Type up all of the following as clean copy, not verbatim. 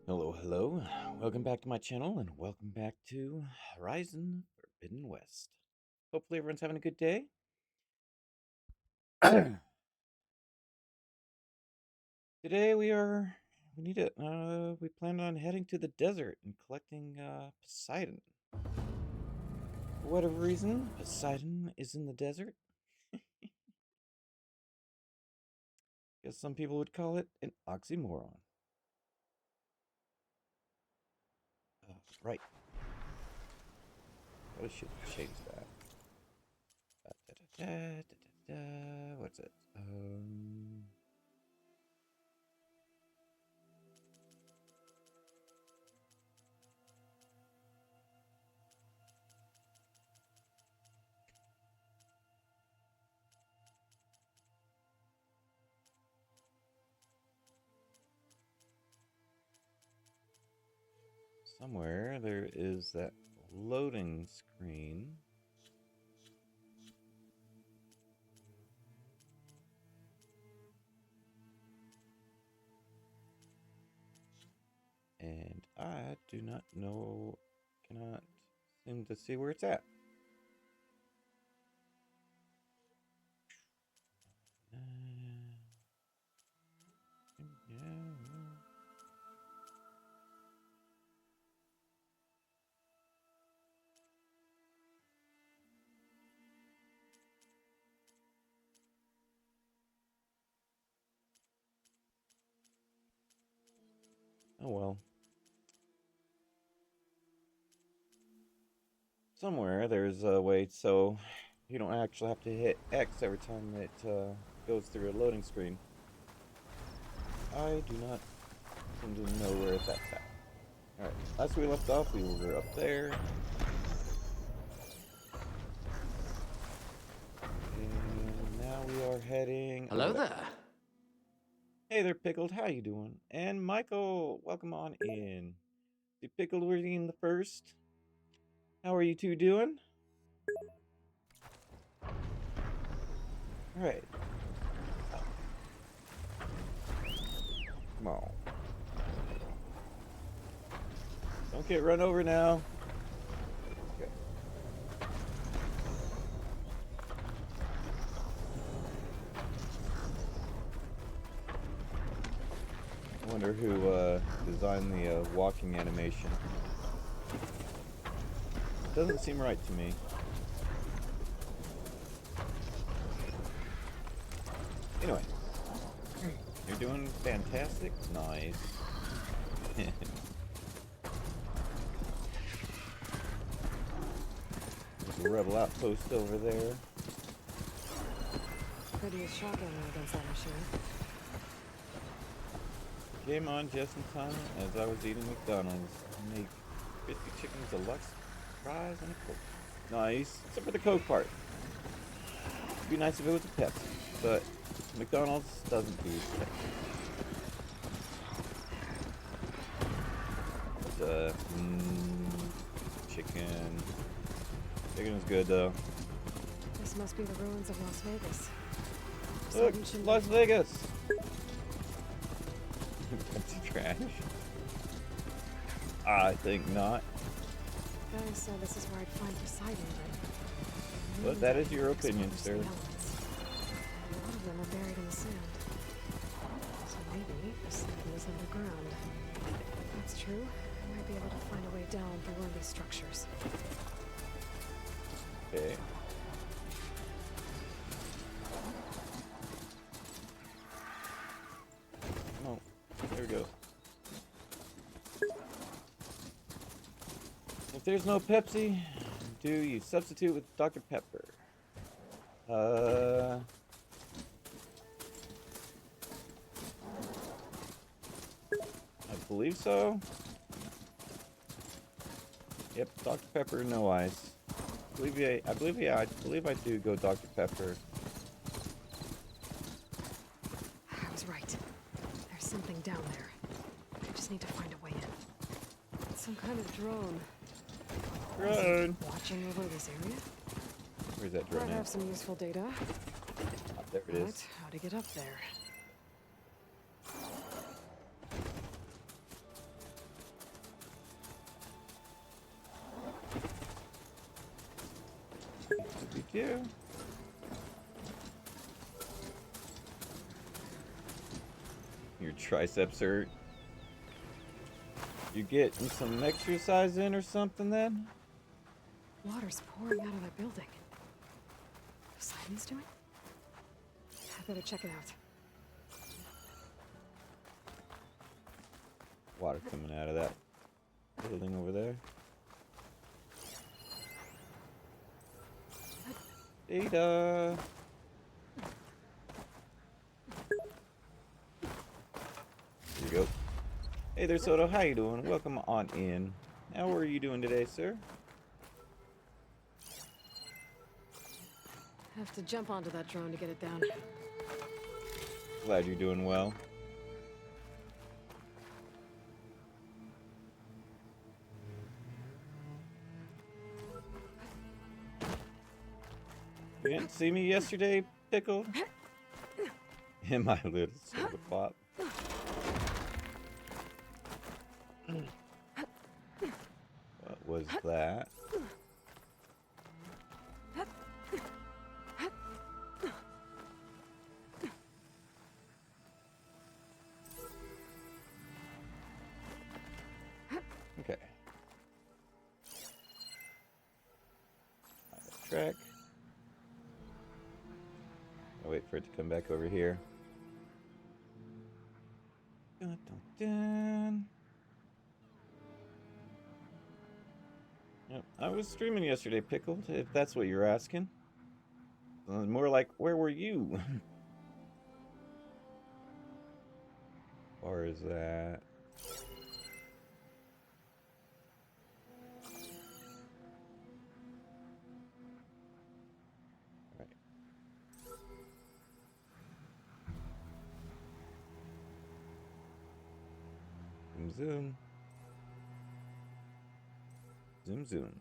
Hello, hello. Welcome back to my channel and welcome back to Horizon Forbidden West. Hopefully everyone's having a good day. Today we plan on heading to the desert and collecting Poseidon. For whatever reason, Poseidon is in the desert. Guess some people would call it an oxymoron. Right. Probably should change that. What's it? Somewhere there is that loading screen. And I do not know, cannot seem to see where it's at. Oh well. Somewhere there's a way so you don't actually have to hit X every time it goes through a loading screen. I do not seem to know where that's at. Alright, last we left off, we were up there. And now we are heading... Hello there. Hey there, Pickled. How you doing? And Michael, welcome on in. The Pickled we're in the first. How are you two doing? Alright. Come on. Don't get run over now. Okay. I wonder who designed the walking animation. Doesn't seem right to me. Anyway. You're doing fantastic. Nice. There's a rebel outpost over there. Prettiest shotgun against that machine. Came on just in time as I was eating McDonald's. Make crispy chicken deluxe fries and a Coke. Nice. Except for the Coke part. It'd be nice if it was a Pepsi, but McDonald's doesn't do Pepsi. Chicken. Chicken is good though. This must be the ruins of Las Vegas. Look, Las Vegas. Pepsi trash. I think not. GAIA said this is where I'd find Poseidon, But that is your opinion, sir. A lot of them are buried in the sand. So maybe Poseidon is underground. If that's true, I might be able to find a way down through one of these structures. Okay. Oh, there we go. If there's no Pepsi, do you substitute with Dr. Pepper? I believe so. Yep, Dr. Pepper, no ice. I believe I do go Dr. Pepper. I was right. There's something down there. I just need to find a way in. It's some kind of drone. Drone. Watching over this area? Where's that drone Might at? have some useful data. Oh, there it is. How to get up there? Scooby-Doo. Your triceps hurt. You getting some exercise in or something then? Water's pouring out of that building. Poseidon's doing? I better check it out. Water coming out of that building over there. Data. There you go. Hey there, Soto. How you doing? Welcome on in. How are you doing today, sir? Have to jump onto that drone to get it down. Glad you're doing well. You didn't see me yesterday, Pickle? In my little soda pop. What was that? Okay. Track. I'll wait for it to come back over here. Dun, dun, dun. Yep, I was streaming yesterday, Pickled, if that's what you're asking. More like, where were you? Or is that? Right. Zoom, zoom. Zoom, zoom.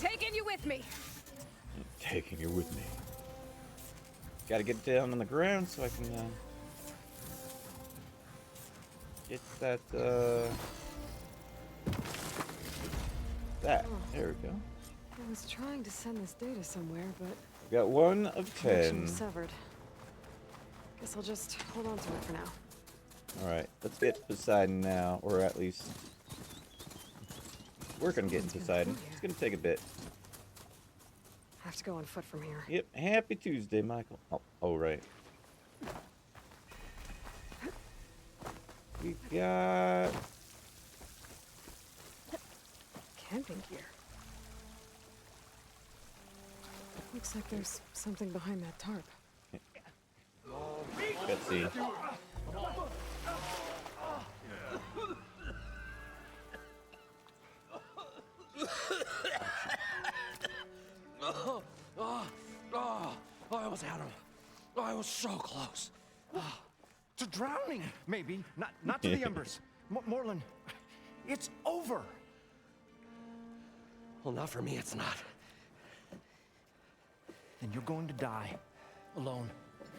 Taking you with me. Taking you with me. Gotta get down on the ground so I can get that that. There we go. I was trying to send this data somewhere, but We got 1 of connection 10. was severed. Guess I'll just hold on to it for now. Alright, let's get Poseidon now, or at least work on getting Poseidon. It's gonna take a bit. Have to go on foot from here. Yep, happy Tuesday, Michael. Oh, right. We got Camping gear. Looks like there's something behind that tarp. cutscene. I almost had him. I was so close. To drowning, maybe. Not to the embers. Morlin, it's over. Well, not for me, it's not. And you're going to die. Alone.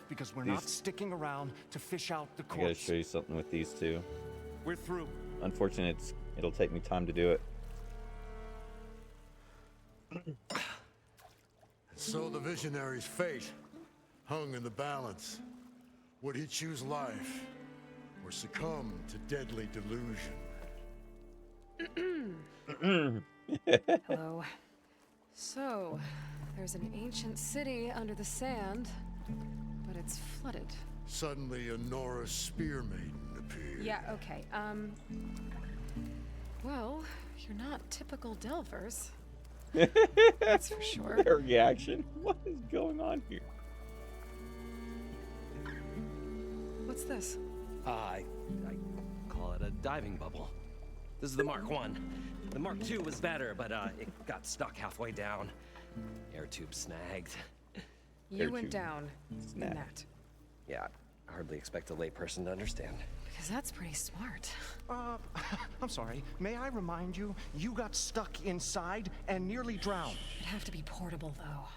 Because we're These- not sticking around to fish out the I gotta corpse. show you something with these two. We're through. Unfortunately, it'll take me time to do it. So the visionary's fate hung in the balance. Would he choose life or succumb to deadly delusion? Hello. So, there's an ancient city under the sand, but it's flooded. Suddenly a Norse spear maiden appeared. Yeah, okay. Well, you're not typical Delvers. That's for sure. Their reaction. What is going on here? What's this? I call it a diving bubble. This is the Mark 1. The Mark 2 was better, but it got stuck halfway down. Air tube snagged. You Air went tube. down Snap. in that. Yeah, I hardly expect a layperson to understand. Because that's pretty smart. I'm sorry. May I remind you, you got stuck inside and nearly drowned. It'd have to be portable, though.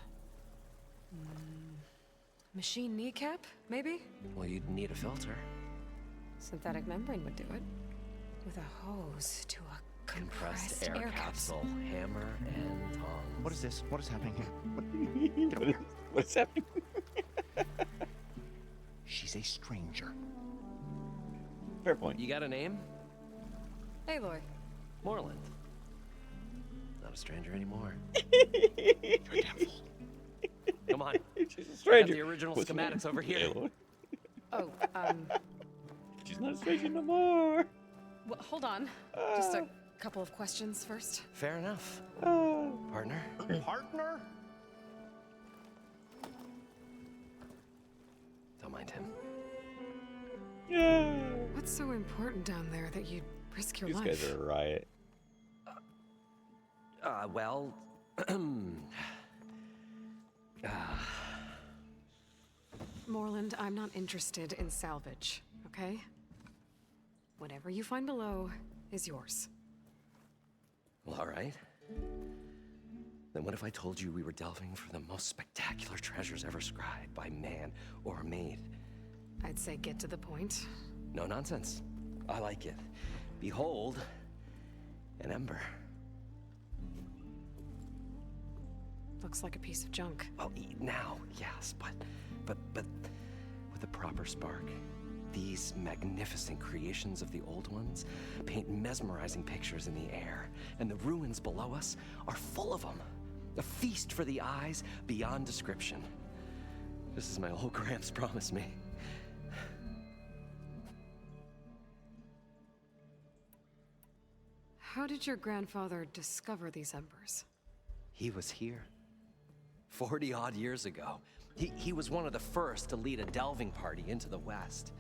Machine kneecap, maybe? Well, you'd need a filter. Synthetic membrane would do it. With a hose to a compressed air capsule, hammer and tongs. What is this? What is happening here? Get over here. What's happening? She's a stranger. Fair point. You got a name? Aloy. Moreland. Not a stranger anymore. You're a damn fool. Come on. She's a I got stranger. the original What's her schematics name? over here. Aloy. Oh, She's not a stranger no more. well, hold on. Just a couple of questions first. Fair enough. Partner? Partner? Don't mind him. Yeah. What's so important down there that you'd risk your These life? guys are a riot. Well... Moreland, I'm not interested in salvage, okay? Whatever you find below is yours. Well, all right. Then what if I told you we were delving for the most spectacular treasures ever scribed by man or maid? I'd say get to the point. No nonsense. I like it. Behold, an ember. Looks like a piece of junk. Well, now, yes, but with a proper spark. These magnificent creations of the old ones paint mesmerizing pictures in the air, and the ruins below us are full of them. A feast for the eyes beyond description. Just as my old Gramps promised me. How did your grandfather discover these embers? He was here 40-odd years ago. He was one of the first to lead a delving party into the West.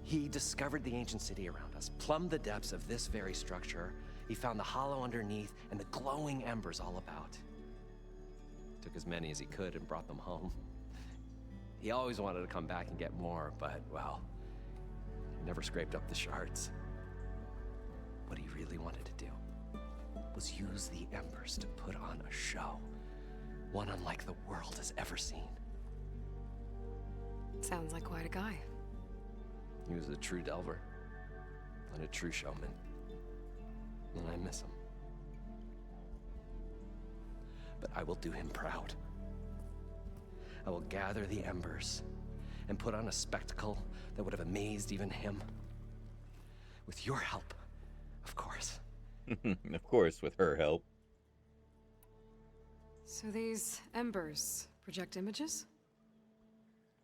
He discovered the ancient city around us, plumbed the depths of this very structure. He found the hollow underneath and the glowing embers all about. Took as many as he could and brought them home. He always wanted to come back and get more, but, well, he never scraped up the shards. What he really wanted to do was use the embers to put on a show, one unlike the world has ever seen. Sounds like quite a guy. He was a true delver and a true showman, and I miss him. But I will do him proud. I will gather the embers and put on a spectacle that would have amazed even him. With your help, of course. Of course, with her help. So these embers project images?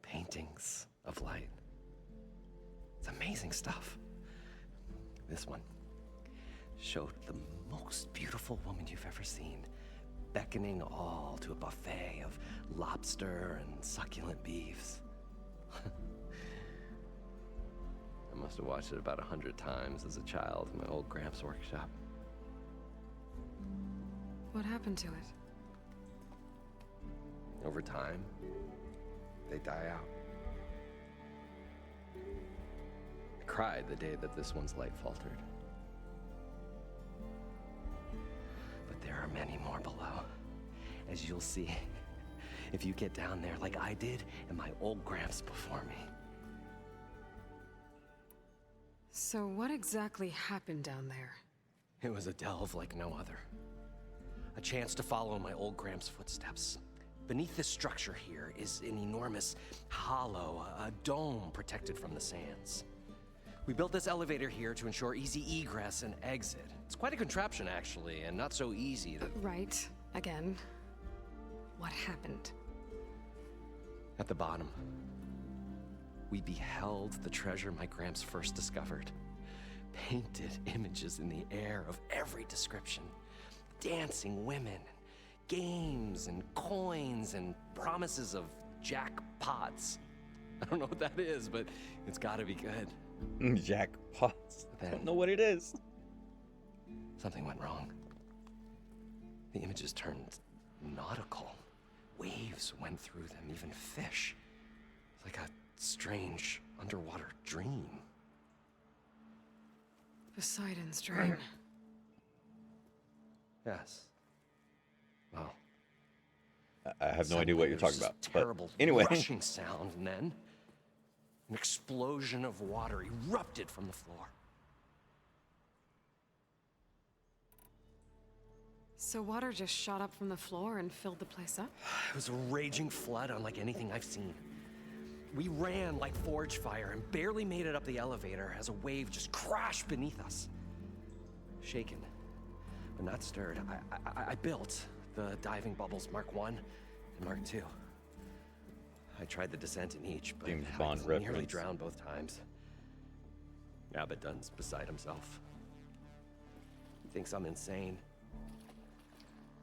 Paintings of light. It's amazing stuff. This one showed the most beautiful woman you've ever seen, beckoning all to a buffet of lobster and succulent beefs. I must have watched it about 100 times as a child in my old Gramps workshop. What happened to it? Over time, they die out. I cried the day that this one's light faltered. But there are many more below, as you'll see if you get down there like I did and my old Gramps before me. So what exactly happened down there? It was a delve like no other. A chance to follow my old Gramps' footsteps. Beneath this structure here is an enormous hollow, a dome protected from the sands. We built this elevator here to ensure easy egress and exit. It's quite a contraption, actually, and not so easy to... Right. Again. What happened? At the bottom, we beheld the treasure my Gramps first discovered. Painted images in the air of every description. Dancing women, games and coins and promises of jackpots. I don't know what that is, but it's gotta be good. Jackpots. I Then- don't know what it is. Something went wrong. The images turned nautical. Waves went through them, even fish. It's like a strange underwater dream. Poseidon's dream. Yes. Well, I have no idea what you're talking about. Terrible But anyway. rushing sound, and then an explosion of water erupted from the floor. So water just shot up from the floor and filled the place up? It was a raging flood unlike anything I've seen. We ran like forge fire and barely made it up the elevator as a wave just crashed beneath us. Shaken, but not stirred, I built the diving bubbles Mark 1 and Mark 2. I tried the descent in each, but James I Bond nearly reference. drowned both times. Abaddon's beside himself. He thinks I'm insane.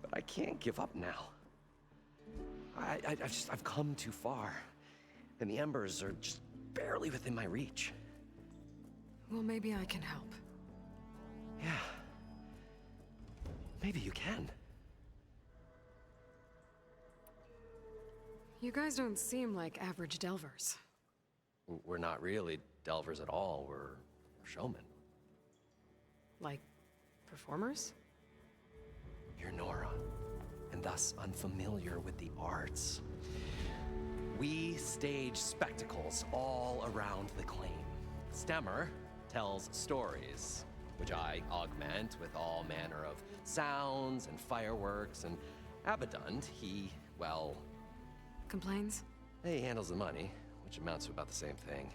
But I can't give up now. I've come too far. And the embers are just barely within my reach. Well, maybe I can help. Yeah. Maybe you can. You guys don't seem like average delvers. We're not really delvers at all. We're showmen. Like, performers? You're Nora, and thus unfamiliar with the arts. We stage spectacles all around the claim. Stemmer tells stories, which I augment with all manner of sounds and fireworks, and Abaddon, he, well... Complains? He handles the money, which amounts to about the same thing.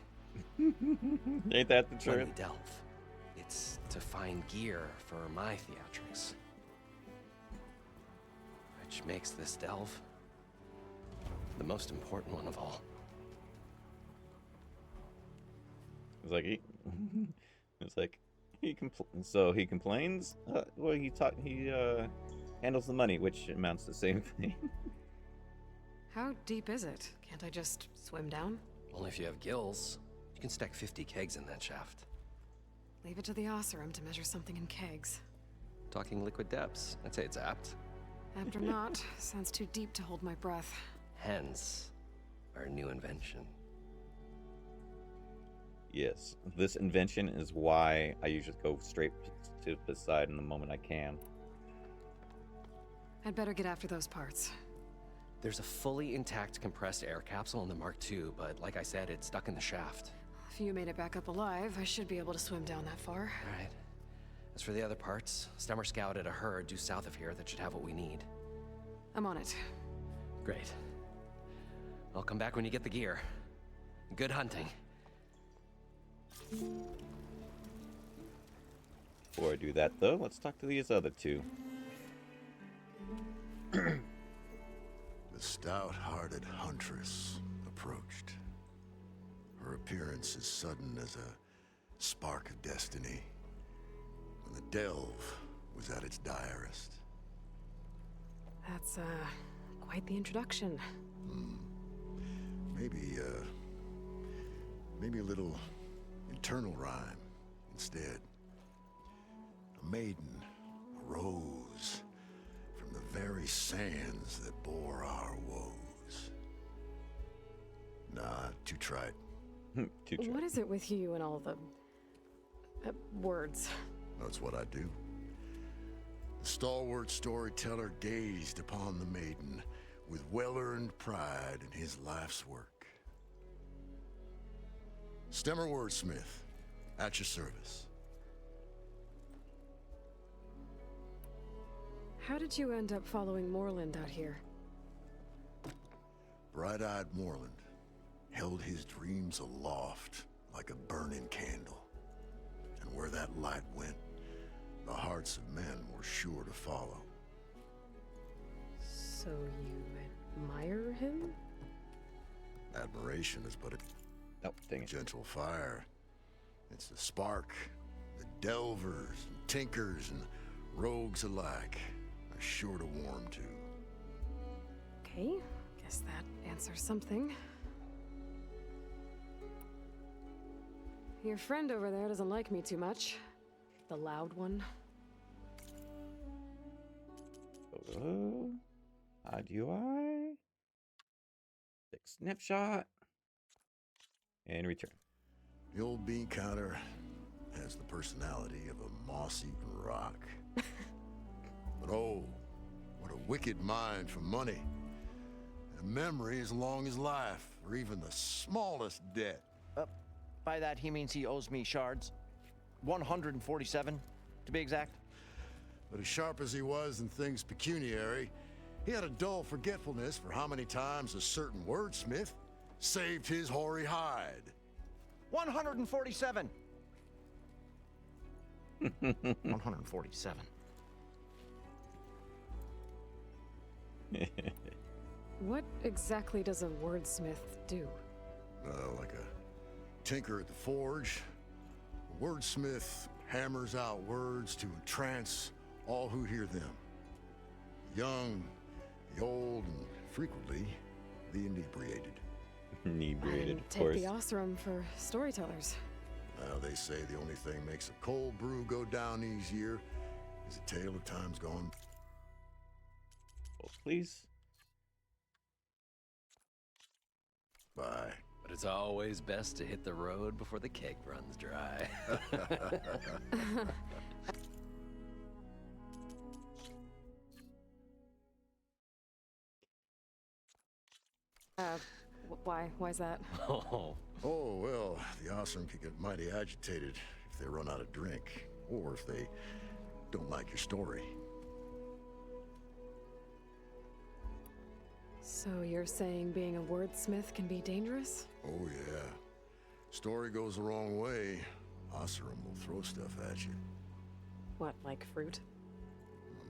Ain't that the When truth? we delve, it's to find gear for my theatrics. Which makes this delve the most important one of all. It's like he, it's like he so he complains. Well, he handles the money, which amounts to the same thing. How deep is it? Can't I just swim down? Only if you have gills. You can stack 50 kegs in that shaft. Leave it to the Osseram to measure something in kegs. Talking liquid depths, I'd say it's apt. Apt or not, sounds too deep to hold my breath. Hence, our new invention. Yes, this invention is why I usually go straight to Poseidon the moment I can. I'd better get after those parts. There's a fully intact compressed air capsule in the Mark II, but like I said, it's stuck in the shaft. If you made it back up alive, I should be able to swim down that far. All right. As for the other parts, Stemmer scouted a herd due south of here that should have what we need. I'm on it. Great. I'll come back when you get the gear. Good hunting. Before I do that, though, let's talk to these other two. The stout-hearted huntress approached. Her appearance as sudden as a spark of destiny, when the delve was at its direst. That's, quite the introduction. Maybe a little internal rhyme instead. A maiden arose from the very sands that bore our woes. Nah, too trite. Too true. What is it with you and all the... words? That's what I do. The stalwart storyteller gazed upon the maiden with well-earned pride in his life's work. Stemmer wordsmith, at your service. How did you end up following Moreland out here? Bright-eyed Moreland held his dreams aloft like a burning candle. And where that light went, the hearts of men were sure to follow. So you admire him? Admiration is but a Oh, dang it. gentle fire. It's a spark that delvers and tinkers and rogues alike are sure to warm to. Okay, guess that answers something. Your friend over there doesn't like me too much. The loud one. Photo. Hide UI. Take snapshot. And return. The old bean counter has the personality of a moss-eaten rock. But oh, what a wicked mind for money. And a memory as long as life, or even the smallest debt. By that, he means he owes me shards. 147, to be exact. But as sharp as he was in things pecuniary, he had a dull forgetfulness for how many times a certain wordsmith saved his hoary hide. 147. 147. What exactly does a wordsmith do? Like a tinker at the forge, a wordsmith hammers out words to entrance all who hear them. The young, the old, and frequently the inebriated. Inebriated, of Take course. the Osram for storytellers. Well, they say the only thing makes a cold brew go down easier is a tale of times gone. Oh, please. By. But it's always best to hit the road before the keg runs dry. Why's that? Oh, Oh, well, the Osram could get mighty agitated if they run out of drink, or if they don't like your story. So you're saying being a wordsmith can be dangerous? Oh, yeah. Story goes the wrong way, Osram will throw stuff at you. What, like fruit?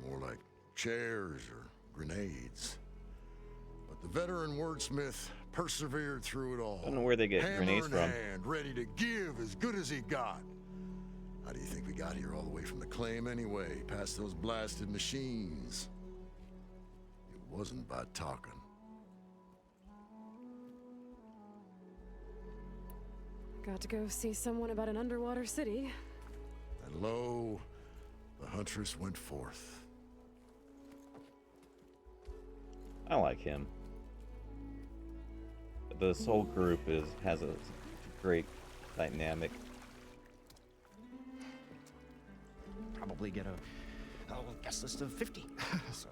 More like chairs or grenades. But the veteran wordsmith persevered through it all. I don't know where they get Hammer grenades in from. hand, ready to give as good as he got. How do you think we got here all the way from the claim anyway, past those blasted machines? It wasn't by talking. Got to go see someone about an underwater city. And lo, the huntress went forth. I like him. This whole group has a great dynamic. Probably get a guest list of 50. So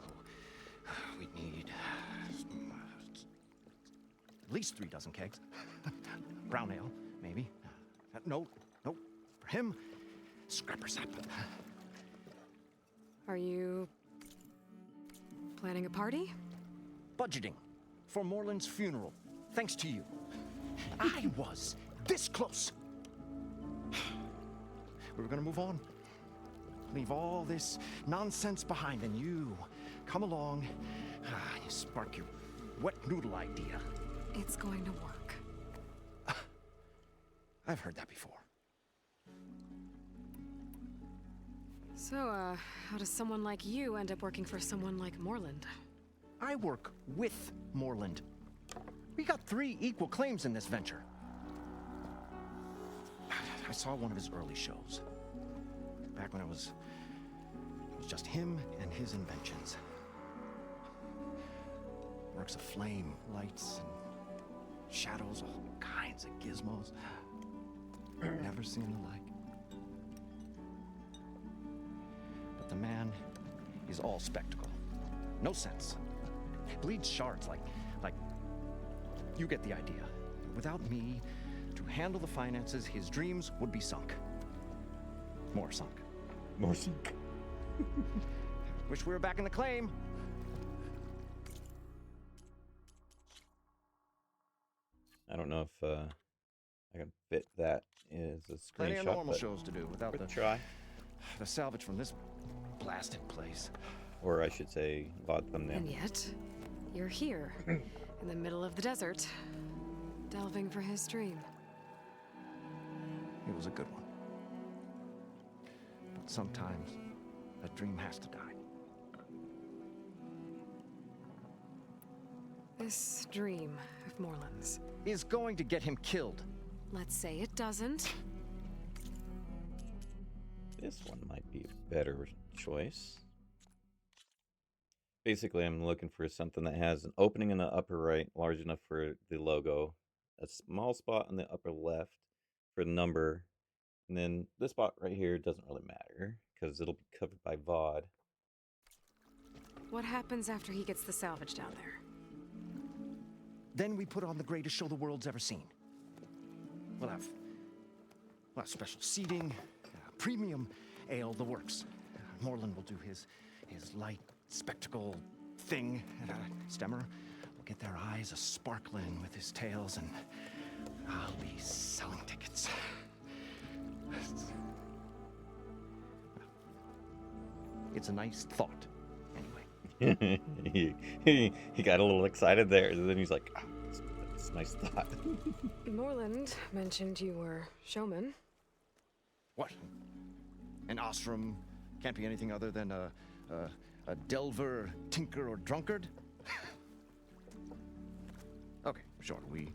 we'd need at least 3 dozen kegs. Brown ale, maybe. No, for him, scrapper sap. Are you planning a party? Budgeting for Moreland's funeral, thanks to you. I was this close. We were gonna move on. Leave all this nonsense behind, and you come along, you spark your wet noodle idea. It's going to work. I've heard that before. So, how does someone like you end up working for someone like Moreland? I work with Moreland. We got 3 equal claims in this venture. I saw one of his early shows. Back when it was just him and his inventions. Works of flame, lights, and shadows, all kinds of gizmos. Never seen the like. But the man is all spectacle. No sense. Bleeds shards like you get the idea. Without me to handle the finances, his dreams would be sunk. More sunk. More sink. Wish we were back in the claim. I don't know if I can fit that as a Plenty screenshot, of normal but shows to do without worth a the try. salvage from this blasted place. Or I should say, VOD thumbnail. And yet, you're here, in the middle of the desert, delving for his dream. It was a good one. But sometimes that dream has to die. This dream of Moreland's. Is going to get him killed. Let's say it doesn't. This one might be a better choice. Basically, I'm looking for something that has an opening in the upper right, large enough for the logo, a small spot in the upper left for the number, and then this spot right here doesn't really matter because it'll be covered by VOD. What happens after he gets the salvage down there? Then we put on the greatest show the world's ever seen. We'll have special seating, premium ale, the works. Moreland will do his light spectacle thing, and Stemmer will get their eyes a-sparkling with his tales, and I'll be selling tickets. It's a nice thought, anyway. he got a little excited there, and then he's like, oh, that's a nice thought. Moreland mentioned you were showman. What? An Ostrom can't be anything other than a delver, tinker, or drunkard? Okay, sure, we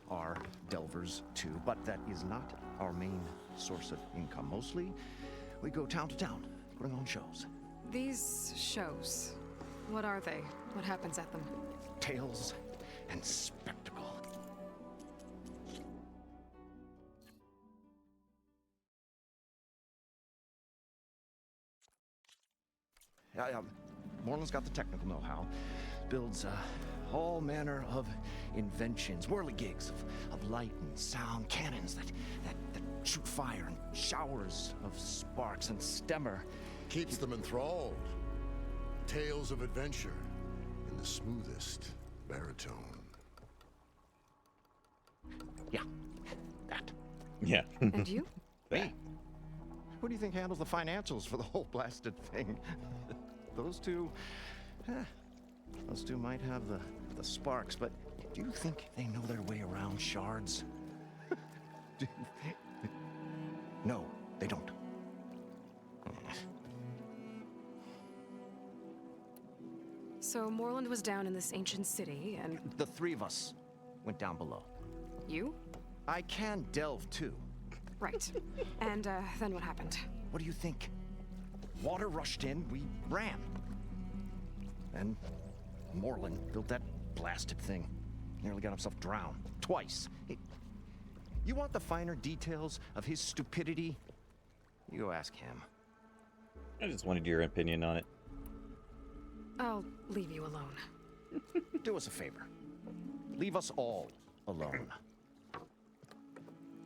are delvers too, but that is not our main source of income. Mostly, we go town to town, putting on shows. These shows, what are they? What happens at them? Tales and spectacle. Moreland's got the technical know-how. Builds all manner of inventions, whirligigs of light and sound, cannons that shoot fire, and showers of sparks, and Stemmer Keeps them enthralled. Tales of adventure in the smoothest baritone. Yeah, that. Yeah. And you? Me? Who do you think handles the financials for the whole blasted thing? Those two might have the sparks, but do you think they know their way around shards? No, they don't. So Moreland was down in this ancient city, and The three of us went down below. you? I can delve too. Right. And then what happened? What do you think? Water rushed in, we ran. Then Moreland built that blasted thing. Nearly got himself drowned. Twice. You want the finer details of his stupidity? You go ask him. I just wanted your opinion on it. I'll leave you alone. Do us a favor. Leave us all alone.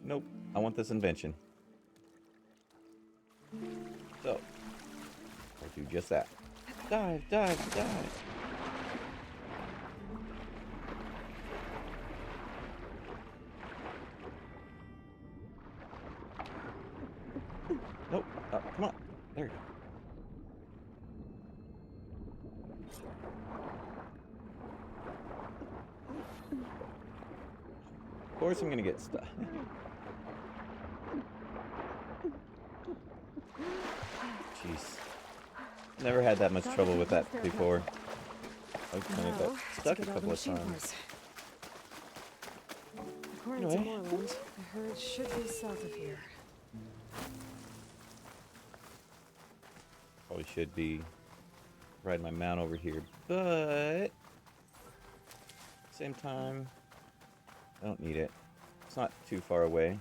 Nope. I want this invention. So, I'll do just that. Dive, dive, dive. Nope. Come on. There you go. Of course I'm gonna get stuck. Jeez. Never had that much trouble with that before. I kind of got stuck a couple of times. According to Anyway. Moreland, I heard it should be south of here. Probably should be riding my mount over here, but same time, I don't need it. It's not too far away.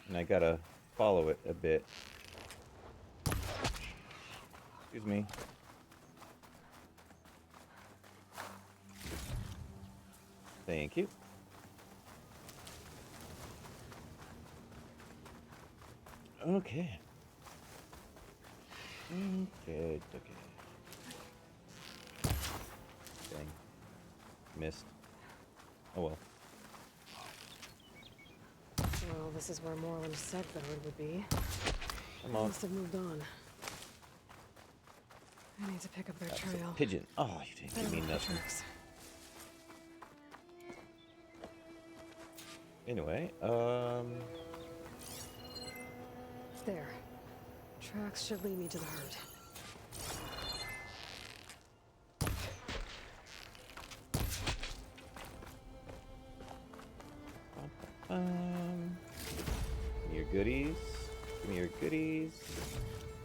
And I gotta follow it a bit. Excuse me. Thank you. Okay. Okay. Dang. Missed. Oh well. Well, this is where Moreland said the road would be. Come on. Must have moved on. I need to pick up their That's a trail. pigeon. Oh, you didn't give me Better look for nothing. tracks. Anyway, There. Tracks should lead me to the herd. give me your goodies. Give me your goodies.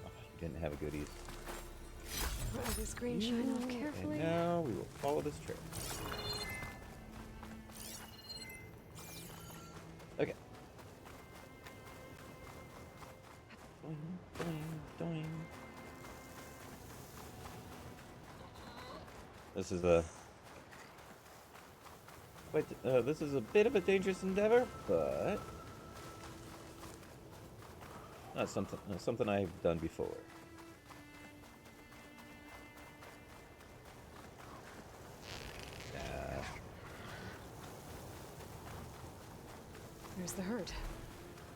Oh, you didn't have goodies. Let this green shine off And carefully. now we will follow this trail. Okay. Doing, doing, doing. This is a this is a bit of a dangerous endeavor, but Not something I've done before. There's the herd.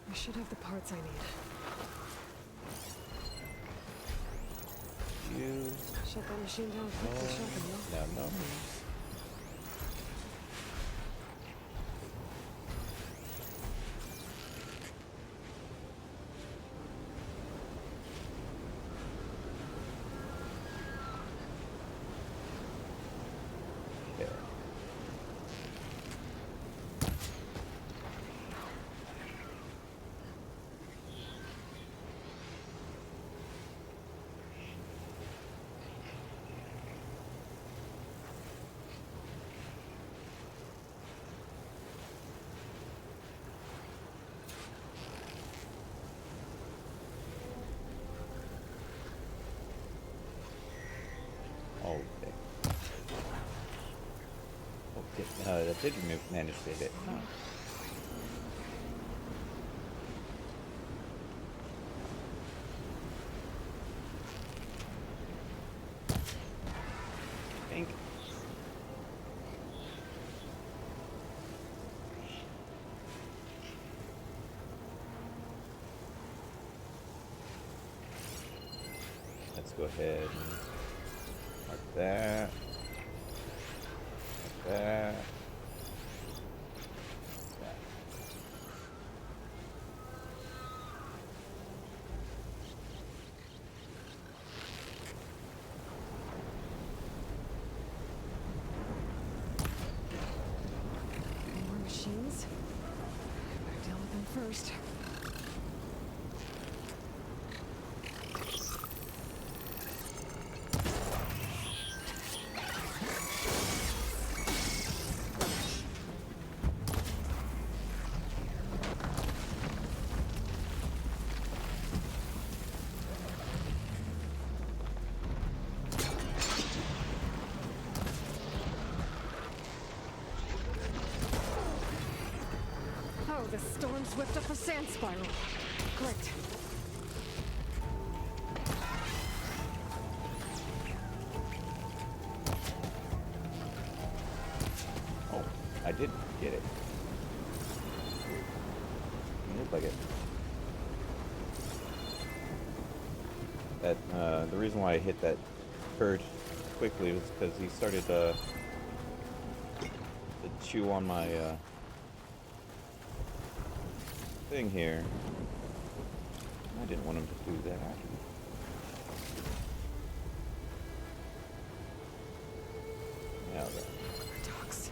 I should have the parts I need. You. Shut that machine down quickly, sharpen, no? No. Okay. Okay. Okay. That did manage to hit. Huh. Pink. Let's go ahead and mark that. Mark that. That. More machines? Better deal with them first. Oh, the storm's whipped up a sand spiral. Great. Oh, I did get it. It looked like it. That the reason why I hit that bird quickly was because he started to chew on my thing here. I didn't want him to do that. Now then. Dogs.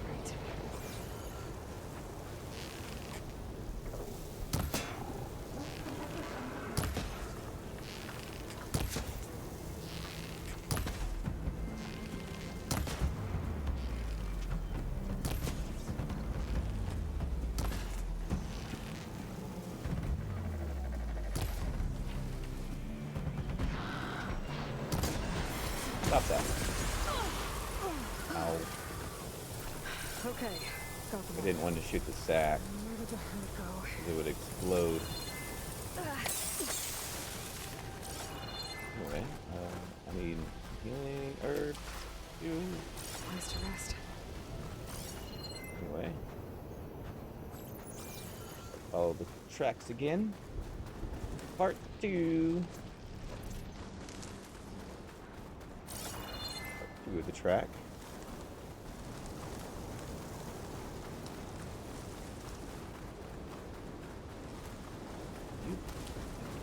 Right. Stop that. Ow. Okay, got them I all. didn't want to shoot the sack Where did the herd go? because it would explode. Anyway, I need healing herb. You. Place to rest. Anyway. Follow the tracks again. Part 2. Part 2 of the track.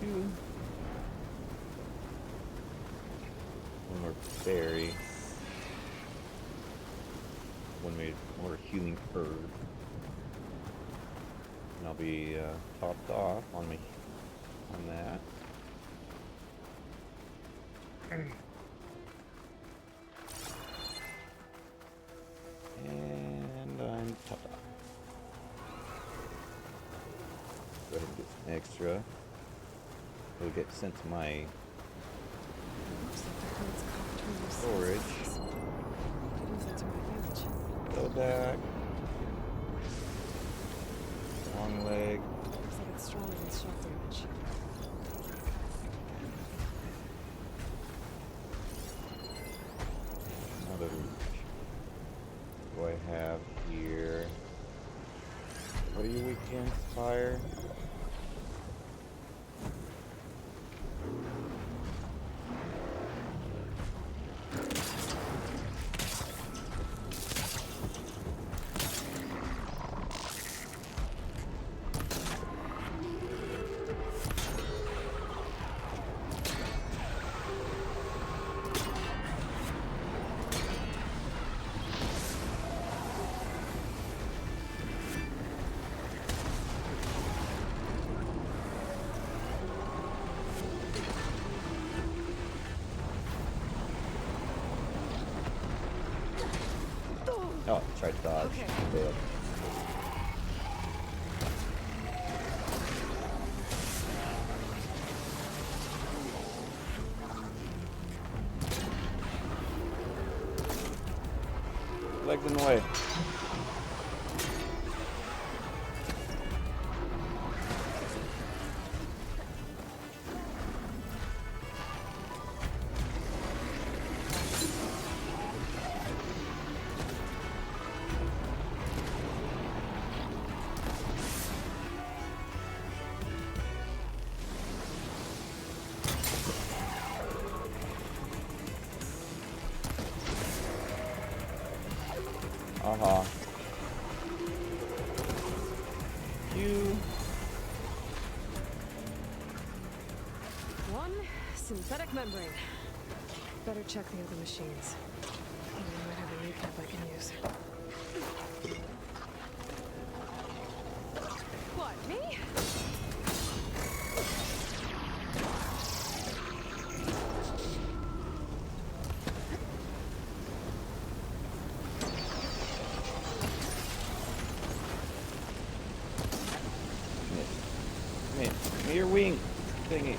You. One more berry. One more healing herb. And I'll be topped off on that. And I'm topped off. Go ahead and get some extra. It'll get sent to my Looks like the herd's caught between their storage. senses. Could use that to my advantage. Go back. Long leg. Looks like a It's stronger than shock damage. Another reach. What do I have here? What are you weak against? Fire? Oh, tried to dodge. Okay. Failed. Legs in the way. Uh-huh. You. One synthetic membrane. Better check the other machines. I might have a recap I can use. What, me? Come here, your wing thingy.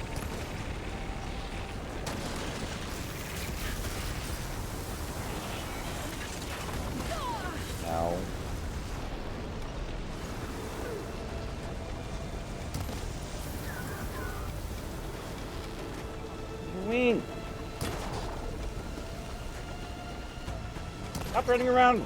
Ow. Your wing. Stop running around.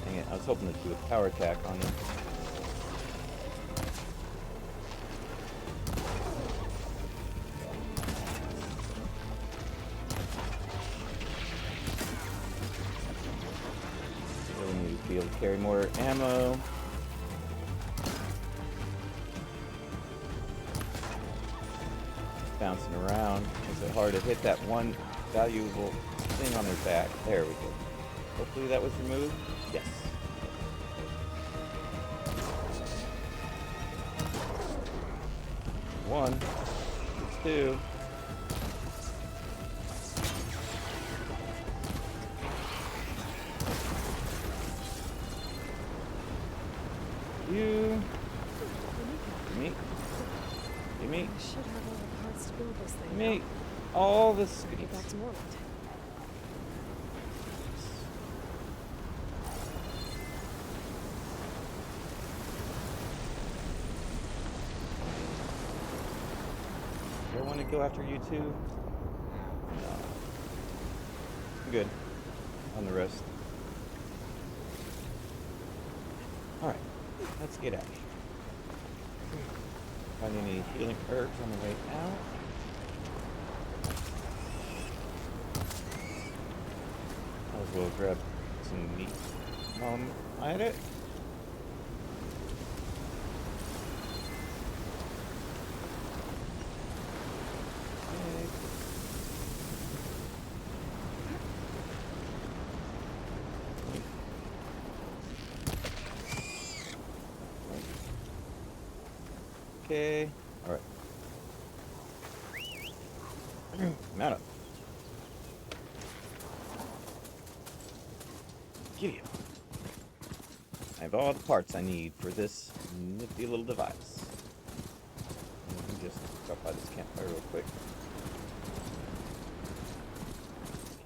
Dang it, I was hoping to do a power attack on him. Really need to be able to carry more ammo. Bouncing around. Is it hard to hit that one valuable thing on their back? There we go. Hopefully that was removed. Yes. One. Two. You. Me. You me. I should have all the parts to build this thing. Me. All the Get speeds. back to Mormont. Do I want to go after you too? No. I'm good. On the rest. Alright. Let's get out of here. Find any healing herbs on the way out. Might as well grab some meat while I'm at it. Okay. Alright. Mount up. Giddy up. I have all the parts I need for this nifty little device. Let me just stop by this campfire real quick.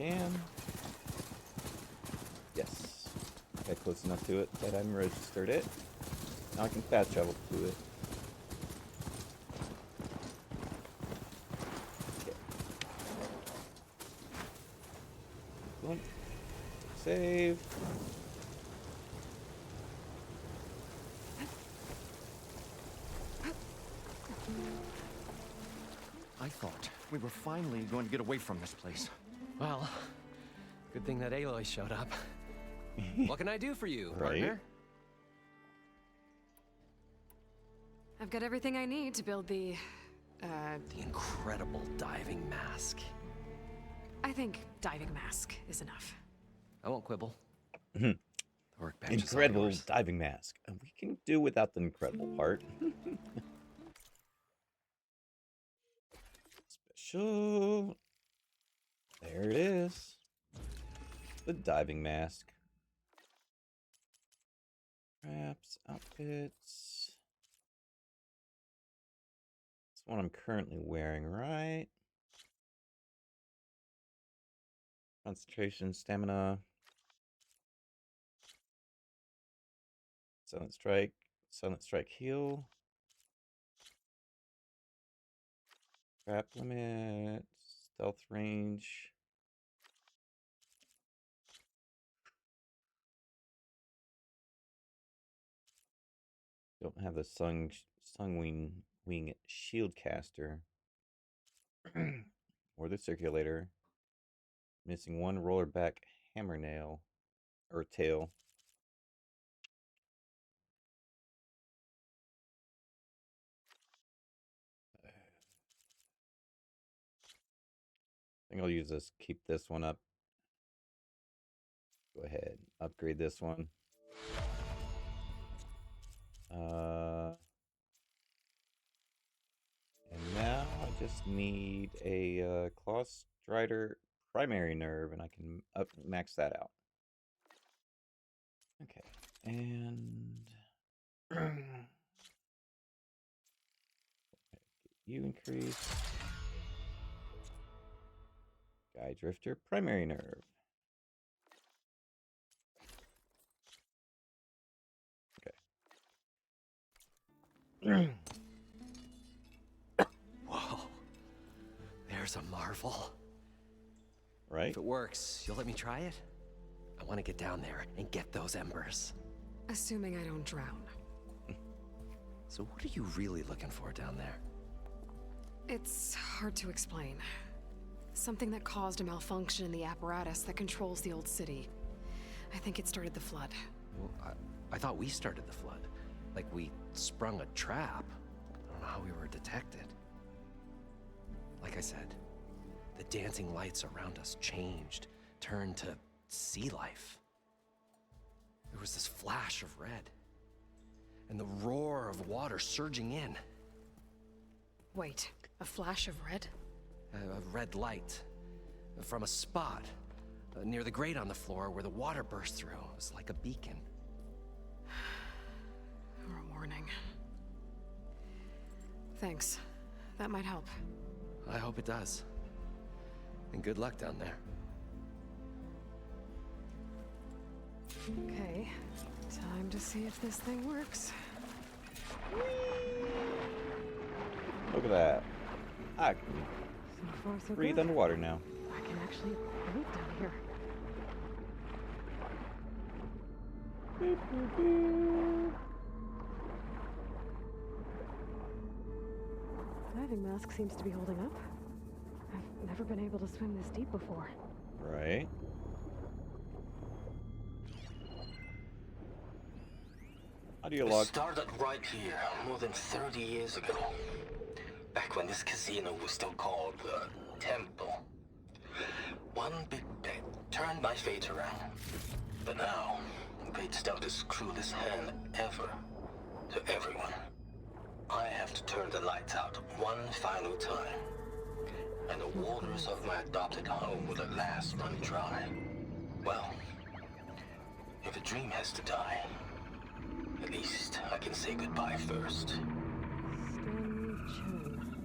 can. Yes. Got close enough to it that I'm registered it. Now I can fast travel to it. Okay. Boom. Save. I thought we were finally going to get away from this place. Well, good thing that Aloy showed up. What can I do for you, Right. partner? I've got everything I need to build the Incredible diving mask. I think diving mask is enough. I won't quibble. The workbench is all Incredible yours. diving mask. And we can do without the incredible part. Special. There it is. The diving mask. Traps, outfits. It's one I'm currently wearing, right? Concentration, stamina. Silent strike, heal. Trap limit, stealth range. Don't have the wing shield caster or the circulator. Missing one roller back hammer nail or tail. I think I'll use this. Keep this one up. Go ahead, upgrade this one. And now I just need a Claw Strider primary nerve, and I can max that out. Okay, and you increase. Guy Drifter primary nerve. Okay. Whoa. There's a marvel. Right? If it works, you'll let me try it? I want to get down there and get those embers. Assuming I don't drown. So what are you really looking for down there? It's hard to explain. Something that caused a malfunction in the apparatus that controls the old city. I think it started the flood. Well, I thought we started the flood. Like we sprung a trap. I don't know how we were detected. Like I said, the dancing lights around us changed, turned to sea life. There was this flash of red, and the roar of water surging in. Wait, a flash of red? A red light from a spot near the grate on the floor where the water burst through. It was like a beacon. Or a warning. Thanks. That might help. I hope it does. And good luck down there. Okay, time to see if this thing works. Look at that. I can So far, so breathe good. underwater now. I can actually breathe down here. Boop, boop, boop. Diving mask seems to be holding up. I've never been able to swim this deep before. Right. How do you It log? started right here, more than 30 years ago. Back when this casino was still called the Temple. One big bet turned my fate around. But now, fate's dealt this cruelest hand ever to everyone. I have to turn the lights out one final time. And the waters of my adopted home will at last run dry. Well, if a dream has to die, at least I can say goodbye first. Stanley Chen.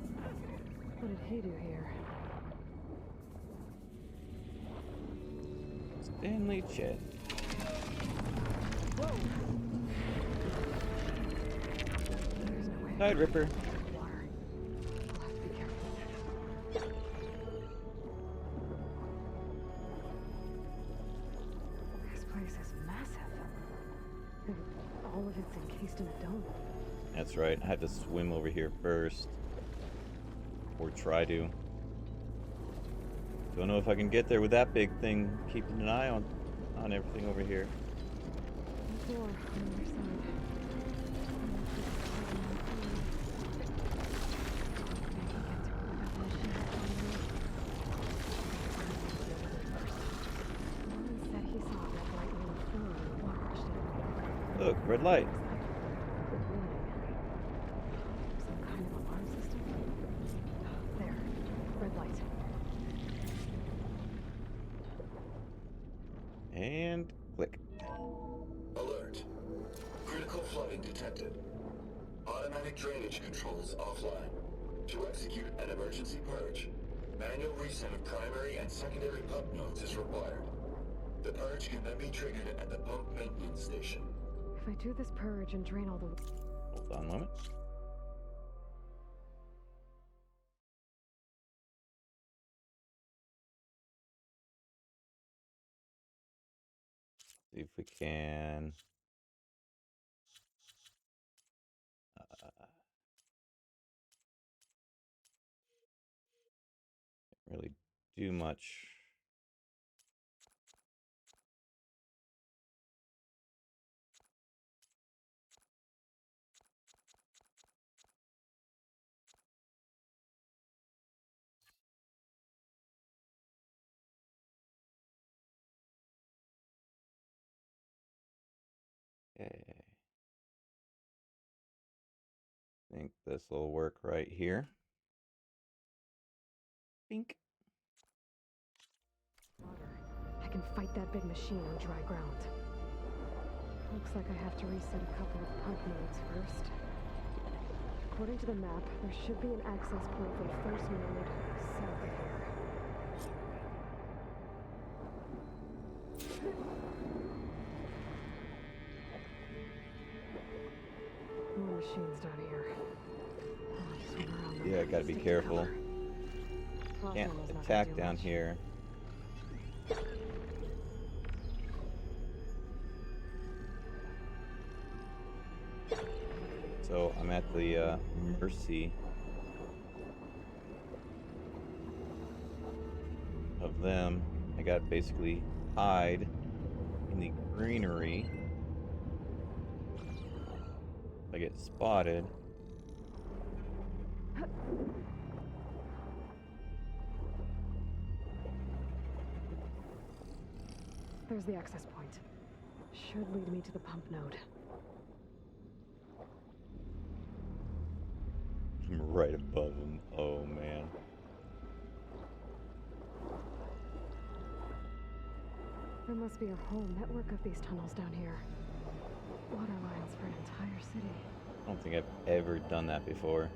What did he do here? Stanley Chet. Whoa! There's no way. Tide Ripper. Water. I'll have to be careful. This place is massive. And all of it's encased in a dome. That's right. I had to swim over here first. Or try to. Don't know if I can get there with that big thing keeping an eye on everything over here. The door on the other side. Norman said he saw a red light near the phone when the water rushed in. Look, red light. Some kind of alarm system? There. Red light. And click. Alert. Critical flooding detected. Automatic drainage controls offline. To execute an emergency purge, manual reset of primary and secondary pump nodes is required. The purge can then be triggered at the pump maintenance station. If I do this purge and drain all the... Hold on a moment. See if we can. Can't really do much. Okay. I think this will work right here. Bink. I can fight that big machine on dry ground. Looks like I have to reset a couple of pump nodes first. According to the map, there should be an access point for the first node south of here. More machines down here. I'll swim around them. Yeah, gotta be Stick to careful. cover. Frost Can't ammo's not gonna attack do down much. here. So I'm at the mercy of them. I got to basically hide in the greenery. If I get spotted. There's the access point. Should lead me to the pump node. I'm right above them. Oh man. There must be a whole network of these tunnels down here. Water lines for an entire city. I don't think I've ever done that before.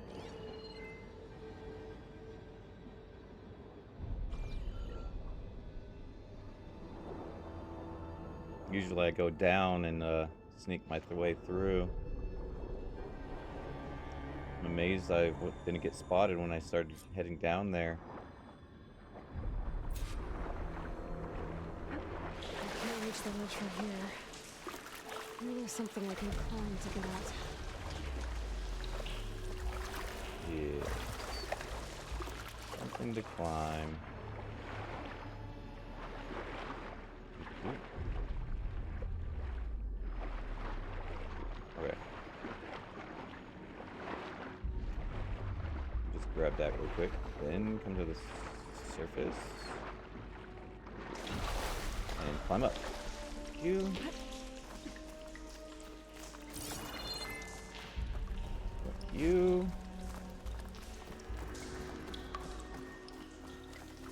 Usually I go down and sneak my way through. I'm amazed I didn't get spotted when I started heading down there. I can't reach the ledge from here. Maybe there's something I can climb to get out. Yeah. Something to climb. Ooh. Okay. Just grab that real quick. Then come to the surface. And climb up. Thank you. Thank you.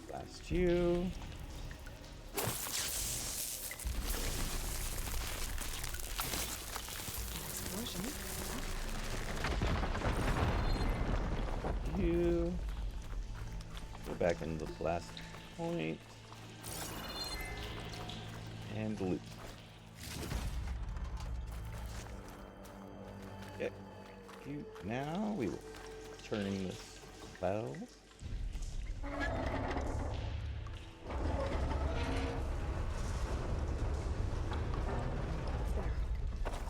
Blast you. Explosion. You. Go back into the blast point. And loot. Okay. Now we will turn this bell. There.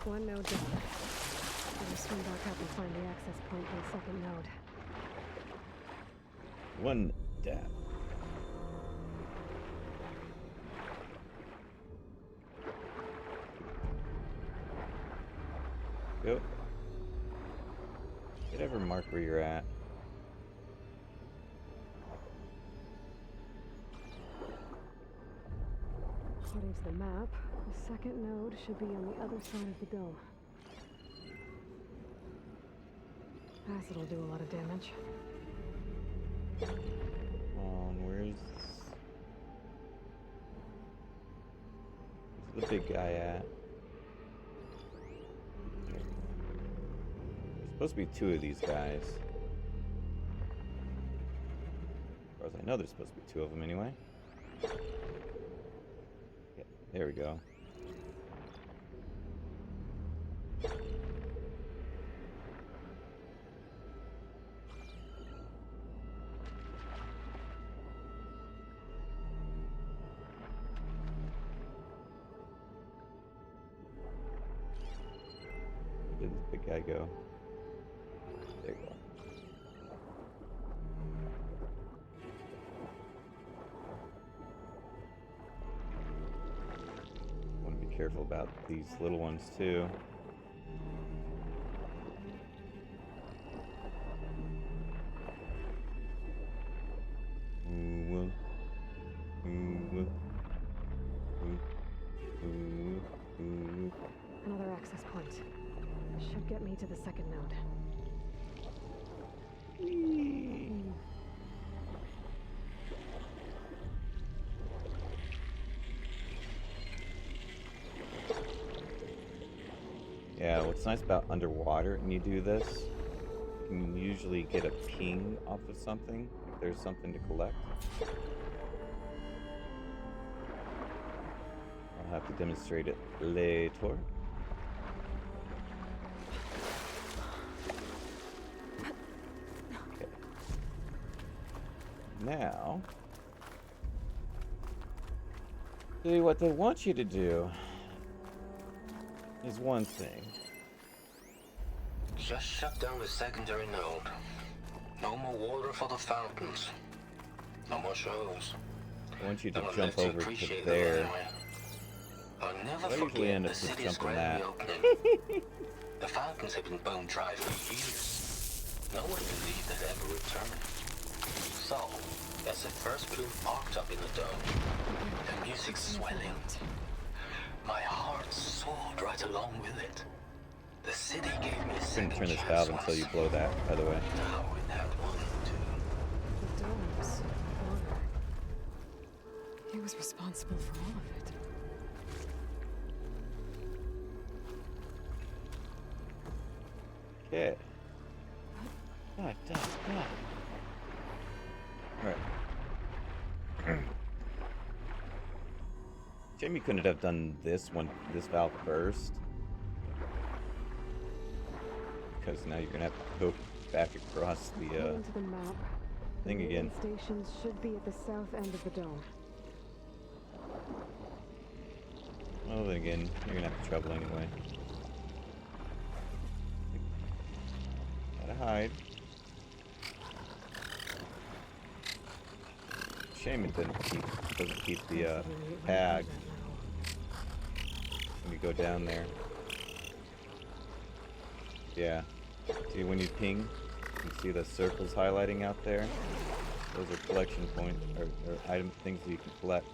One node down. Better swing back up and find the access point for the second node. One dab. Go. Did it ever mark where you're at? According to the map, the second node should be on the other side of the dome. Acid will do a lot of damage. Where's the big guy at? There's supposed to be two of these guys. As far as I know, there's supposed to be two of them anyway. Yeah, there we go. Where did the big guy go? There you go. Want to be careful about these little ones too. Another access point. Should get me to the second node. Yeah, what's nice about underwater when you do this, you can usually get a ping off of something if there's something to collect. I'll have to demonstrate it later. Okay. Now, see what they want you to do is one thing. Just shut down the secondary node. No more water for the fountains. No more shows. I want you to Don't jump let you over to appreciate there. the runway. I'll never I usually forget end the up just city's jumping grand that. reopening. The Falcons have been bone dry for years. No one believed they'd ever return. So, as the first balloon parked up in the dome, the music swelling, my heart soared right along with it. The city gave me a Couldn't second turn this chance valve until you once. blow that, by the way. Now it had one, too. The domes. Water. He was responsible for all of it. Okay. God. Alright. Jamie couldn't have done this valve first. Because now you're gonna have to go back across the According to the map, thing the again. main stations should be at the south end of the dome. Well, then again, you're gonna have trouble anyway. Gotta hide. Shame it doesn't keep the tag when you go down there. Yeah. See, when you ping, you see the circles highlighting out there. Those are collection points or item things that you can collect.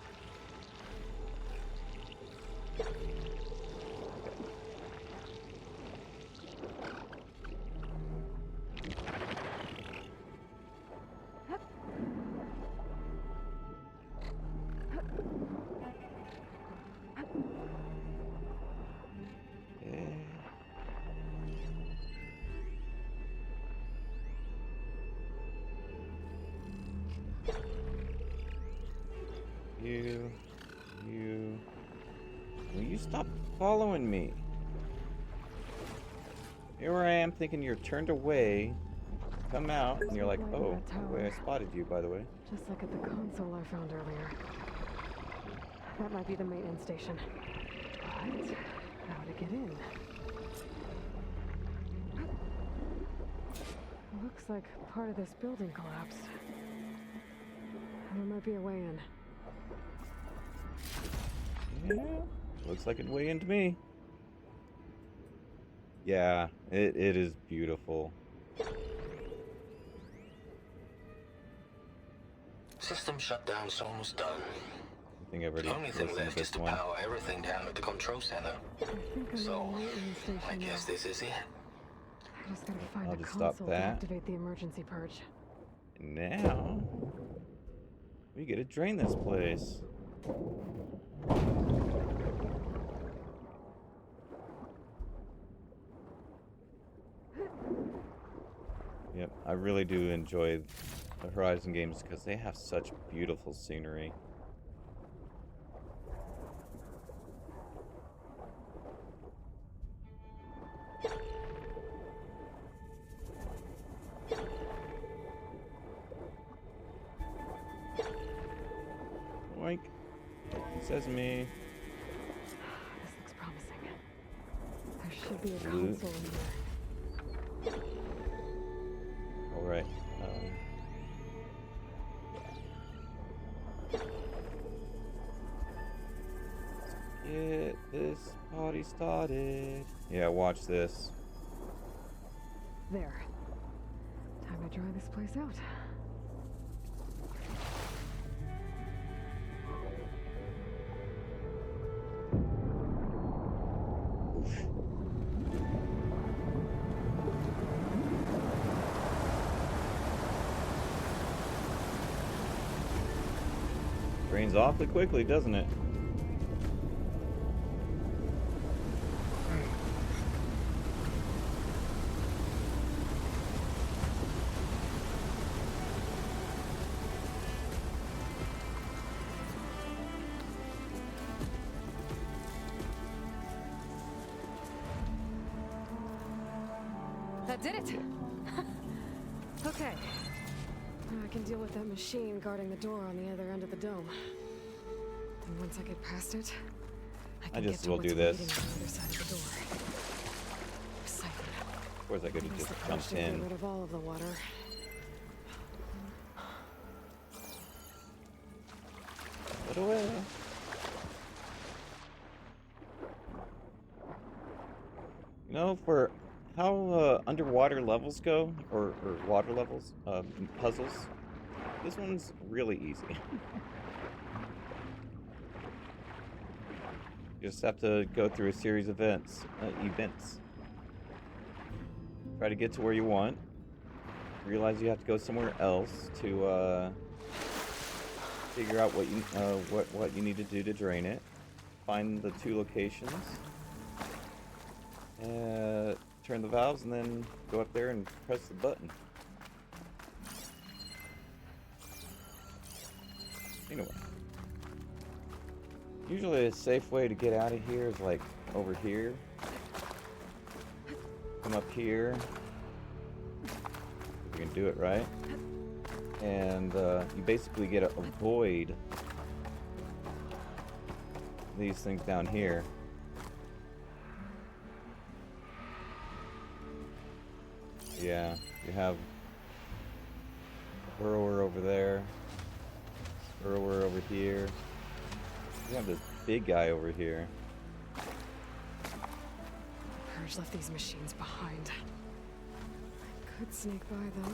You. Will you stop following me? Here I am thinking you're turned away. Come out, and you're like, Light in oh, that by the way, I tower. spotted you, by the way. Just like at the console I found earlier. That might be the maintenance station. But how to get in? Looks like part of this building collapsed. There might be a way in. Yeah, looks like it way into me. Yeah, it is beautiful. System shutdown's almost done. I think I've already The only thing listened to left is this to one. power everything down at the control center. I think I'm So, in the maintenance station I guess now. this is it. I just gotta find I'll a just stop console to that. activate the emergency purge. Now, we get to drain this place. Yep, I really do enjoy the Horizon games because they have such beautiful scenery. Oink. Sesame. This looks promising. There should be a Loot. console in there. Alright. Get this party started. Yeah, watch this. There. Time to dry this place out. Drains awfully quickly, doesn't it? That did it! Okay. Now I can deal with that machine guarding the door on the other end of the dome. And once I get past it, I can just get to will what's do this. waiting on the other side of the door. Poseidon. Of course, I could have Guess just the purge jumped didn't in. get rid of all of the water. Put away. You know, for how underwater levels go, or water levels, puzzles, this one's really easy. You just have to go through a series of events. Try to get to where you want. Realize you have to go somewhere else to figure out what you need to do to drain it. Find the two locations. Turn the valves and then go up there and press the button. Anyway. Usually a safe way to get out of here is like over here. Come up here. If you can do it right. And you basically get to avoid these things down here. Yeah, you have a burrower over there, burrower over here. You have this big guy over here. Purge left these machines behind. I could sneak by them.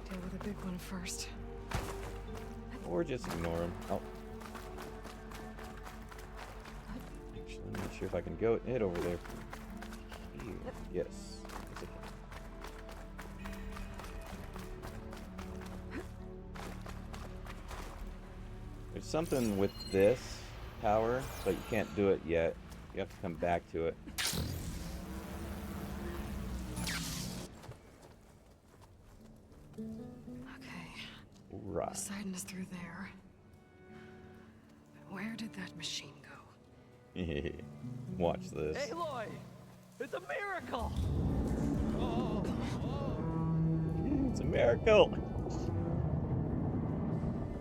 Deal with the big one first. Or just ignore him. Oh. Actually, I'm not sure if I can go it over there from here. Yes. Yes, I can. There's something with this power, but you can't do it yet. You have to come back to it. Okay. Right. Poseidon is through there. But where did that machine go? Watch this. Aloy! It's a miracle! It's a miracle.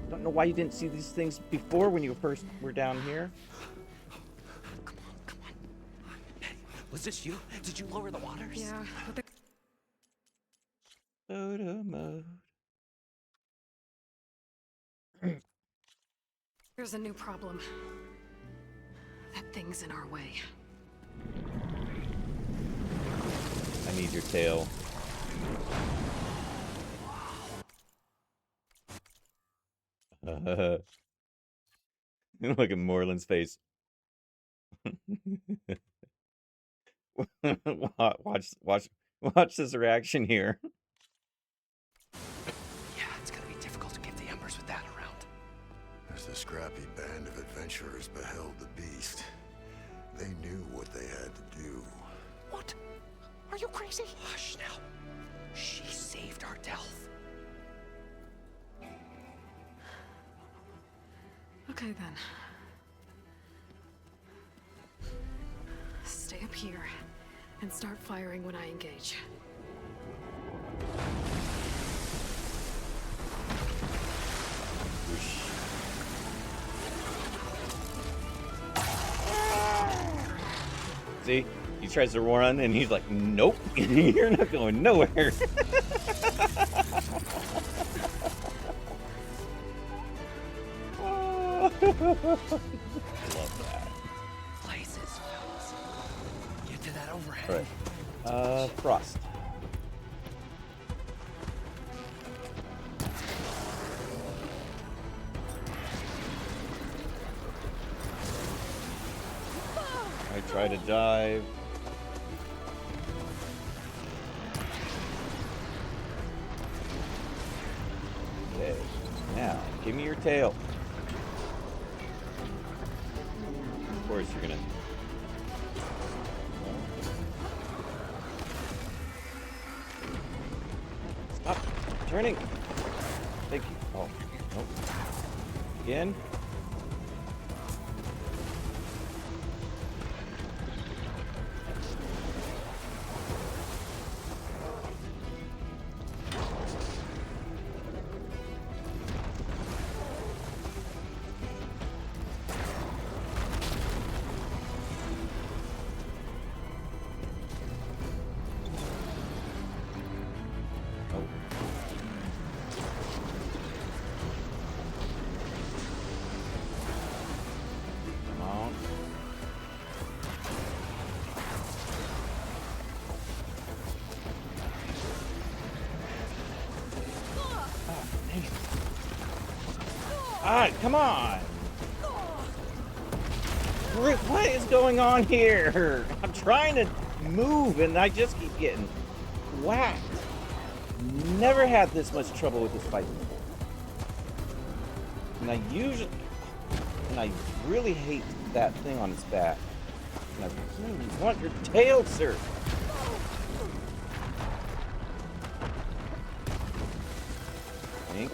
Don't know why you didn't see these things before when you first were down here. Come on. Hey, was this you? Did you lower the waters? Yeah, but the Photo mode. there's a new problem. That thing's in our way. I need your tail. Look at Moreland's face. Watch this reaction here. Yeah, it's gonna be difficult to get the embers with that around. As the scrappy band of adventurers beheld the beast, they knew what they had to do. What? Are you crazy? Hush now. She saved our Delph. Okay then. Stay up here and start firing when I engage. See? He tries to run and he's like, nope, you're not going nowhere. Love that. Places, fellas. Get to that overhead. Alright. Frost. I try to dive. Okay. Now, give me your tail. Of course you're gonna... Stop turning! Thank you. Oh, nope. Again? Ah, come on! What is going on here? I'm trying to move and I just keep getting whacked. Never had this much trouble with this fight before. And I really hate that thing on its back. And I really want your tail, sir. Think.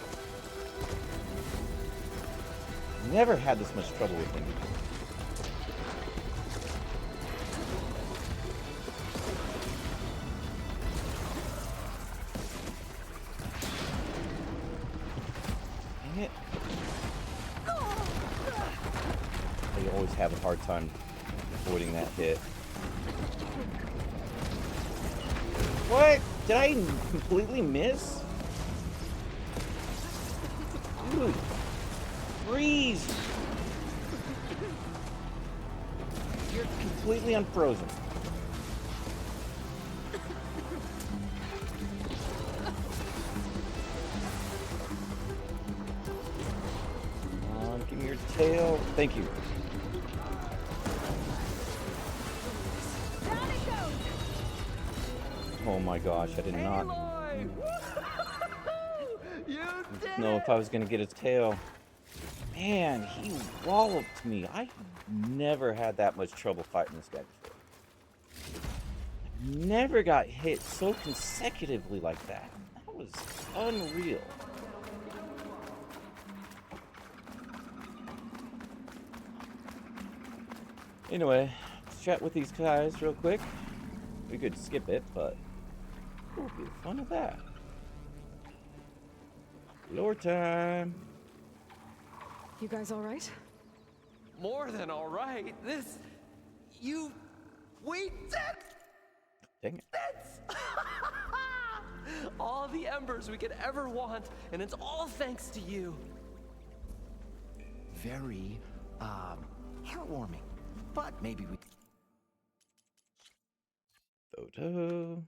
Never had this much trouble with him before. Dang it. I always have a hard time avoiding that hit. What? Did I completely miss? Dude. Freeze! You're completely unfrozen. Come on, give me your tail. Thank you. Oh my gosh, I did not know if I was gonna get his tail. Man, he walloped me. I never had that much trouble fighting this guy before. I never got hit so consecutively like that. That was unreal. Anyway, let's chat with these guys real quick. We could skip it, but what would be the fun of that? Lore time. You guys all right? More than all right. This... You... We did Dang it. it! All the embers we could ever want, and it's all thanks to you. Very, heartwarming. But maybe we Photo.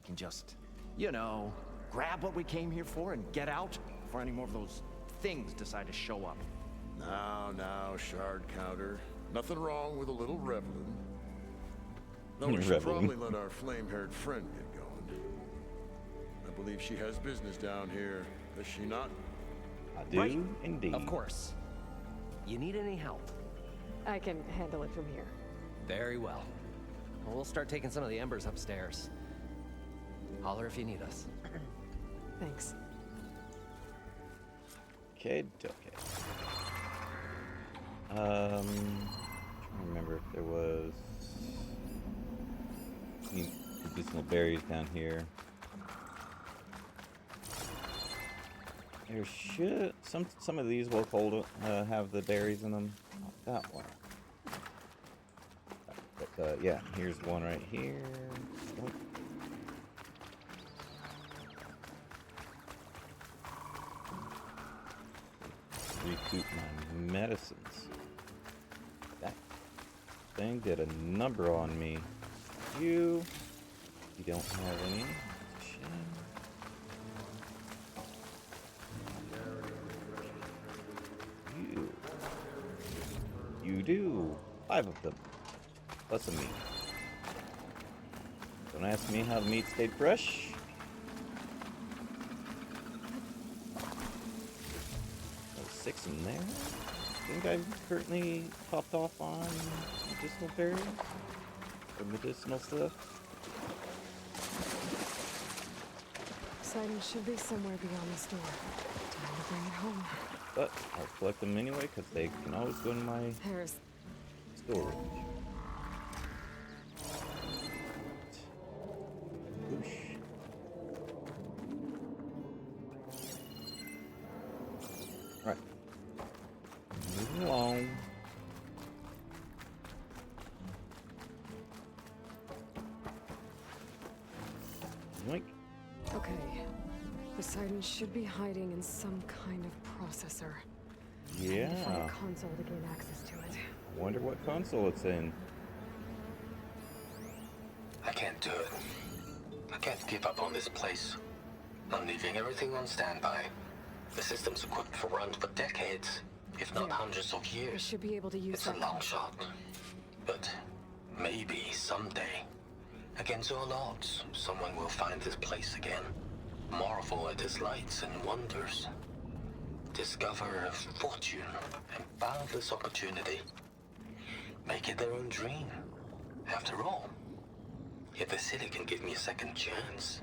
can just, you know, grab what we came here for and get out before any more of those things decide to show up. Now, shard counter. Nothing wrong with a little reveling. Though we should Reveling. probably let our flame-haired friend get going. I believe she has business down here, does she not? I do Right. indeed. Of course. You need any help? I can handle it from here. Very well. We'll start taking some of the embers upstairs. Holler if you need us. Thanks. Okay. Trying to remember if there was any medicinal berries down here. There should some of these will hold have the berries in them. Not that one. But yeah, here's one right here. Oh. Recoup my medicines. That thing did a number on me. You don't have any. Shame. You do. 5 of them. Plus a meat. Don't ask me how the meat stayed fresh. Oh, 6 in there. Think I've currently topped off on medicinal berries? Or medicinal stuff? Poseidon should be somewhere beyond this door. Time to bring it home. But I'll collect them anyway because they can always go in my There's... storage. Whoosh. Right. Moving along. Yoink. Okay. Poseidon should be hiding in some kind of processor. I need to find Yeah. a console to gain access to it. Wonder what console it's in. I can't do it. I can't give up on this place. I'm leaving everything on standby. The system's equipped for runs for decades, if not There. hundreds of I years. should be able to use It's a that. long shot. But maybe someday, against all odds, someone will find this place again. Marvel at its lights and wonders. Discover a fortune and boundless opportunity. Make it their own dream. After all, if the city can give me a second chance,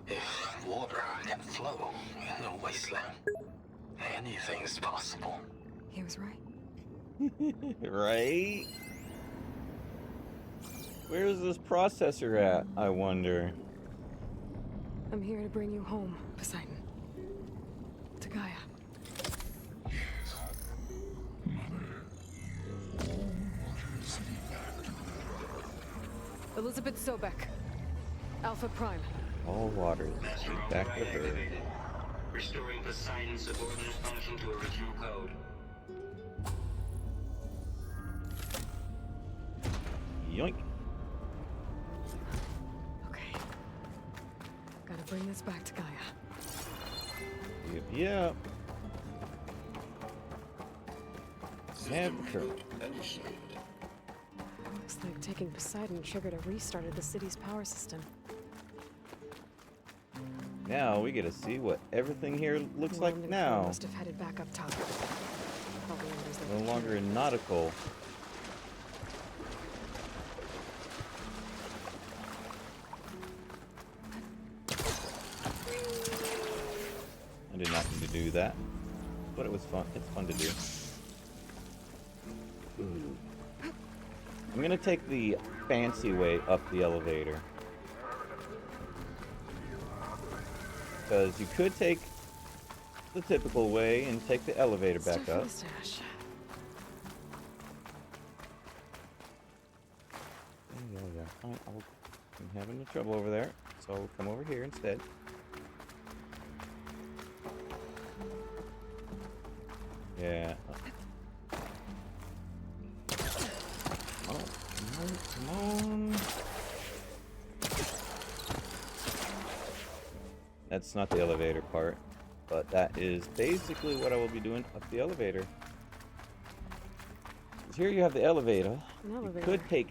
if water can flow in a wasteland, anything's possible. He was right. Right? Where's this processor at, I wonder? I'm here to bring you home, Poseidon. To Gaia. Elizabeth Sobek. Alpha Prime. All water. Back to her. Restoring Poseidon's subordinate function to original code. Yoink. Okay. Gotta bring this back to Gaia. Yep. Have the curve. Looks like taking Poseidon triggered a restart of the city's power system. Now we get to see what everything here looks like London crew now. must have headed back up top. Probably numbers they No could longer carry. nautical. I did not mean to do that, but it was fun. It's fun to do. Ooh. I'm gonna take the fancy way up the elevator. Because you could take the typical way and take the elevator It's time back for up. the stash. Yeah. I'm having trouble over there, so I'll come over here instead. Yeah. Oh, come on. That's not the elevator part, but that is basically what I will be doing up the elevator. 'Cause here you have the elevator. An You elevator. could take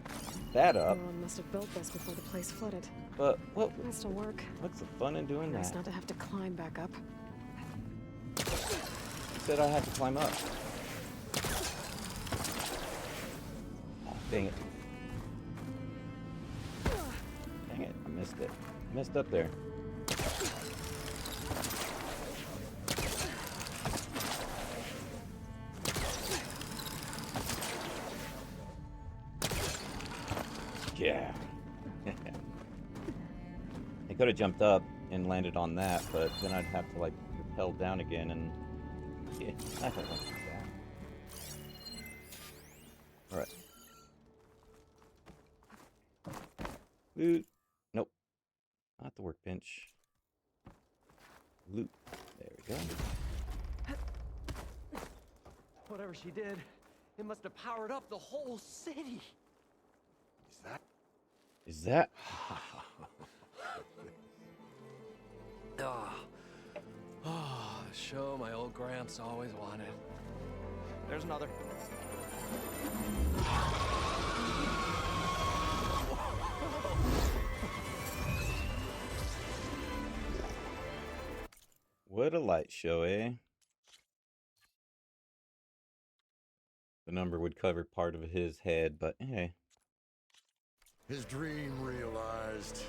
that up, No one must have built this before the place flooded. but It has to work. what's the fun in doing Nice that? not to have to climb back up. You said I had to climb up. Oh, dang it. Dang it, I missed it. Messed up there. Yeah. I could have jumped up and landed on that, but then I'd have to like rappel down again, and yeah, I don't want to do that. All right. Loot. Nope. Not the workbench. Loot. There we go. Whatever she did, it must have powered up the whole city. Is that? Show my old Gramps always wanted. There's another. What a light show, eh? The number would cover part of his head, but hey. His dream realized,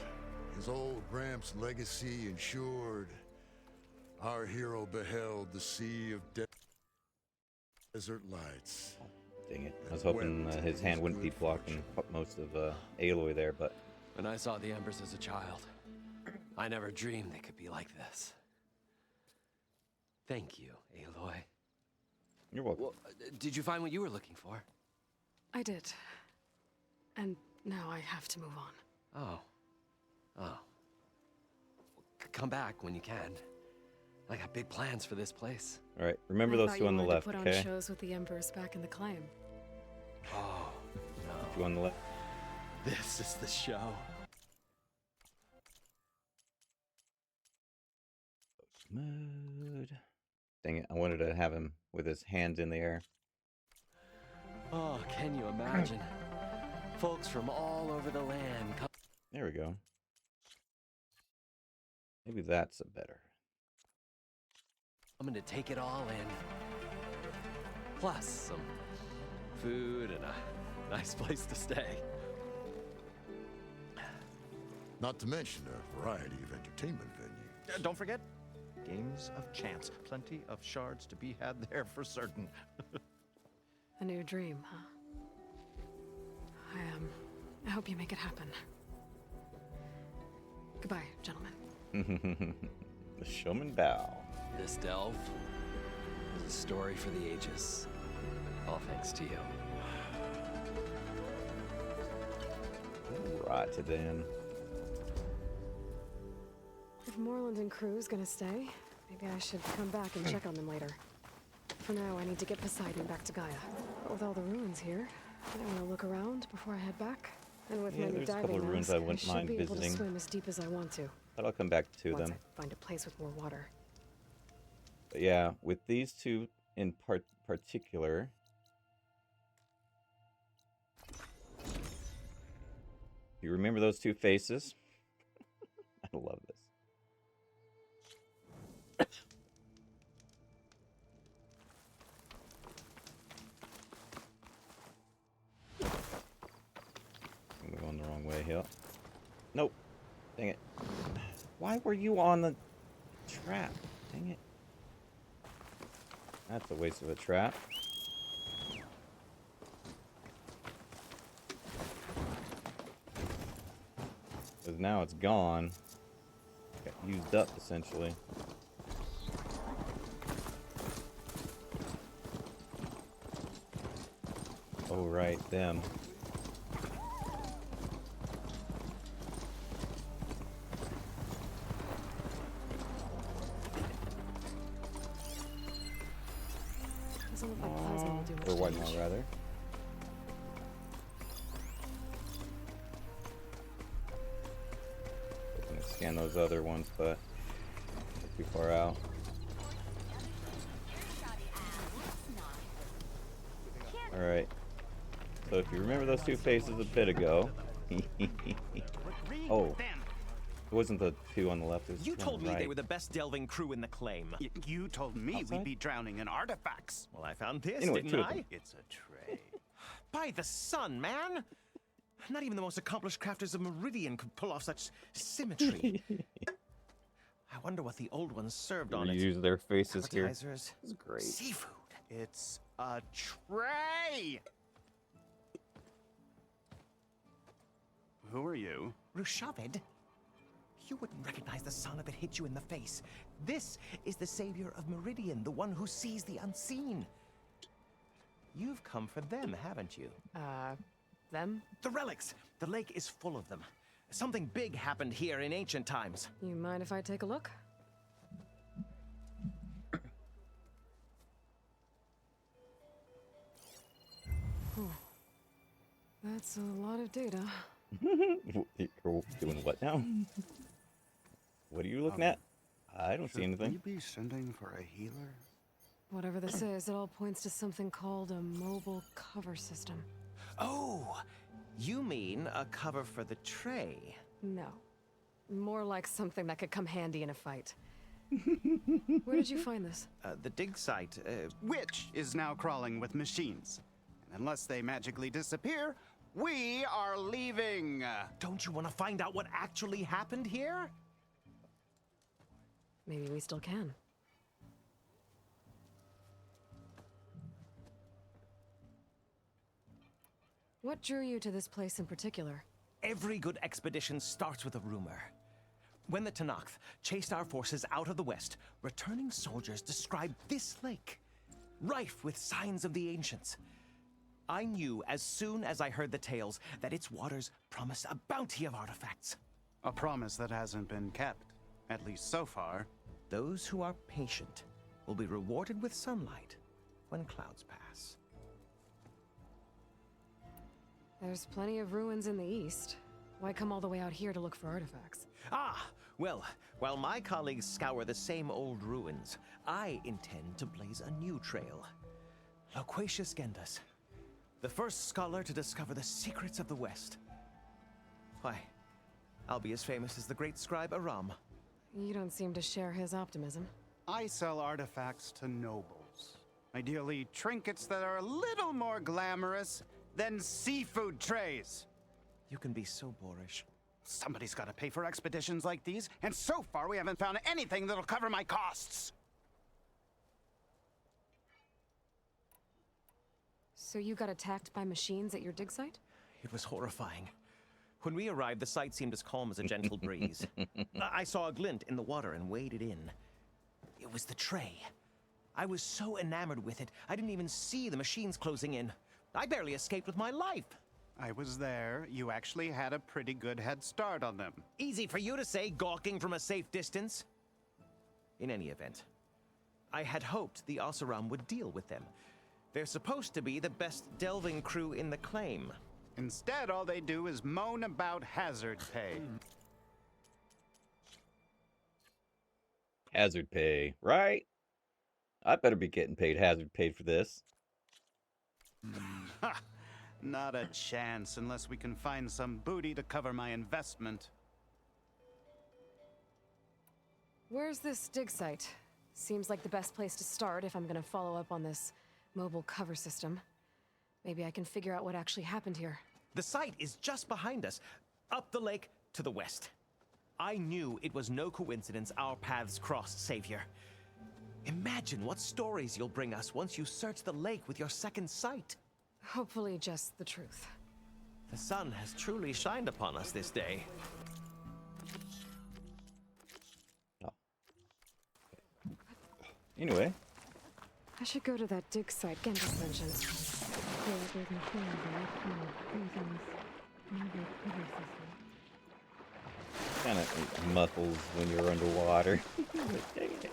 his old Gramps' legacy ensured. Our hero beheld the sea of desert lights. Dang it. I was hoping his hand wouldn't be blocking most of Aloy there, but When I saw the Embers as a child, I never dreamed they could be like this. Thank you, Aloy. you're welcome. Well, did you find what you were looking for? I did. And now I have to move on. Oh. Well, come back when you can. I got big plans for this place. All right, remember I those thought two you on the wanted left, to put okay? on shows with the Embers back in the claim. Oh, Two on the left. this is the show. Mode. Dang it, I wanted to have him with his hands in the air. Oh, can you imagine? Folks from all over the land come. There we go. Maybe that's a better. I'm gonna take it all in. Plus some food and a nice place to stay. Not to mention a variety of entertainment venues. Don't forget, games of chance. Plenty of shards to be had there for certain. A new dream, huh? I hope you make it happen. Goodbye, gentlemen. The showman bow. This delve is a story for the ages. All thanks to you. Right then. If Moreland and crew's gonna stay, maybe I should come back and check on them later. For now, I need to get Poseidon back to Gaia. But with all the ruins here, I want to look around before I head back. And with Yeah, my new there's a couple diving of ruins mask, I wouldn't should mind be able visiting. to swim as deep as I want to. But I'll come back to Once them. I find a place with more water. But yeah, with these two in particular. You remember those two faces? I love this. I'm going the wrong way here. Nope. Dang it. Why were you on the trap? Dang it. That's a waste of a trap. Because now it's gone. Got used up, essentially. Oh, right, them. Doesn't look like plasma will do much Or white damage. mail, rather. I was gonna scan those other ones, but they're too far out. Alright. So if you remember those two faces a bit ago... Oh. It wasn't the two on the left, it was You the two on told the me right. they were the best delving crew in the claim. You told me Outside? we'd be drowning in artifacts. Well, I found this, Anyway, didn't two of them. I? It's a tray. By the sun, man! Not even the most accomplished crafters of Meridian could pull off such symmetry. I wonder what the old ones served on it. Use their faces here. Appetizers, This is great. seafood. It's a tray! Who are you? Rushavid? You wouldn't recognize the sun if it hit you in the face. This is the savior of Meridian, the one who sees the unseen. You've come for them, haven't you? Them? The relics! The lake is full of them. Something big happened here in ancient times. You mind if I take a look? Whew. That's a lot of data. You're doing what now? What are you looking at? I don't see Should anything. we be sending for a healer? Whatever this is, it all points to something called a mobile cover system. Oh, you mean a cover for the tray? No. More like something that could come handy in a fight. Where did you find this? The dig site, Which is now crawling with machines. And unless they magically disappear, we are leaving. don't you want to find out what actually happened here? Maybe we still can. What drew you to this place in particular? Every good expedition starts with a rumor. When the Tenakth chased our forces out of the west, returning soldiers described this lake, rife with signs of the ancients. I knew as soon as I heard the tales that its waters promised a bounty of artifacts. A promise that hasn't been kept, at least so far. Those who are patient will be rewarded with sunlight when clouds pass. There's plenty of ruins in the east. Why come all the way out here to look for artifacts? Ah, well, while my colleagues scour the same old ruins, I intend to blaze a new trail. Loquacious Gendas, the first scholar to discover the secrets of the West. Why, I'll be as famous as the great scribe Aram. You don't seem to share his optimism. I sell artifacts to nobles. Ideally, trinkets that are a little more glamorous than seafood trays. You can be so boorish. Somebody's got to pay for expeditions like these, and so far we haven't found anything that'll cover my costs. So you got attacked by machines at your dig site? It was horrifying. When we arrived, the sight seemed as calm as a gentle breeze. I saw a glint in the water and waded in. It was the tray. I was so enamored with it, I didn't even see the machines closing in. I barely escaped with my life. I was there. You actually had a pretty good head start on them. Easy for you to say, gawking from a safe distance. In any event, I had hoped the Oseram would deal with them. They're supposed to be the best delving crew in the claim. Instead, all they do is moan about hazard pay. Hazard pay, right? I better be getting paid hazard pay for this. Ha! Not a chance unless we can find some booty to cover my investment. Where's this dig site? Seems like the best place to start if I'm gonna follow up on this mobile cover system. Maybe I can figure out what actually happened here. The site is just behind us, up the lake to the west. I knew it was no coincidence our paths crossed, Savior. Imagine what stories you'll bring us once you search the lake with your second sight. Hopefully just the truth. The sun has truly shined upon us this day. Anyway, I should go to that dig site Genghis mentioned. Yeah, there's machines using this mobile pivot system. kind of muffles when you're underwater. Dang it.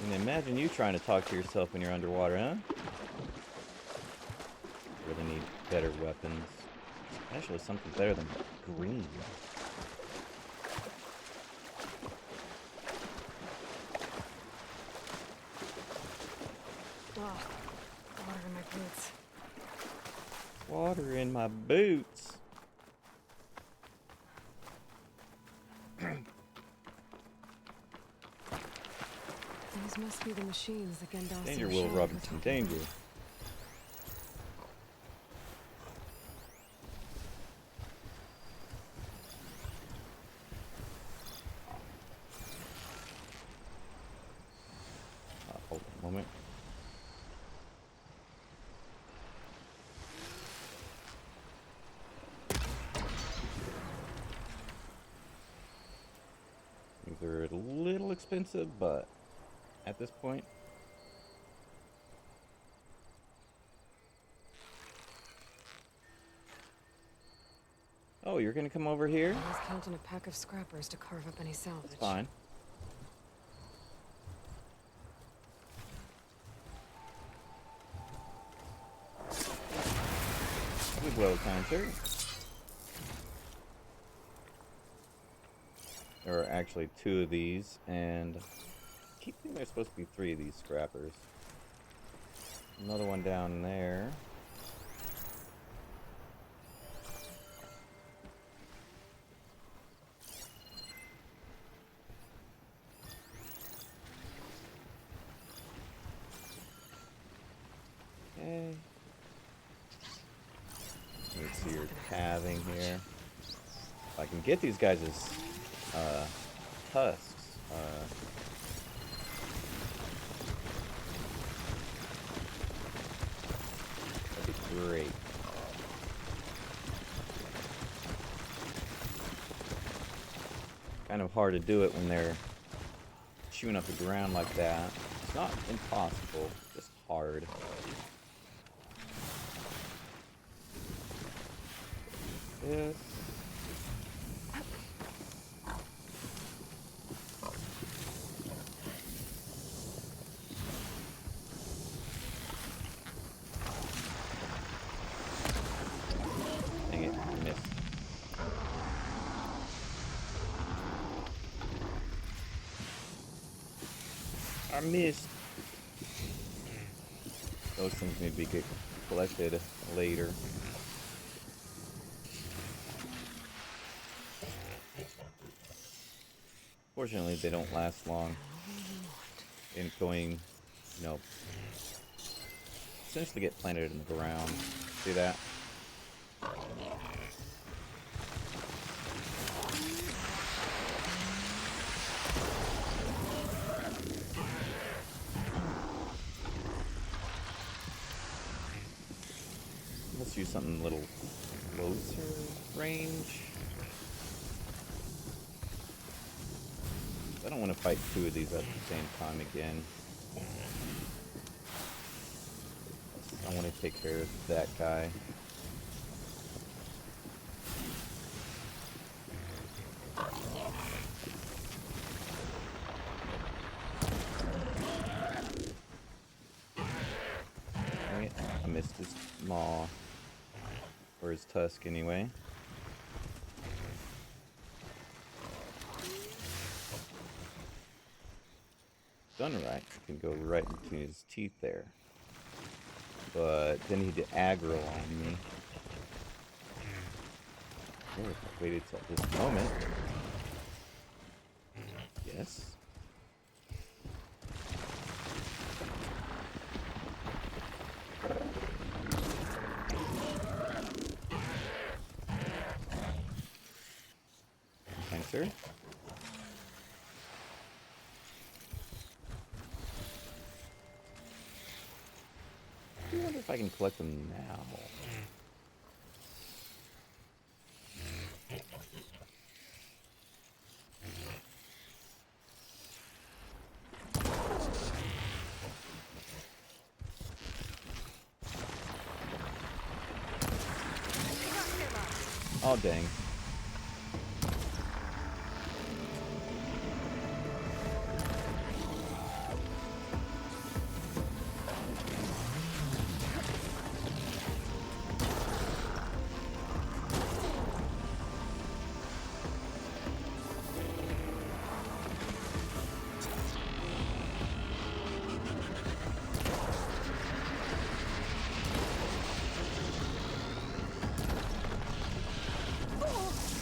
And imagine you trying to talk to yourself when you're underwater, huh? Really need better weapons. Actually, something better than green. Oh, water in my boots. Water in my boots. These must be the machines that Gandalf Danger, Will Robinson, danger. Hold on a moment. These are a little expensive, but at this point, oh, you're gonna come over here? I was counting a pack of scrappers to carve up any salvage. That's fine. Good well, kind sir. There are actually 2 of these, and I keep thinking there's supposed to be 3 of these scrappers. Another one down there. Okay. Let's see your calving here. If I can get these guys' tusks. That'd be great. Kind of hard to do it when they're chewing up the ground like that. It's not impossible, just hard. Yes. Dang it, I missed. I missed. Those things need to be collected later. Fortunately, they don't last long in going, you know, essentially get planted in the ground. See that? Let's use something a little closer range. I don't want to fight 2 of these at the same time again. I want to take care of that guy. Dang it, I missed his maw. Or his tusk, anyway. Done right, can go right into his teeth there. But then he'd aggro on me. Oh, if I waited till this moment. Yes. Thanks, sir. I wonder if I can collect them now. Oh, dang.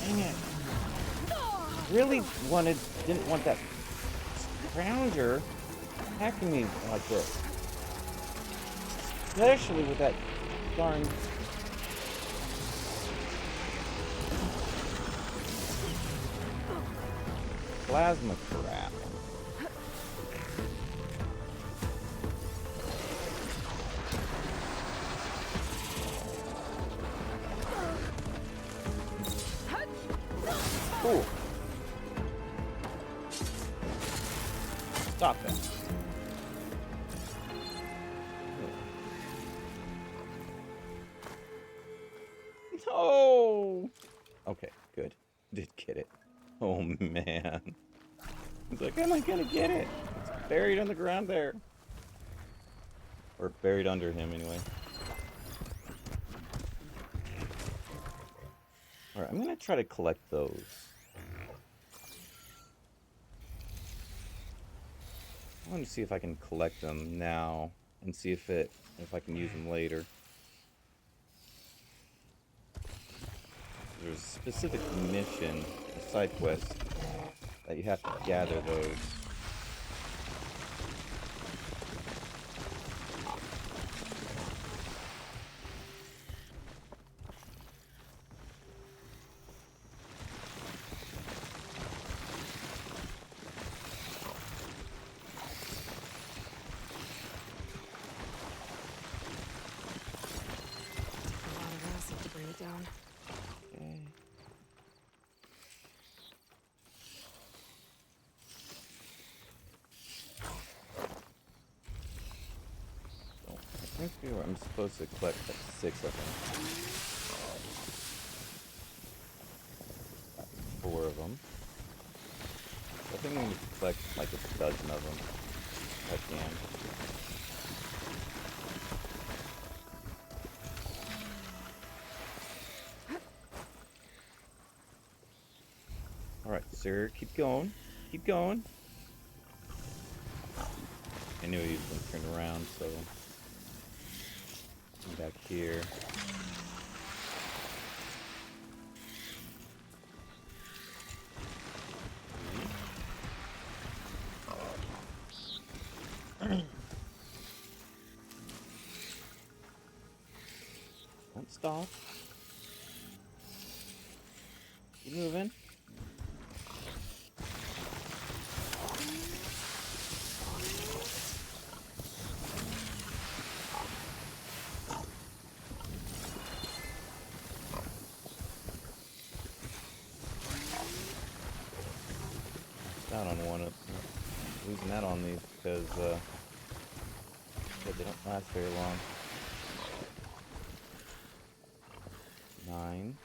Dang it. Really didn't want that scrounger hacking me like this. Especially with that darn plasma crap. Cool. Stop that. No. Okay, good. Did get it. Oh man. It's like, am I gonna get it? It's buried on the ground there. Or buried under him anyway. Alright, I'm gonna try to collect those. I want to see if I can collect them now and see if I can use them later. There's a specific mission, a side quest, that you have to gather those. A lot of acid to bring it down. Okay. So, I think I'm supposed to collect like 6 of them. 4 of them. I think I'm going to collect like a dozen of them if I can. Alright, sir, keep going. Keep going. I knew he was going to turn around, so I'm back here. Don't stop. Keep moving. Down on one of losing that on these because they don't last very long. 9.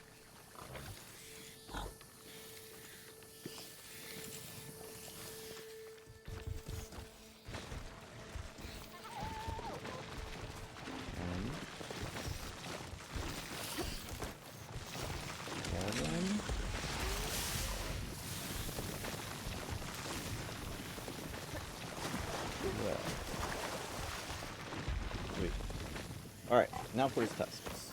Alright, now for his tusks.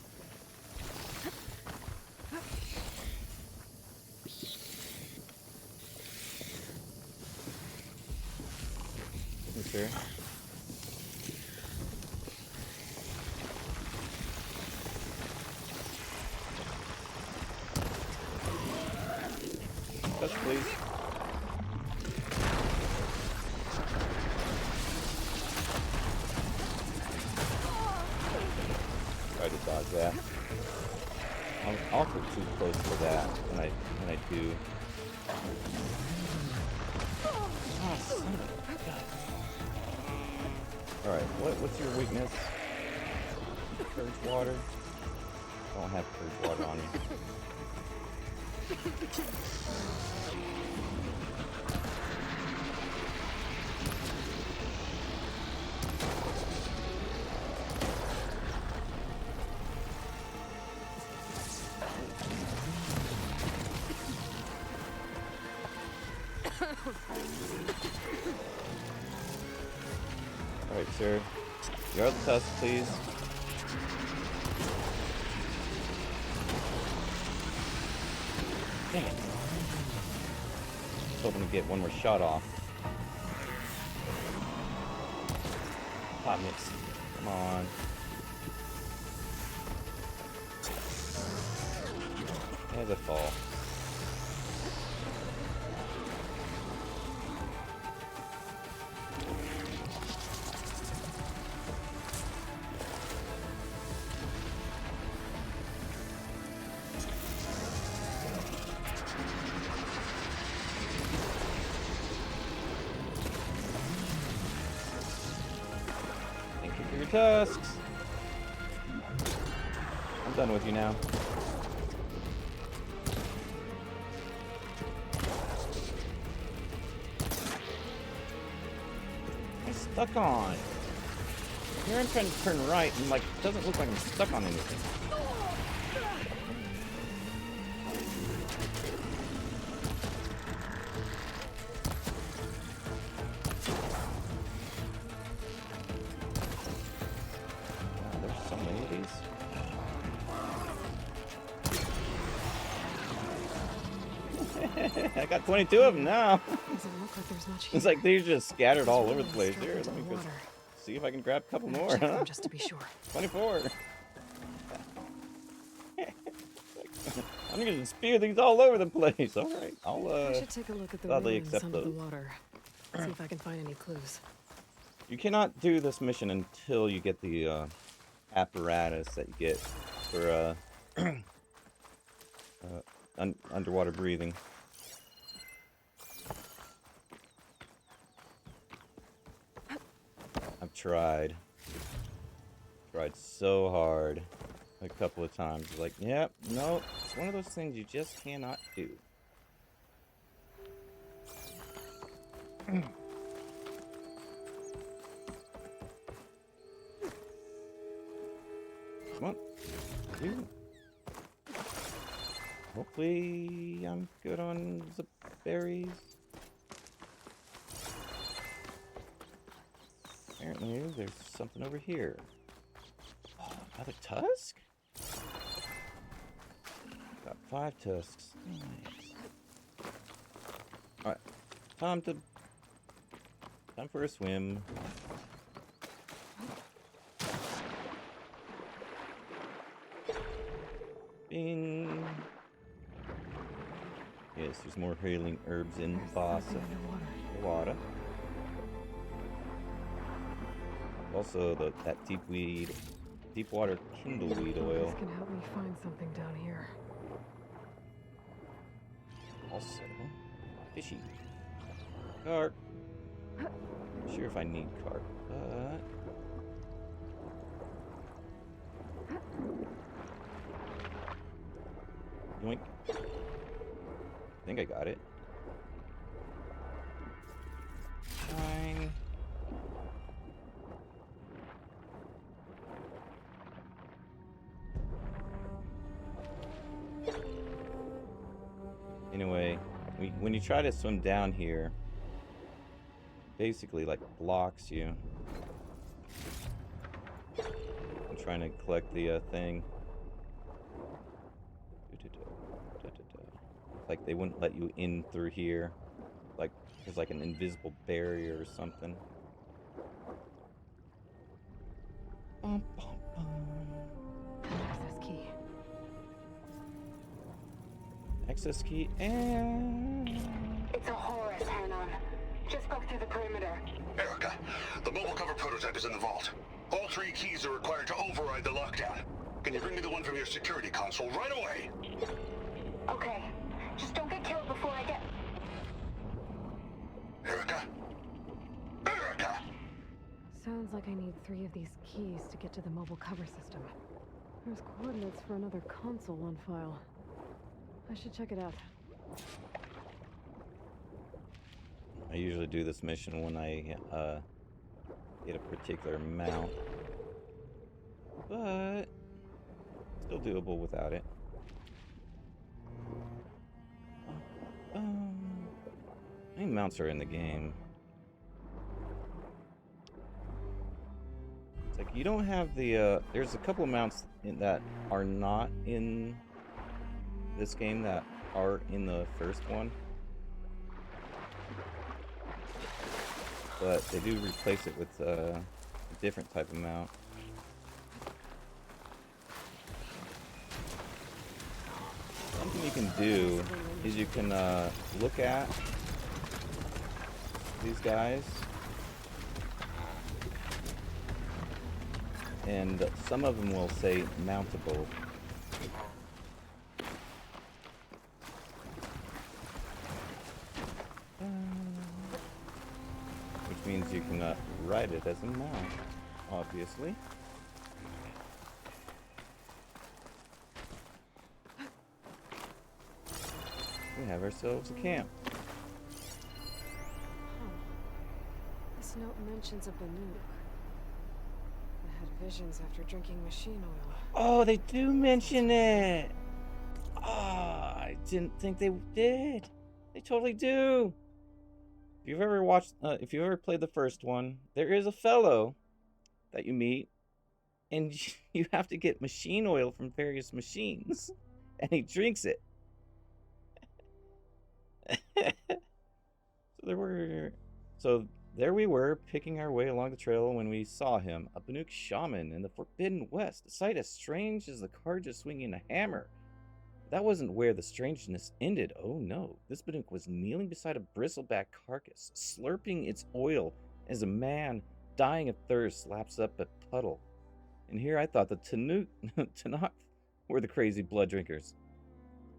You sure? Touch, please. Try to dodge that. I'm awfully too close to that when I do. Ah, son of a gun. Alright, what's your weakness? Purge water? I don't have purge water on me. Alright, sir. Yard the tusk, please. Dang it. Just hoping to get one more shot off. Ah, miss. Come on. There's a fall. Thank you for your tusks. I'm done with you now. I'm stuck on. Here I'm trying to turn right and like it doesn't look like I'm stuck on anything. Wow, there's so many of these. I got 22 of them now. Doesn't look like there's much It's here. like they're just scattered all over the place. Straight Here, into let me the just water. see if I can grab a couple Better more, check huh? them just to be sure. 24. I'm gonna just spew these all over the place. All right, I'll I should take a look at the gladly ruins accept under the those. water. See if I can find any clues. You cannot do this mission until you get the apparatus that you get for underwater breathing. I've tried so hard a couple of times. Like, yep, no, it's one of those things you just cannot do. Come on. Ooh. Hopefully I'm good on the berries. Apparently there's something over here. Oh, another tusk? Got 5 tusks. Nice. Alright. Time for a swim. Bing. Yes, there's more healing herbs in the boss of the water. Also, that deep water kindleweed oil. This can help me find something down here. Also, fishy. Carp. Not sure if I need carp, but yoink. I think I got it. Fine. Anyway, when you try to swim down here, basically like blocks you. I'm trying to collect the thing. Like they wouldn't let you in through here. Like there's like an invisible barrier or something. Bum, bum, bum. Access key. Access key and It's a Horus, Hanon. Just broke through the perimeter. Erica, the mobile cover prototype is in the vault. All 3 keys are required to override the lockdown. Can you bring me the one from your security console right away? Okay. Just don't get killed before I get... Erica? Erica! Sounds like I need 3 of these keys to get to the mobile cover system. There's coordinates for another console on file. I should check it out. I usually do this mission when I get a particular mount, but still doable without it. How many mounts are in the game? It's like you don't have the there's a couple of mounts that are not in this game that are in the first one, but they do replace it with a different type of mount. Something you can do is you can look at these guys, and some of them will say mountable. Which means you can ride it as a mount, obviously. We have ourselves a camp. Huh. This note mentions a Banuk. I had visions after drinking machine oil. Oh, they do mention it! Ah, I didn't think they did. They totally do. If you've ever watched, if you've ever played the first one, there is a fellow that you meet, and you have to get machine oil from various machines, and he drinks it. So there we were, picking our way along the trail when we saw him, a Banuk shaman in the Forbidden West, a sight as strange as the Karja swinging a hammer. That wasn't where the strangeness ended. Oh no, this Banuk was kneeling beside a bristleback carcass, slurping its oil as a man dying of thirst laps up a puddle. And here I thought the Tanakh were the crazy blood drinkers.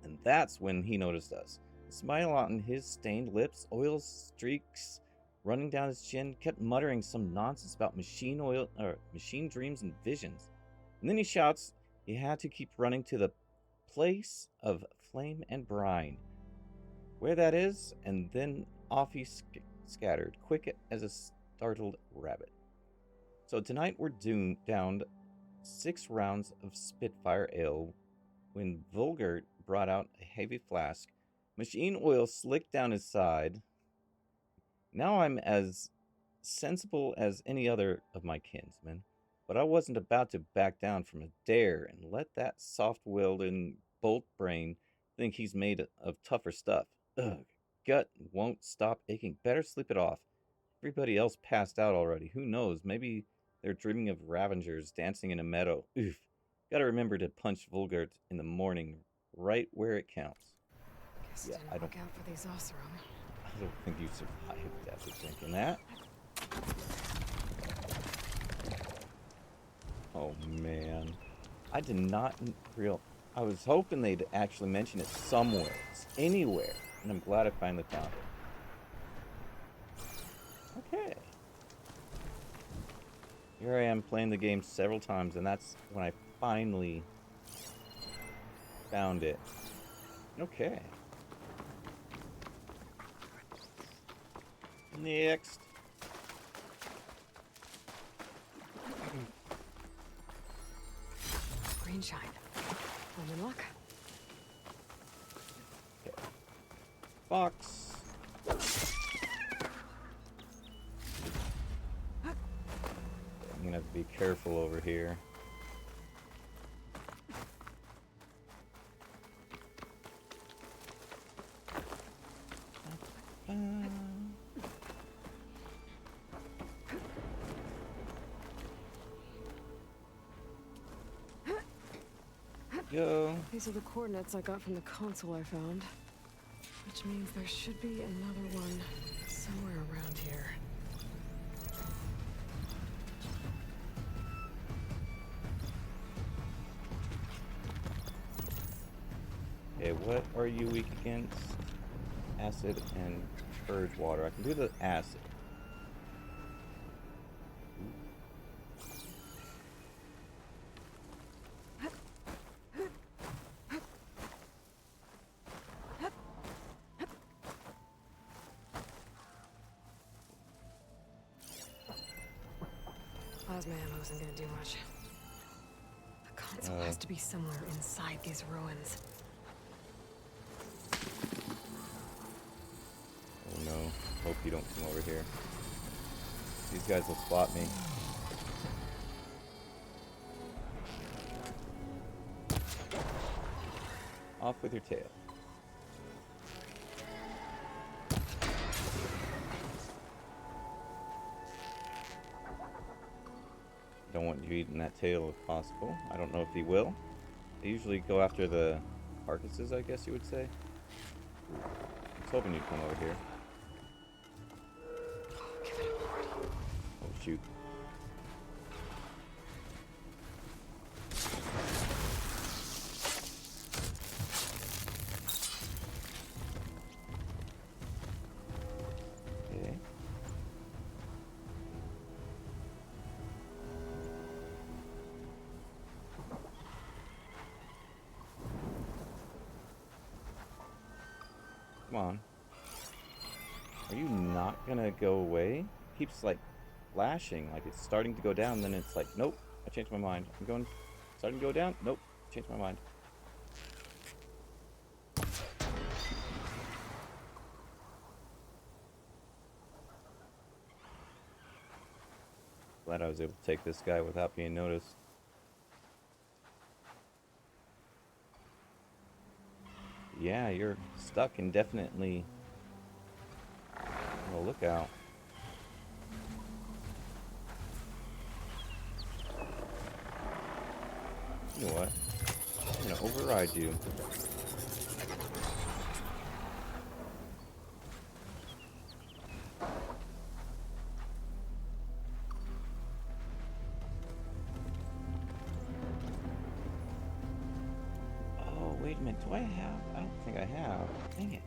And that's when he noticed us. A smile on his stained lips, oil streaks running down his chin, kept muttering some nonsense about machine oil, or machine dreams and visions. And then he shouts he had to keep running to the place of flame and brine, where that is, and then off he scattered, quick as a startled rabbit. So tonight we're downed 6 rounds of Spitfire ale when Vulgert brought out a heavy flask, machine oil slicked down his side. Now I'm as sensible as any other of my kinsmen, but I wasn't about to back down from a dare and let that soft-willed and bolt brain think he's made of tougher stuff. Ugh, gut won't stop aching. Better sleep it off. Everybody else passed out already. Who knows? Maybe they're dreaming of Ravengers dancing in a meadow. Oof. Gotta remember to punch Vulgart in the morning, right where it counts. Guess Yeah, didn't I don't work out for these Oseram. I don't think you survived after drinking that. Oh man. I did not I was hoping they'd actually mention it somewhere. It's anywhere. And I'm glad I finally found it. Okay. Here I am playing the game several times, and that's when I finally found it. Okay. Next. Green shine. I'm in luck. Okay. Box. I'm gonna have to be careful over here. Go. These are the coordinates I got from the console I found. Which means there should be another one somewhere around here. Okay, what are you weak against? Acid and purge water. I can do the acid. plasma ammo isn't gonna do much. The console has to be somewhere inside these ruins. Oh no. Hope you don't come over here. These guys will spot me. Off with your tail. Don't want you eating that tail if possible. I don't know if he will. They usually go after the carcasses, I guess you would say. I was hoping you'd come over here. Oh, shoot. Okay. Come on. Are you not gonna go away? Keeps like flashing, like it's starting to go down, then it's like, nope, I changed my mind. I'm going, starting to go down, nope, changed my mind. Glad I was able to take this guy without being noticed. Yeah, you're stuck indefinitely. Oh, look out. You know what? I'm gonna override you. Oh, wait a minute. Do I have? I don't think I have. Dang it.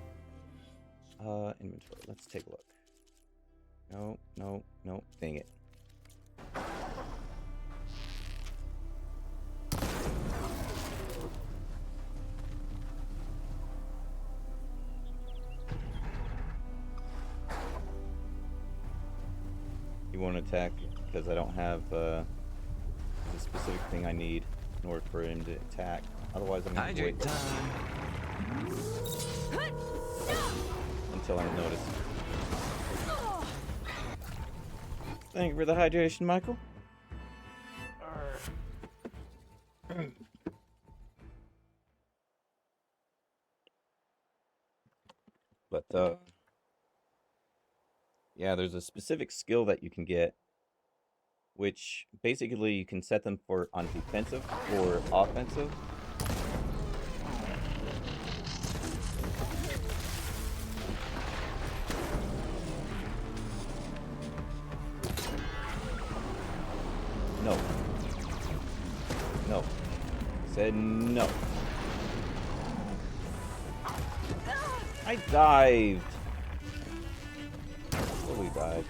Inventory. Let's take a look. No, no, no. Dang it. You won't attack because I don't have the specific thing I need in order for him to attack. Otherwise, I'm going to wait until I'm noticed. Thank you for the hydration, Michael. But yeah, there's a specific skill that you can get, which basically you can set them for on defensive or offensive. No. No. Said no. I dived. Totally dived.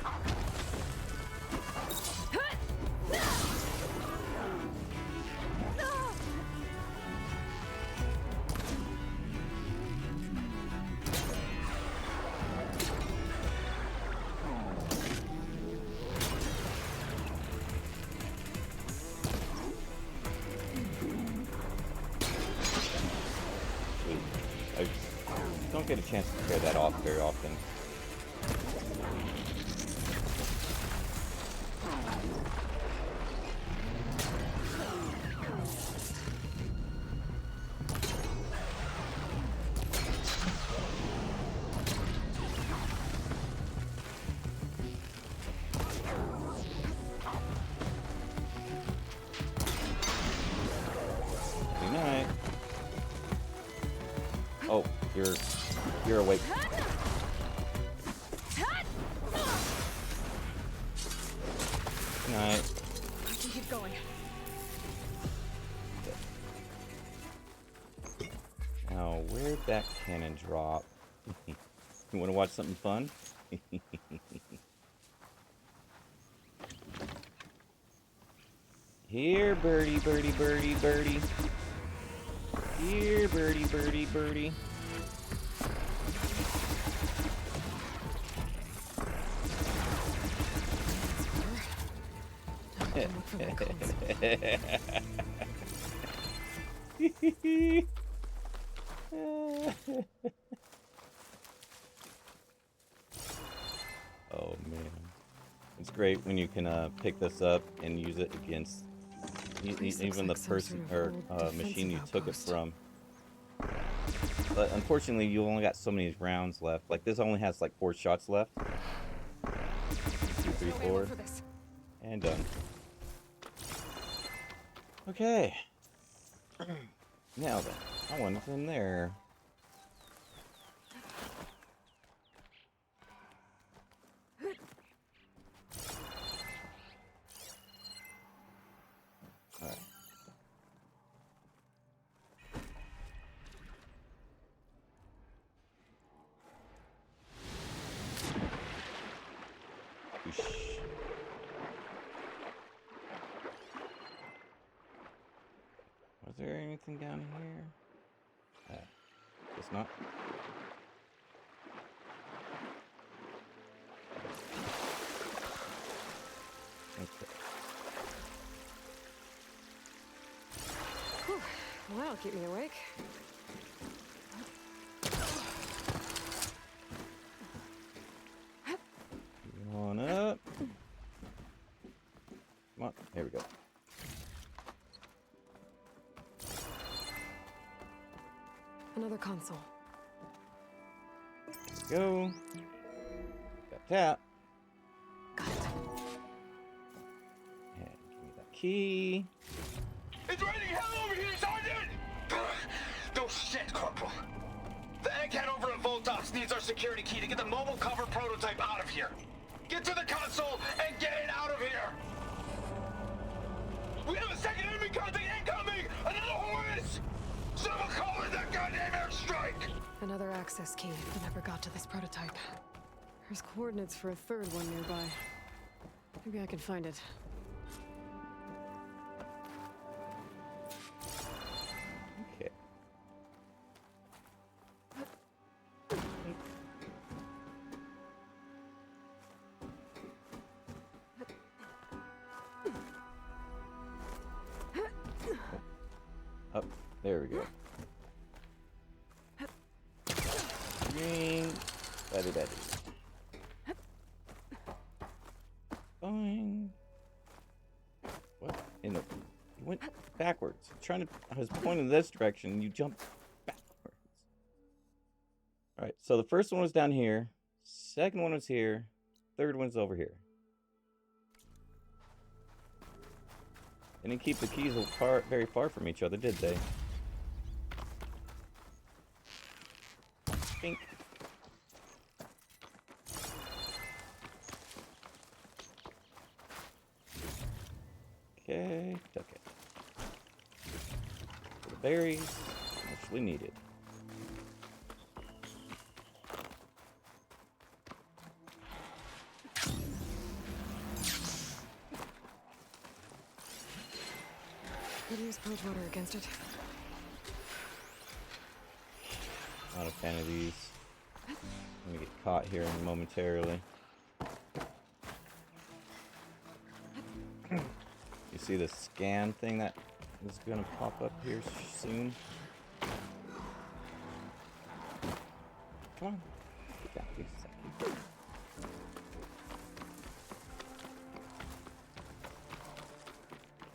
I don't get a chance to clear that off very often. Good night. Oh, you're awake. Good night. I can keep going. Now, where'd that cannon drop? You want to watch something fun? Here, birdie, birdie, birdie, birdie. Here, birdie, birdie, birdie. can look for that console. Oh man, it's great when you can pick this up and use it against even the person or machine you took it from. But unfortunately, you only got so many rounds left. Like this only has like 4 shots left. 2, 3, 4, and done. Okay. Now then, I want what's in there. Alright. Was there anything down here? Guess not. Okay. Whew. Well, that'll keep me awake. Come on up. Come on. There we go. Another console. There we go. Got that. Got it. And give me that key. It's raining hell over here, Sergeant! No shit, Corporal. The egghead over at Voltox needs our security key to get the mobile cover prototype out of here. Get to the console and get it out of here! We have a second enemy contact incoming! Another Horus! Someone call in that goddamn airstrike! Another access key that never got to this prototype. There's coordinates for a third one nearby. Maybe I can find it. Okay. Up. There we go. Green. Betty. Boing. What in the... You went backwards. I was pointing this direction, you jumped backwards. Alright, so the first one was down here. Second one was here. Third one's over here. They didn't keep the keys very far from each other, did they? Pink. Okay, took it. For the berries, which we needed. How do you use purge water against it? Not a fan of these. I'm gonna get caught here momentarily. You see the scan thing that is gonna pop up here soon? Come on. Get that piece of that.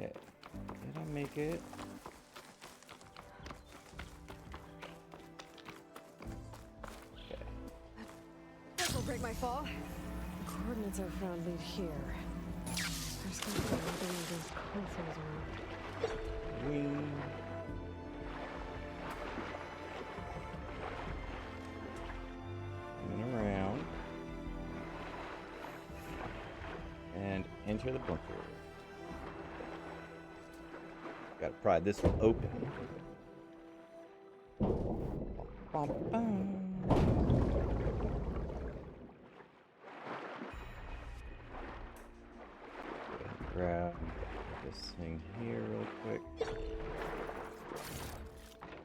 Okay. Did I make it? Okay. This'll break my fall. The coordinates are found lead here. There's gotta be another one of these consoles around. Green. And around. And enter the bunker. Gotta pry this one open. Bum, bum. Grab this thing here real quick.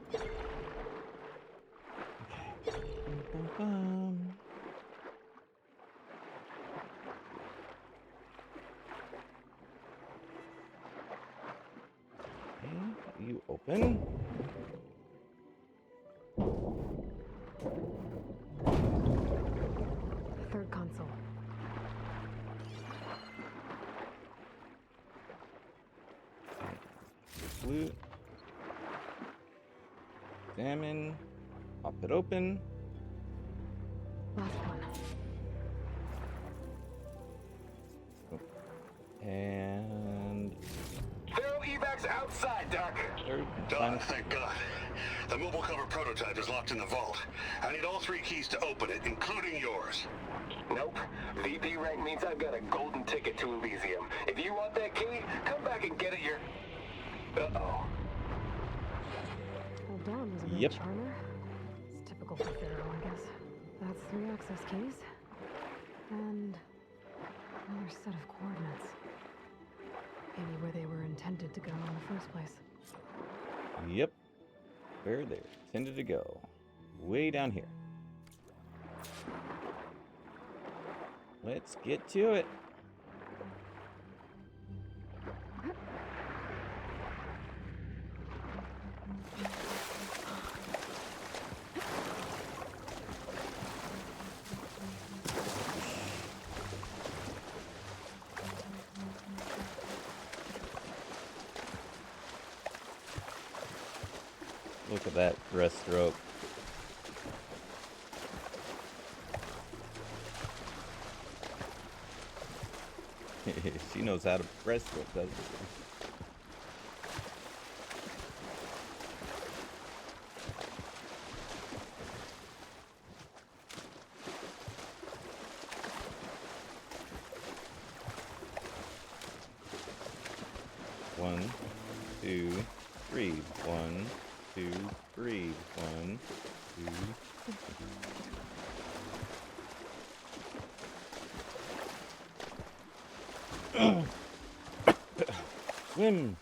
Okay. Bum, bum, bum. Open. Third console. Loot. Examine. Pop it open. Last one. And They're evacs outside, Doc. third. Done, thank God. The mobile cover prototype is locked in the vault. I need all 3 keys to open it, including yours. Nope. VP rank means I've got a golden ticket to Elysium. If you want that key, come back and get it your... Uh-oh. Well, Dawn was a real Yep. charmer. It's typical for Pharaoh, I guess. That's 3 access keys. And another set of coordinates. Maybe where they were intended to go in the first place. Yep. Where they're intended to go. Way down here. Let's get to it. Look at that breaststroke. She knows how to breaststroke, doesn't she? One, two, three. 1, 2, 3. 1, 2. Swim.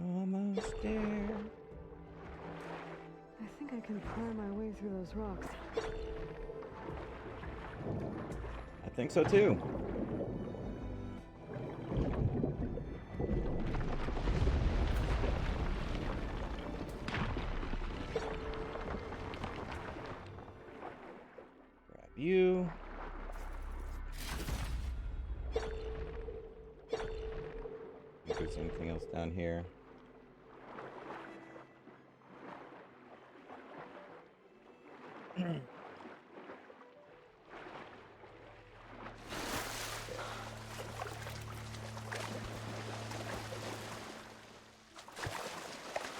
Almost there. I think I can pry my way through those rocks. I think so too. Grab you. If there's anything else down here. I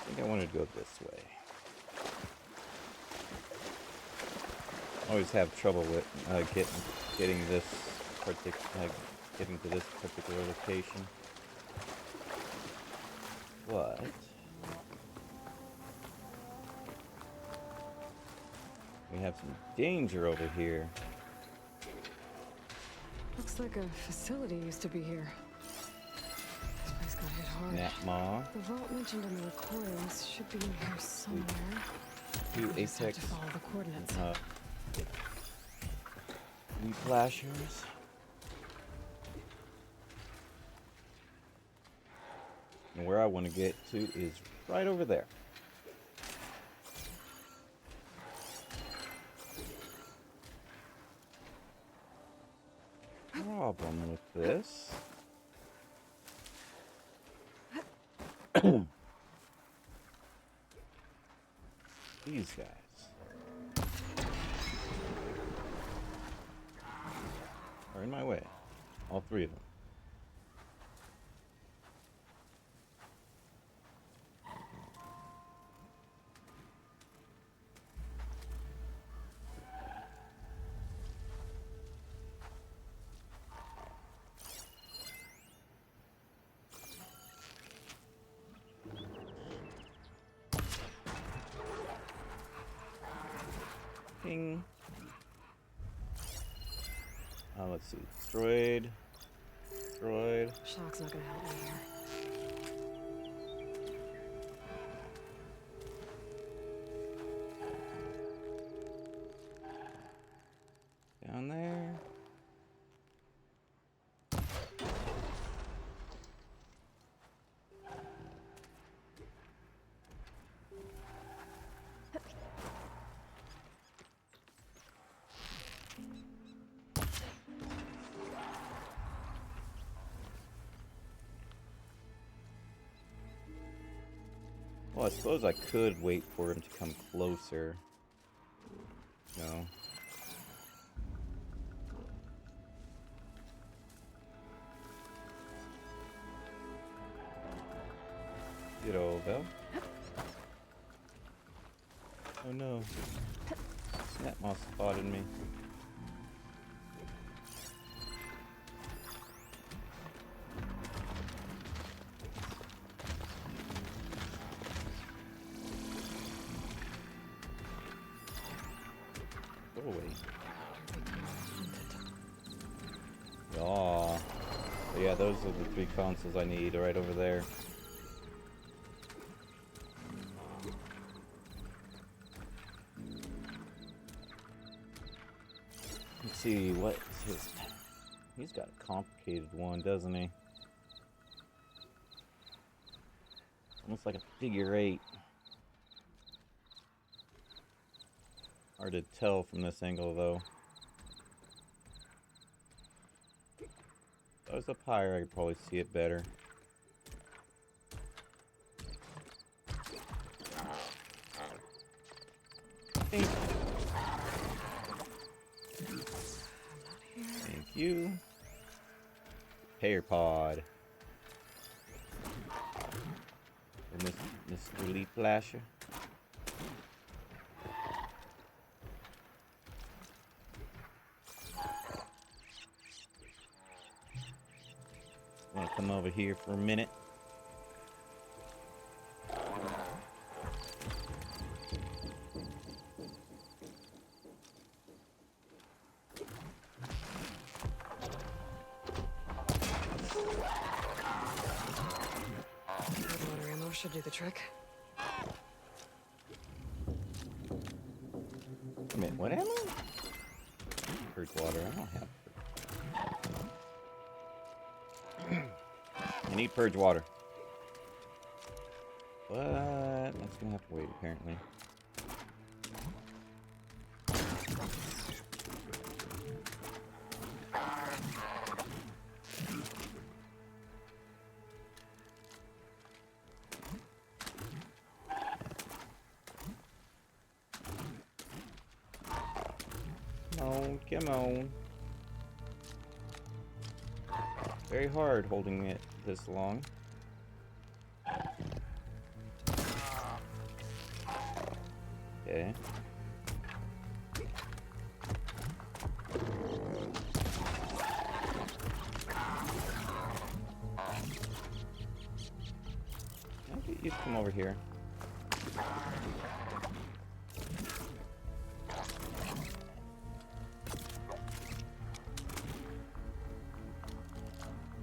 think I wanted to go this way. Always have trouble with getting this getting to this particular location. But we have some danger over here. Looks like a facility used to be here. This place got hit hard. Natma. The vault mentioned in the recordings should be in here somewhere. Two I just have Apex to follow the coordinates. Wheat flashers. And where I want to get to is right over there. Problem with this. These guys are in my way. All 3 of them. Ding. Let's see. Destroyed. Destroyed. Shock's not gonna help me here. Down there. Well, I suppose I could wait for him to come closer. No. Good old Bell. Oh no. That moss spotted me. Go away. Aw. But yeah, those are the 3 consoles I need right over there. Let's see, what's his... He's got a complicated one, doesn't he? Almost like a figure 8. Hard to tell from this angle, though. If I was up higher, I could probably see it better. Thank you. Hair pod. And Mr. Leaf Flasher. Want to come over here for a minute? Water ammo should do the trick. Wait a minute, what ammo? Purge water, I don't have. I need purge water. But that's gonna have to wait, apparently. Come on. Very hard holding it this long. Okay. I'll get you to come over here.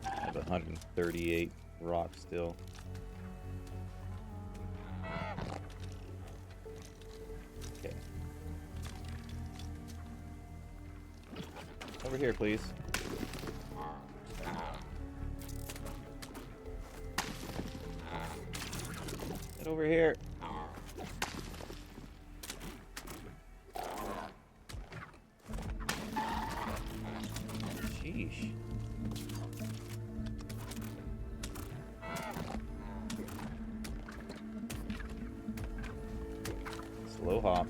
I have 138 rocks still. Okay. Over here, please. Get over here. Sheesh. Slow hop.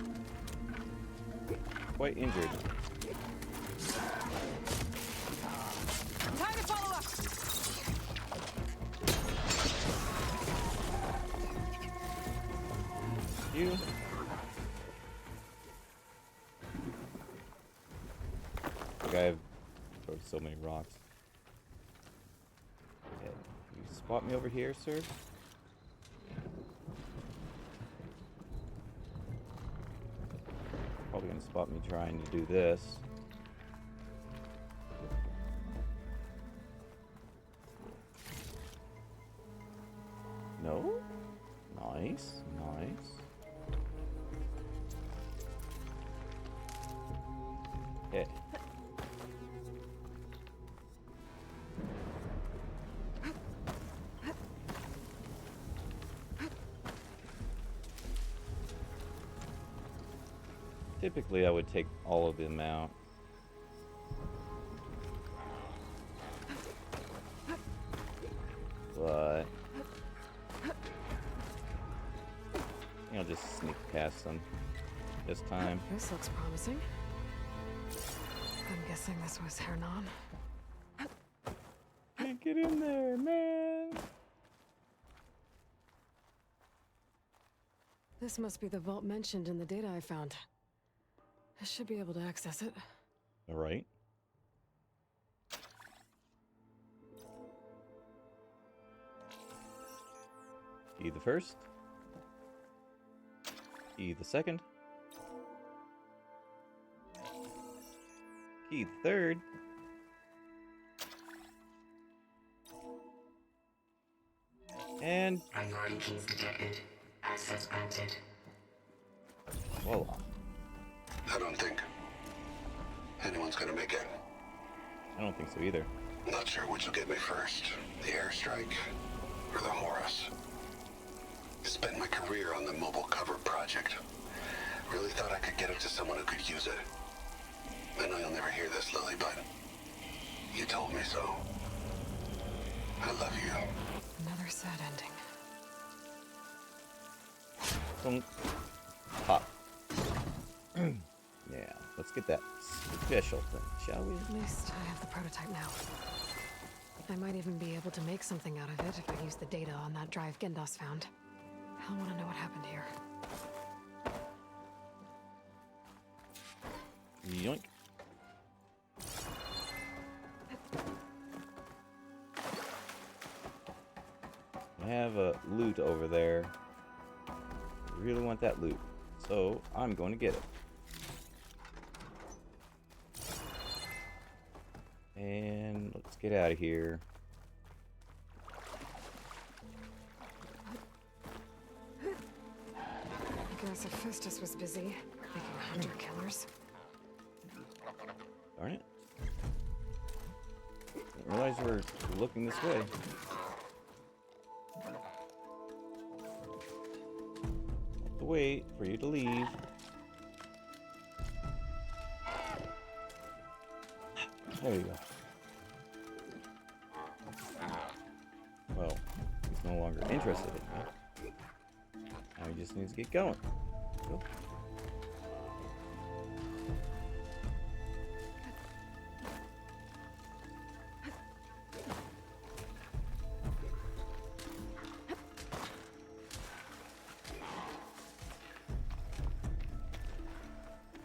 Quite injured. Time to follow up. You. Like I've thrown so many rocks. Okay. You spot me over here, sir? Probably gonna spot spot me trying to do this. No? Nice, nice. Okay. Typically, I would take all of them out. But I'll just sneak past them this time. This looks promising. I'm guessing this was Hernan. Can't get in there, man. This must be the vault mentioned in the data I found. I should be able to access it. All right. Key the first. Key the second. Key the third. And Priority keys detected. Access granted. voila. I don't think anyone's gonna make it. I don't think so either. Not sure which will get me first, the airstrike or the Horus. Spent my career on the mobile cover project. Really thought I could get it to someone who could use it. I know you'll never hear this, Lily, but you told me so. I love you. Another sad ending. Don't pop. Yeah, let's get that special thing, shall we? At least I have the prototype now. I might even be able to make something out of it if I use the data on that drive Gendas found. I'll want to know what happened here. Yoink. I have a loot over there. I really want that loot, so I'm going to get it. And let's get out of here. I guess Hephaestus was busy making hunter-killers. Darn it. Didn't realize we're looking this way. Have to wait for you to leave. There you go. Well, he's no longer interested in me. Now he just needs to get going. Go.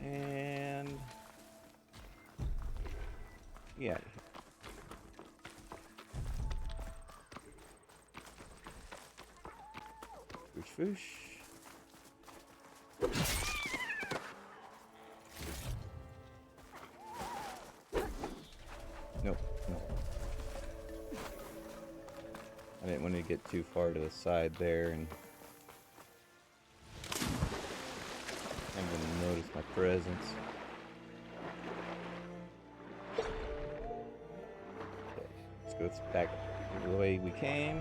And yeah. Swoosh, swoosh. Nope, no. I didn't want to get too far to the side there and I'm gonna notice my presence. Okay, let's go back the way we came.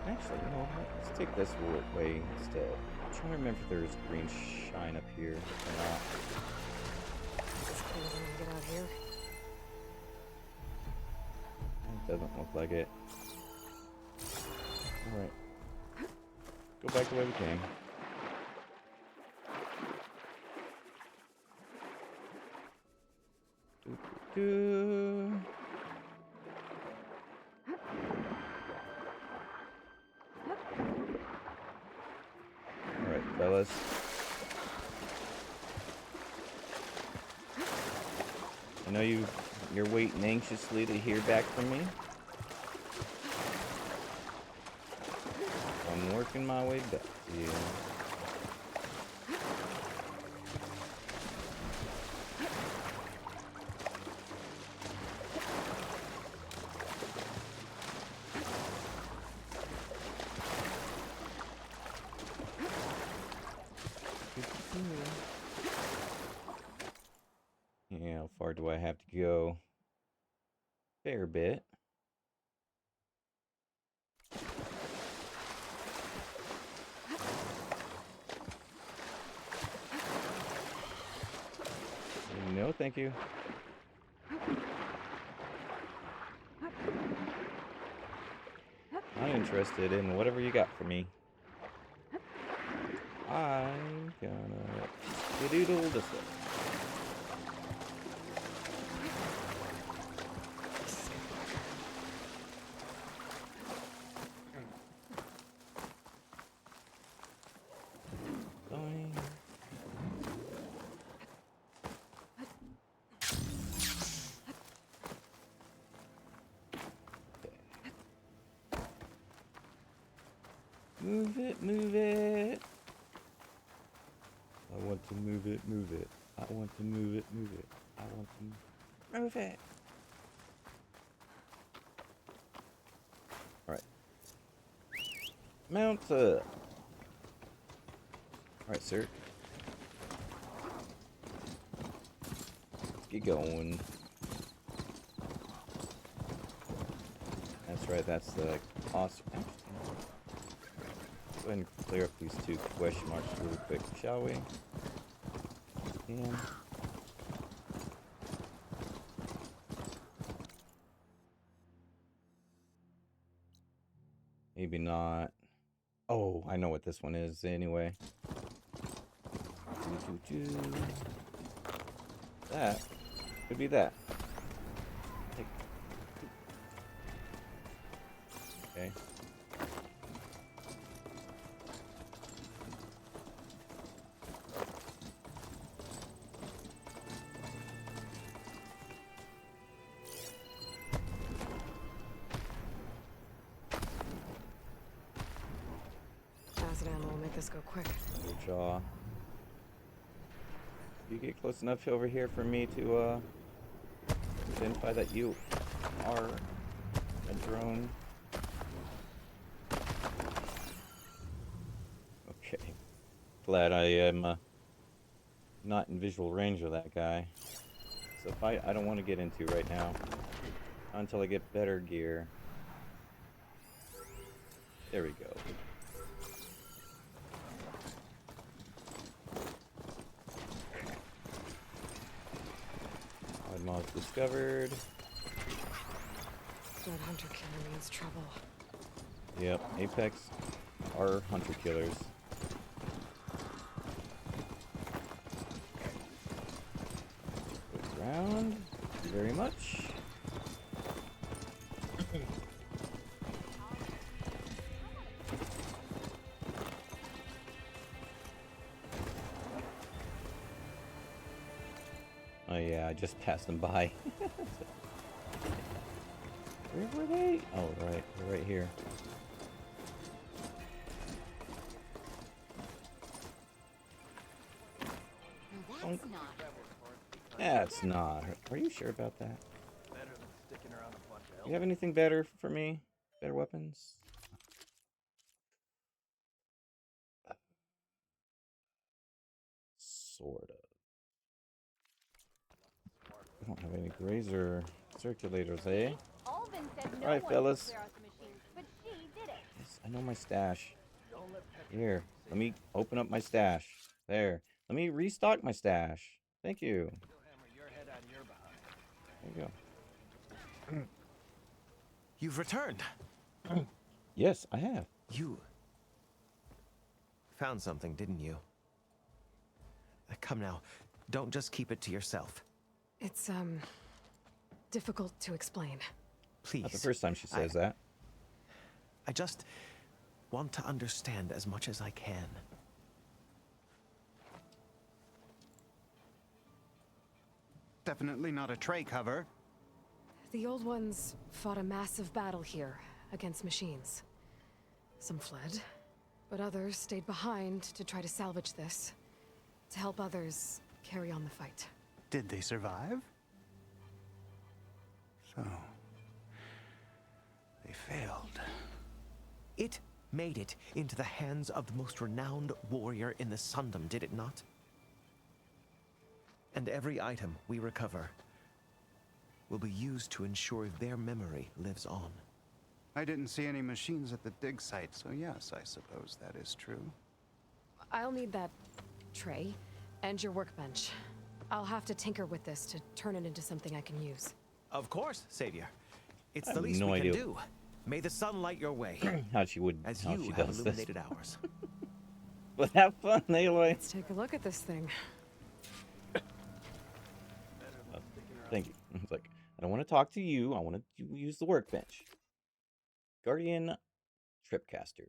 Actually, you know what? Let's take this way instead. I'm trying to remember if there's green shine up here or not. Suppose I'm gonna get out here. It doesn't look like it. Alright. Go back the way we came. Doo-doo-doo. Alright, fellas. I know you're waiting anxiously to hear back from me. I'm working my way back to you. do I have to go? Fair bit. No, thank you. Not interested in whatever you got for me. I'm gonna skedoodle this way. Going. Move it, move it. I want to move it, move it. I want to move it, move it. I want to move it. Alright. Mount up. Alright, sir. Let's get going. That's right, that's the awesome. Go ahead and clear up these two question marks really quick, shall we? And maybe not. Oh, I know what this one is anyway. That could be that. Okay. Acid ammo will make this go quick. Good jaw. You get close enough over here for me to identify that you are a drone. Okay. Glad I am not in visual range of that guy. So if I don't want to get into right now until I get better gear. There we go. Mods discovered. That hunter killer means trouble. Yep, Apex are hunter killers. Good round. Thank you very much. Oh yeah, I just passed them by. Where were they? Oh right, they're right here. That's not. Are you sure about that? You have anything better for me? Better weapons? Sort of. I don't have any grazer circulators, eh? Alright, fellas. Yes, I know my stash. Here, let me open up my stash. There. Let me restock my stash. Thank you. There you go. You've returned. Yes, I have. You found something, didn't you? Come now, don't just keep it to yourself. It's, difficult to explain. Please. Not the first time she says that. I just want to understand as much as I can. Definitely not a tray cover. The old ones fought a massive battle here against machines. Some fled, but others stayed behind to try to salvage this, to help others carry on the fight. Did they survive? So, they failed. It made it into the hands of the most renowned warrior in the Sundom, did it not? And every item we recover will be used to ensure their memory lives on. I didn't see any machines at the dig site, so yes, I suppose that is true. I'll need that tray and your workbench. I'll have to tinker with this to turn it into something I can use. Of course, Savior. It's I the have least no we idea can do. May the sun light your way, how she as how you she have does this. illuminated ours. But have fun, Aloy. Let's take a look at this thing. Thank you. It's like, I don't want to talk to you. I want to use the workbench. Guardian Tripcaster.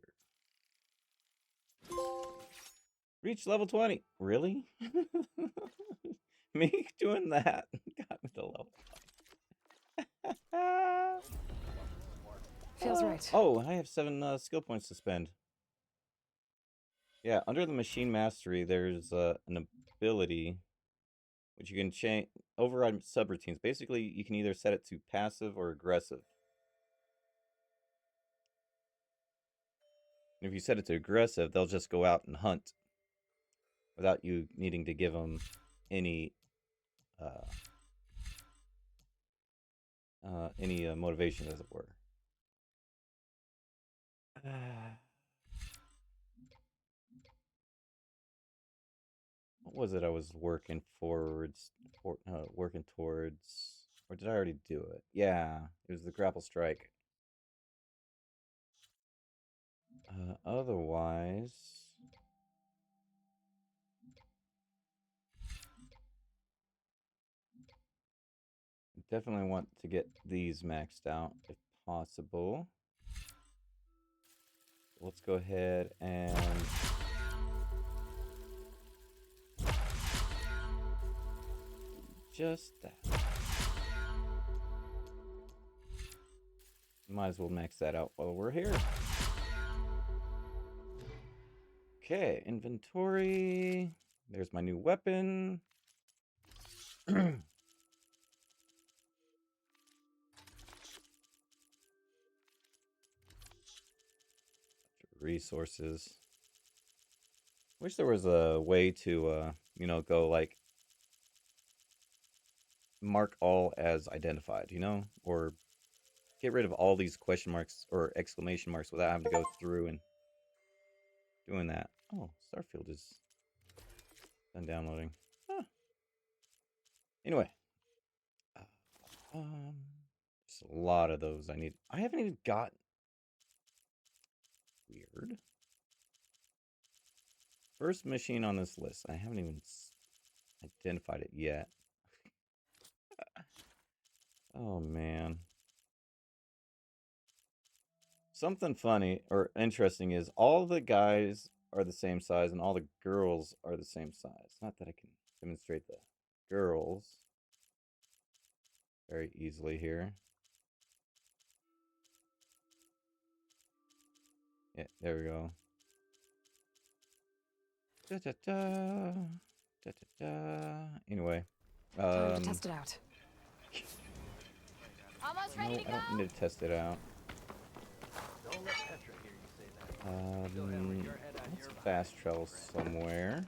Reach level 20. Really? Me doing that got me to level 20. Feels right. Oh, I have 7 skill points to spend. Yeah, under the machine mastery, there's an ability which you can change, override subroutines. Basically, you can either set it to passive or aggressive. And if you set it to aggressive, they'll just go out and hunt without you needing to give them any motivation, as it were. What was it I was working towards? Or did I already do it? Yeah, it was the grapple strike. Otherwise, definitely want to get these maxed out if possible. Let's go ahead and just that. Might as well max that out while we're here. Okay, inventory. There's my new weapon. Resources. Wish there was a way to, you know, go like mark all as identified, you know, or get rid of all these question marks or exclamation marks without having to go through and doing that. Oh, Starfield is done downloading. Huh. Anyway, there's a lot of those I need. I haven't even got. Weird. First machine on this list. I haven't even identified it yet. Oh, man. Something funny or interesting is all the guys are the same size and all the girls are the same size. Not that I can demonstrate the girls very easily here. Yeah, there we go. Da, da, da. Da, da, da. Anyway. Time to test it out. Almost ready to go. I don't need to test it out. Don't let Petra hear you say that. Let's fast travel somewhere.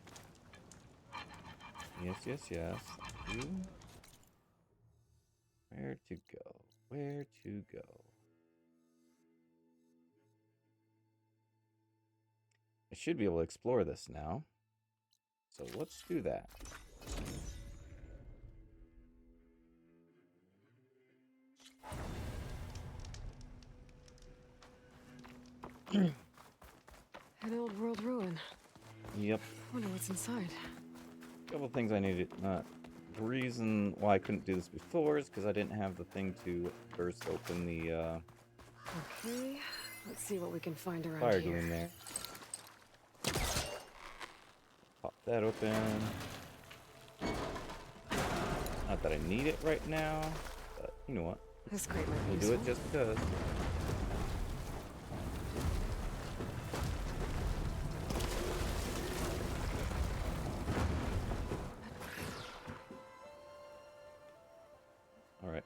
Yes, yes, yes. You. Where to go? Where to go? I should be able to explore this now. So let's do that. An old world ruin. Yep. Wonder what's inside. A couple things I needed. The reason why I couldn't do this before is because I didn't have the thing to burst open the Okay, let's see what we can find around fire here. glue in there. Pop that open. Not that I need it right now, but you know what? This crate might be We'll do it useful. just because. Alright.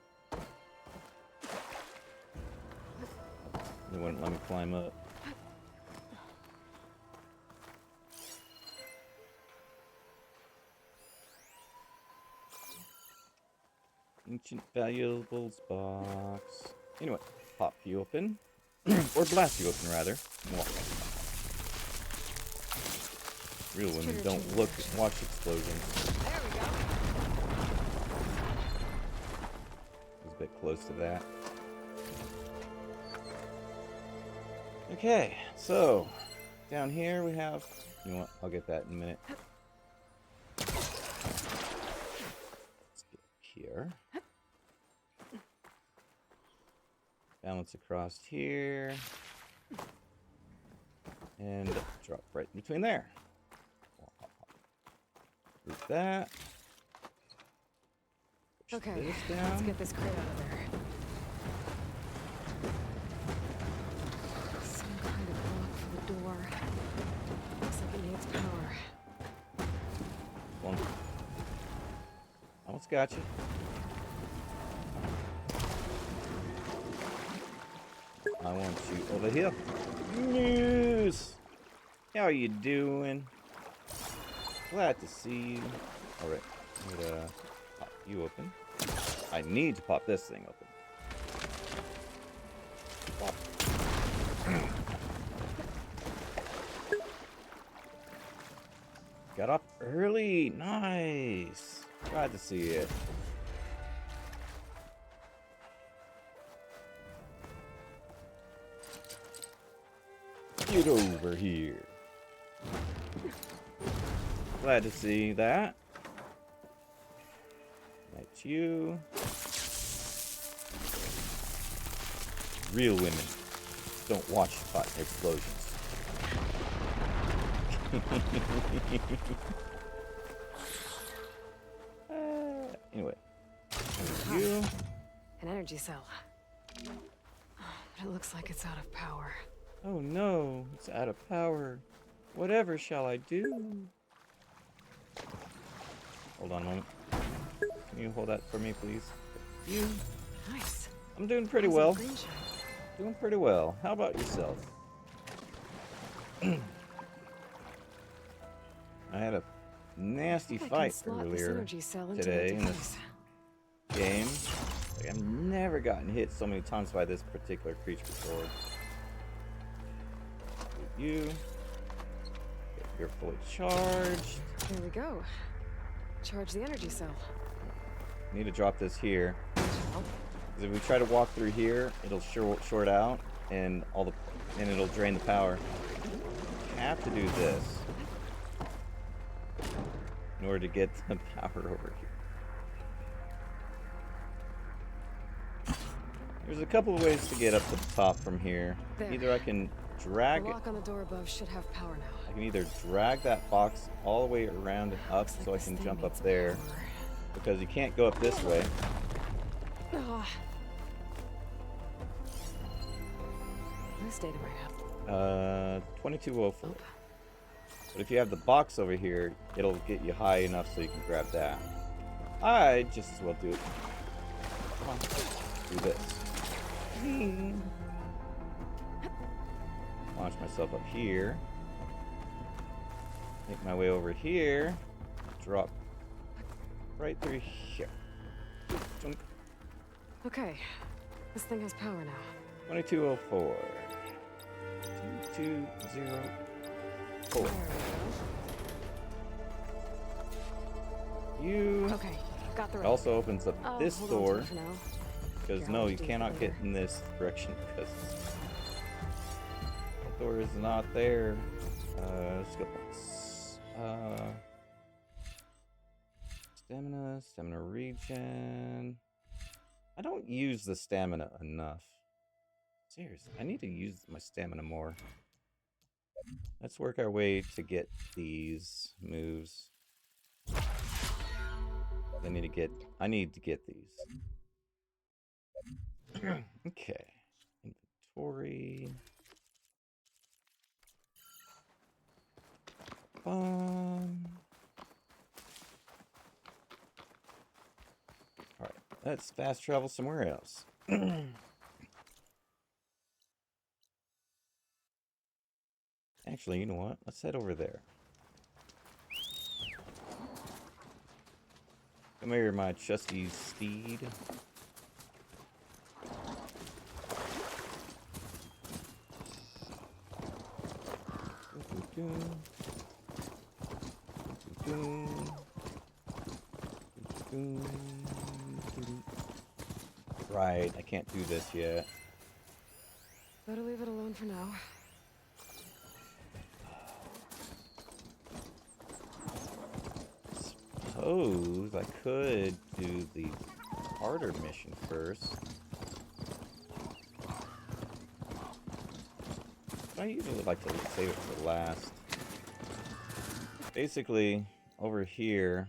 They wouldn't let me climb up. Ancient valuables box. Anyway, pop you open. Or blast you open, rather. Real women don't look and watch explosions. There we go. I was a bit close to that. Okay, so down here we have. You know what? I'll get that in a minute. Let's get here. Balance across here. And drop right in between there. Move that. Push Okay, this let's down. get this crate out of there. Some kind of lock for the door. Looks like it needs power. One. Almost got you. I want you over here. News. How are you doing? Glad to see you. All right, I'm gonna pop you open. I need to pop this thing open. Pop. Got up early. Nice. Glad to see it. Get over here. Glad to see that. That's you. Real women don't watch hot explosions. Anyway. And you. An energy cell. But it looks like it's out of power. Oh no, it's out of power. Whatever shall I do? Hold on a moment. Can you hold that for me, please? You. Nice. I'm doing pretty How's that well. green shine? Doing pretty well. How about yourself? I had a nasty I can fight slot this earlier energy cell into today the in this device. game. Like, I've never gotten hit so many times by this particular creature before. You. Okay, you're fully charged. There we go. Charge the energy cell. Need to drop this here. Oh, Because if we try to walk through here, it'll short out, and it'll drain the power. We have to do this in order to get the power over here. There's a couple of ways to get up to the top from here. There. Either I can drag the it. lock on the door above should have power now. I can either drag that box all the way around and up Looks like so I this can thing jump up needs there. power. Because you can't go up this way. Ah. Whose data I have? 2204. But if you have the box over here, it'll get you high enough so you can grab that. I just as well do it. Come on. Do this. Launch myself up here. Make my way over here. Drop right through here. Junk. Okay, this thing has power now. 2204. 2204. There we You. go. Okay, got the It rope. also opens up I'll this hold on to door. it for now. Because Figure out no, what you to do cannot get later. in this direction because that door is not there. Skill points. Stamina regen. I don't use the stamina enough. Seriously, I need to use my stamina more. Let's work our way to get these moves. I need to get these. Okay. Inventory. Alright, let's fast travel somewhere else. Actually, you know what? Let's head over there. Come here, my trusty steed. Right, I can't do this yet. Better leave it alone for now. Suppose I could do the harder mission first. I usually like to save it for last. Basically, over here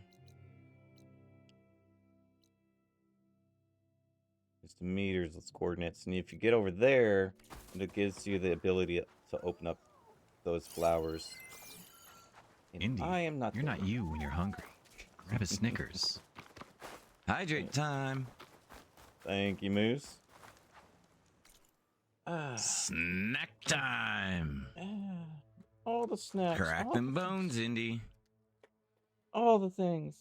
is the meters, its coordinates, and if you get over there, it gives you the ability to open up those flowers. And Indy, I am not. you're not you when you're hungry. Grab a Snickers. Hydrate time. Thank you, Moose. Snack time. All the snacks. Crack them bones, Indy. All the things.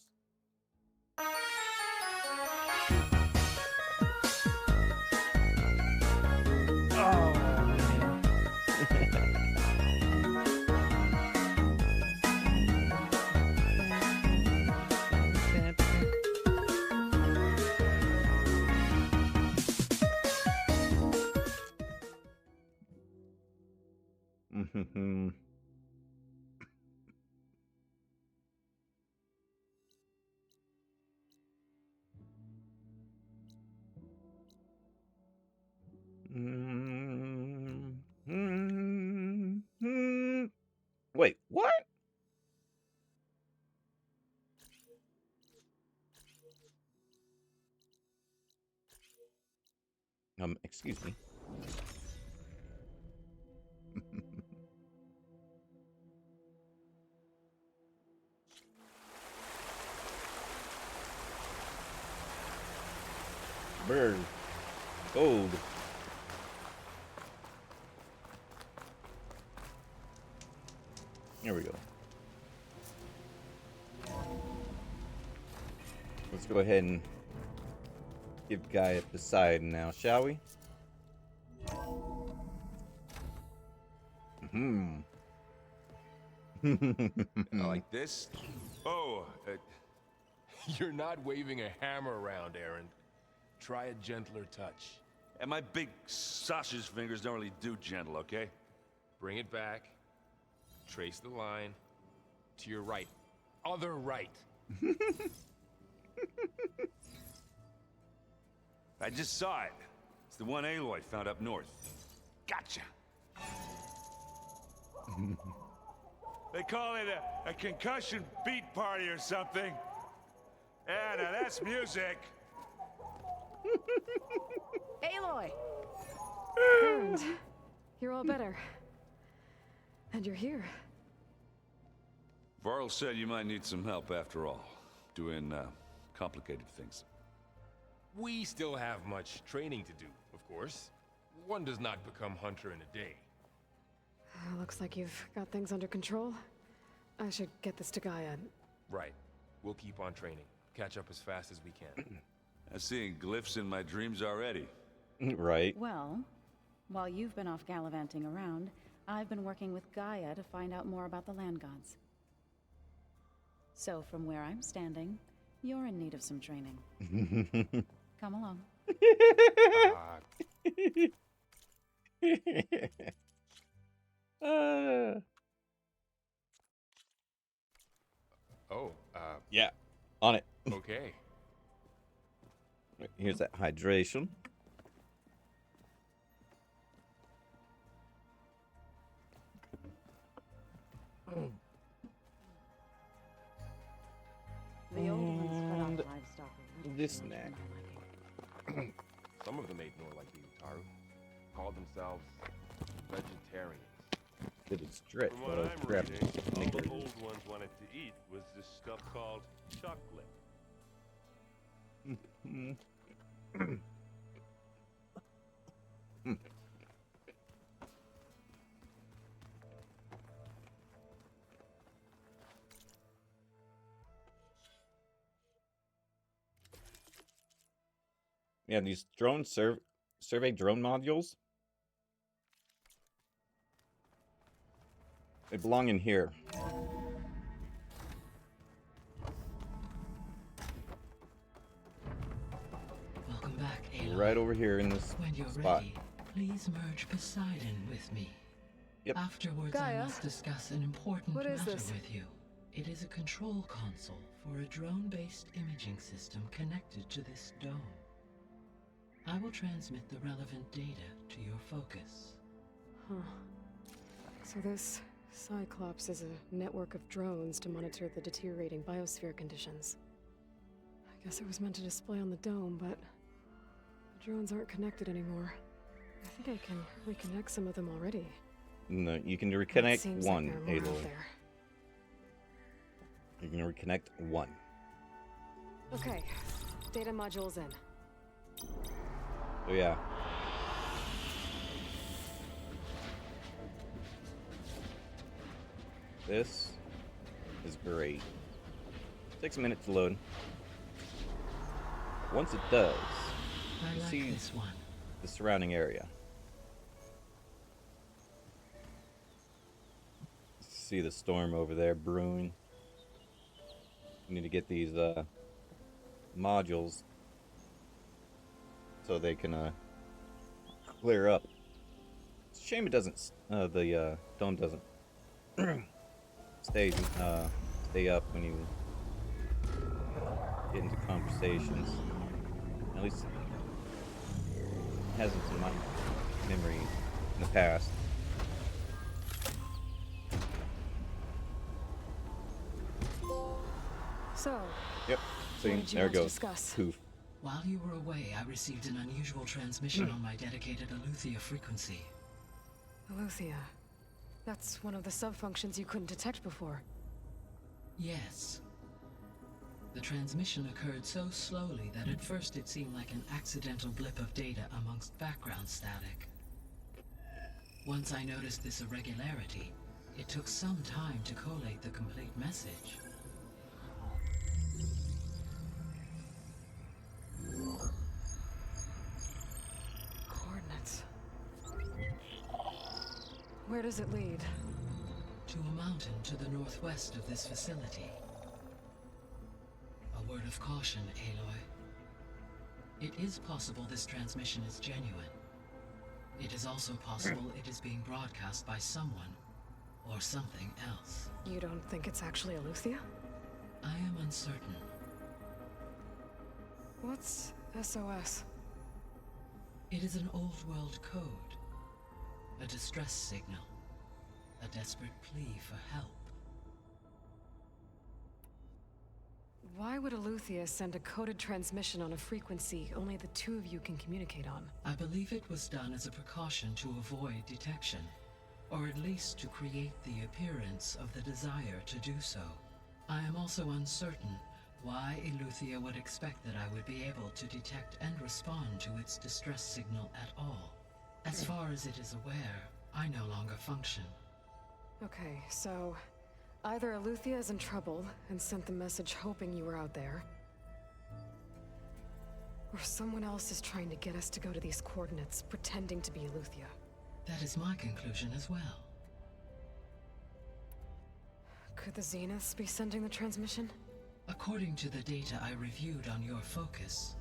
Wait, what? Excuse me. Bird. Gold. Here we go. Let's go ahead and give GAIA POSEIDON now, shall we? Like this? Oh, you're not waving a hammer around, Aaron. Try a gentler touch. And my big sausage fingers don't really do gentle, okay? Bring it back. Trace the line. To your right. Other right. I just saw it. It's the one Aloy found up north. Gotcha. They call it a concussion beat party or something. Yeah, now that's music. Aloy! And you're all better. And you're here. Varl said you might need some help after all. Doing, complicated things. We still have much training to do, of course. One does not become hunter in a day. Looks like you've got things under control. I should get this to GAIA. Right. We'll keep on training. Catch up as fast as we can. I'm seeing glyphs in my dreams already. Right. Well, while you've been off gallivanting around, I've been working with GAIA to find out more about the land gods. So from where I'm standing, you're in need of some training. Come along. Yeah, on it. Okay. Here's that hydration. The old ones cut off And livestock a little this too much snack. Some of them ate more like the Utaru. Called themselves vegetarians. Did it stretch From while what I was I'm grabbing reading, all the Snickers. old ones wanted to eat was this stuff called chocolate. Yeah, these survey drone modules. They belong in here. Welcome back, Aloy. Right over here in this When you're spot. ready, please merge Poseidon with me. Yep. Afterwards, I Gaia? must discuss an important What is matter this? with you. It is a control console for a drone-based imaging system connected to this dome. I will transmit the relevant data to your focus. Huh. So this Cyclops is a network of drones to monitor the deteriorating biosphere conditions. I guess it was meant to display on the dome, but the drones aren't connected anymore. I think I can reconnect some of them already. No, you can It reconnect seems one, like there are more out Aloy. there. You can reconnect one. Okay, data modules in. Oh yeah. This is great. Takes a minute to load. Once it does, I you like see this one. the surrounding area. See the storm over there brewing. We need to get these modules so they can clear up. It's a shame it doesn't. The dome doesn't stay up when you get into conversations. At least it hasn't in my memory in the past. So, Yep. See, what did you there it want to goes. discuss? Poof. While you were away, I received an unusual transmission on my dedicated Aletheia frequency. Aletheia. That's one of the sub-functions you couldn't detect before. Yes. The transmission occurred so slowly that at first it seemed like an accidental blip of data amongst background static. Once I noticed this irregularity, it took some time to collate the complete message. Coordinates. Where does it lead? To a mountain to the northwest of this facility. A word of caution, Aloy. It is possible this transmission is genuine. It is also possible it is being broadcast by someone or something else. You don't think it's actually Aletheia? I am uncertain. What's SOS? It is an old world code. A distress signal. A desperate plea for help. Why would Aletheia send a coded transmission on a frequency only the two of you can communicate on? I believe it was done as a precaution to avoid detection, or at least to create the appearance of the desire to do so. I am also uncertain why Aletheia would expect that I would be able to detect and respond to its distress signal at all. As far as it is aware, I no longer function. Okay, so either Aletheia is in trouble and sent the message hoping you were out there, or someone else is trying to get us to go to these coordinates, pretending to be Aletheia. That is my conclusion as well. Could the Zeniths be sending the transmission? According to the data I reviewed on your focus,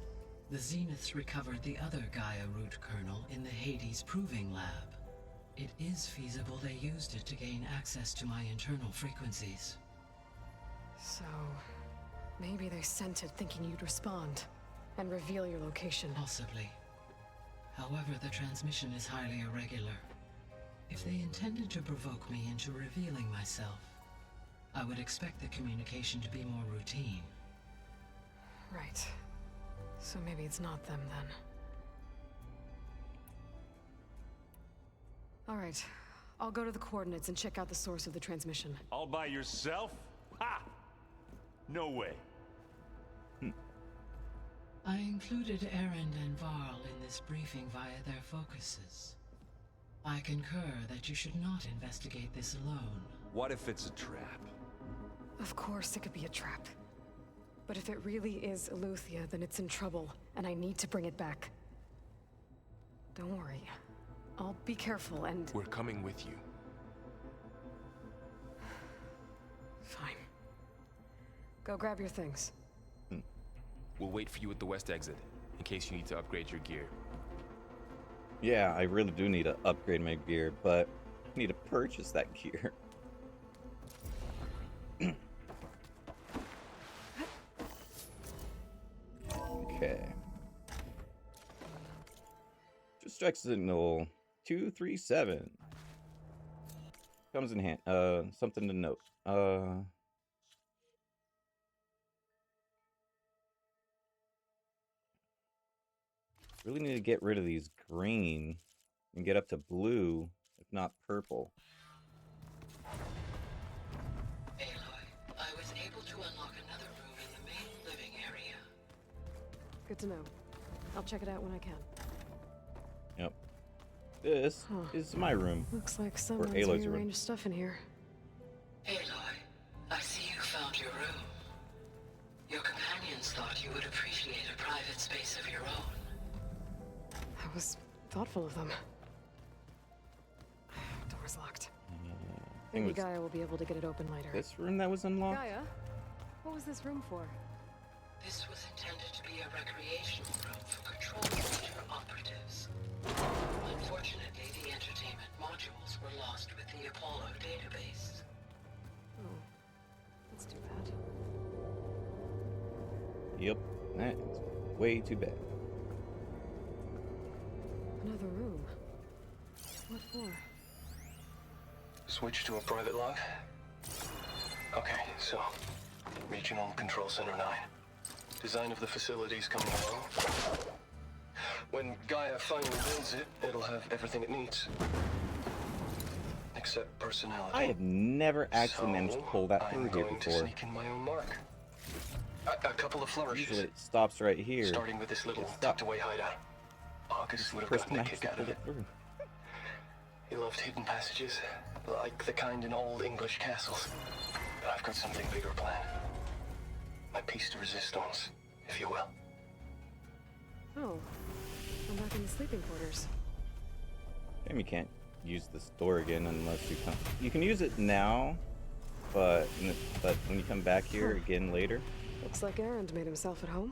the Zeniths recovered the other Gaia root kernel in the Hades Proving Lab. It is feasible they used it to gain access to my internal frequencies. So, maybe they sent it thinking you'd respond and reveal your location. Possibly. However, the transmission is highly irregular. If they intended to provoke me into revealing myself, I would expect the communication to be more routine. Right. So maybe it's not them then. All right. I'll go to the coordinates and check out the source of the transmission. All by yourself? Ha! No way. I included Erend and Varl in this briefing via their focuses. I concur that you should not investigate this alone. What if it's a trap? Of course it could be a trap. But if it really is Eleuthia, then it's in trouble, and I need to bring it back. Don't worry. I'll be careful and... We're coming with you. Fine. Go grab your things. We'll wait for you at the west exit, in case you need to upgrade your gear. Yeah, I really do need to upgrade my gear, but I need to purchase that gear. Okay. Just strike signal 237. Comes in hand. Something to note. Really need to get rid of these green and get up to blue, if not purple. Aloy, I was able to unlock another room in the main living area. Good to know. I'll check it out when I can. Yep. This is my room. Looks like Or someone's Aloy's room. rearranged stuff in here. Aloy, I see you found your room. Your companions thought you would appreciate a private space of your own. That was thoughtful of them. Door's locked. Maybe Gaia will be able to get it open later. This room that was unlocked? Gaia? What was this room for? This was intended to be a recreational room for control center operatives. Unfortunately, the entertainment modules were lost with the Apollo database. Oh, that's too bad. Yep, that's way too bad. Another room. What for? Switch to a private log? Okay, so... Regional Control Center 9. Design of the facility's coming along. When Gaia finally builds it, it'll have everything it needs. Except personality. I have never actually managed to pull that through here I'm going to before. sneak in my own mark. A couple of flourishes. Usually it stops right here. Starting with this little tucked-away hideout. August would have gotten a kick out of it. He loved hidden passages, like the kind in old English castles. But I've got something bigger planned. My piece de resistance, if you will. Oh, I'm back in the sleeping quarters. Damn, you can't use this door again unless you come. You can use it now, but when you come back here again later, Looks like Aaron made himself at home.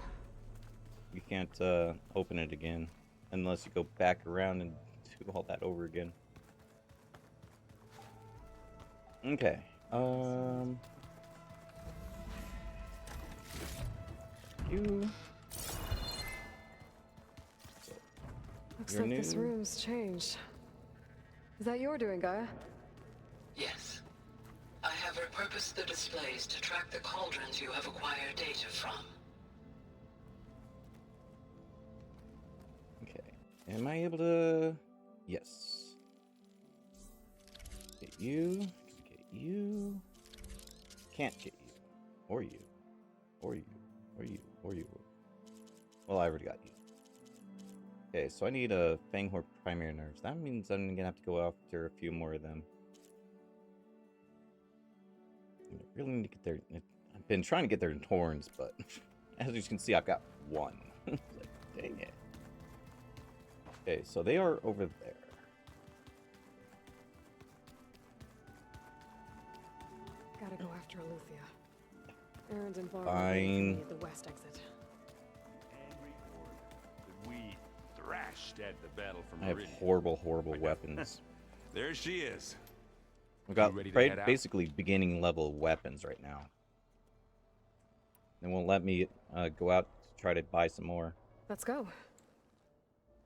you can't open it again unless you go back around and do all that over again. Okay. You. Looks like this room's changed. Is that your doing, Gaia? Yes. I have repurposed the displays to track the cauldrons you have acquired data from. Okay. Am I able to? Yes. Get you. Get you. Can't get you. Or you. Or you. Or you. Or you. Well, I already got you. Okay, so I need a Fanghorn primary nerves. That means I'm gonna have to go after a few more of them. I really need to get their. I've been trying to get their horns, but as you can see, I've got one. Like, dang it. Okay, so they are over there. Gotta go after Eleuthia. Aaron's involved Fine. at the west exit. We thrashed at the battle from I have Meridian. horrible, horrible weapons. There she is. I've got You ready to head out? basically beginning level weapons right now. They won't let me go out to try to buy some more. Let's go.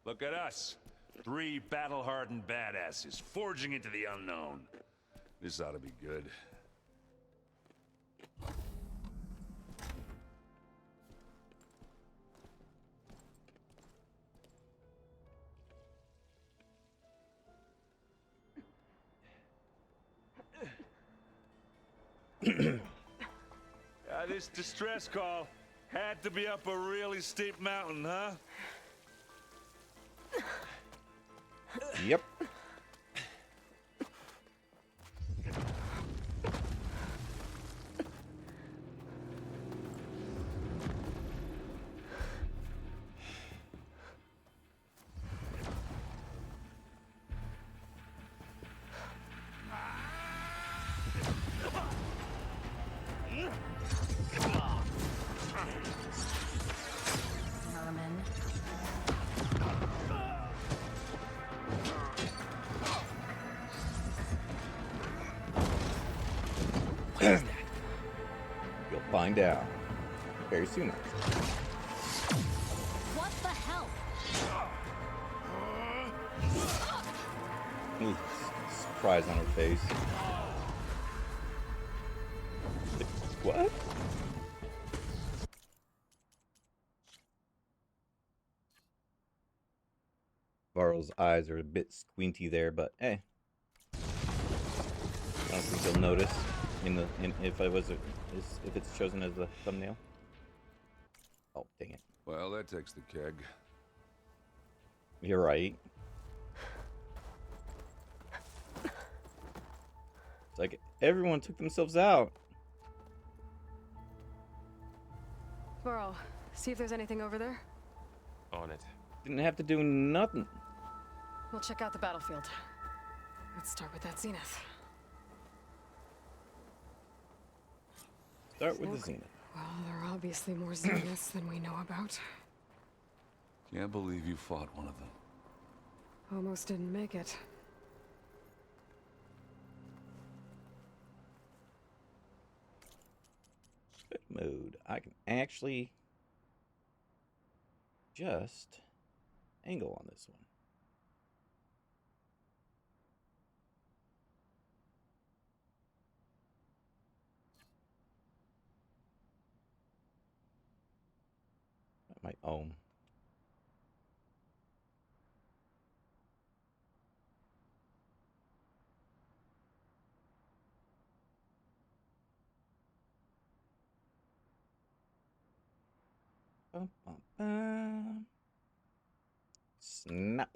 Look at us. 3 battle-hardened badasses forging into the unknown. This ought to be good. This distress call had to be up a really steep mountain, huh? Yep. What is that? You'll find out very soon. What the hell? Ooh, surprise on her face. What? Varl's eyes are a bit squinty there, but hey. I don't think you'll notice if it's chosen as the thumbnail. Oh, dang it. Well, that takes the keg. You're right. It's like everyone took themselves out. Varl, see if there's anything over there. On it. Didn't have to do nothing. We'll check out the battlefield. Let's start with that Zenith. Start with the Zenith. Well, there are obviously more Zeniths than we know about. Can't believe you fought one of them. Almost didn't make it. Good mode. I can actually just angle on this one. My own. Bum, bum, bum. Snap.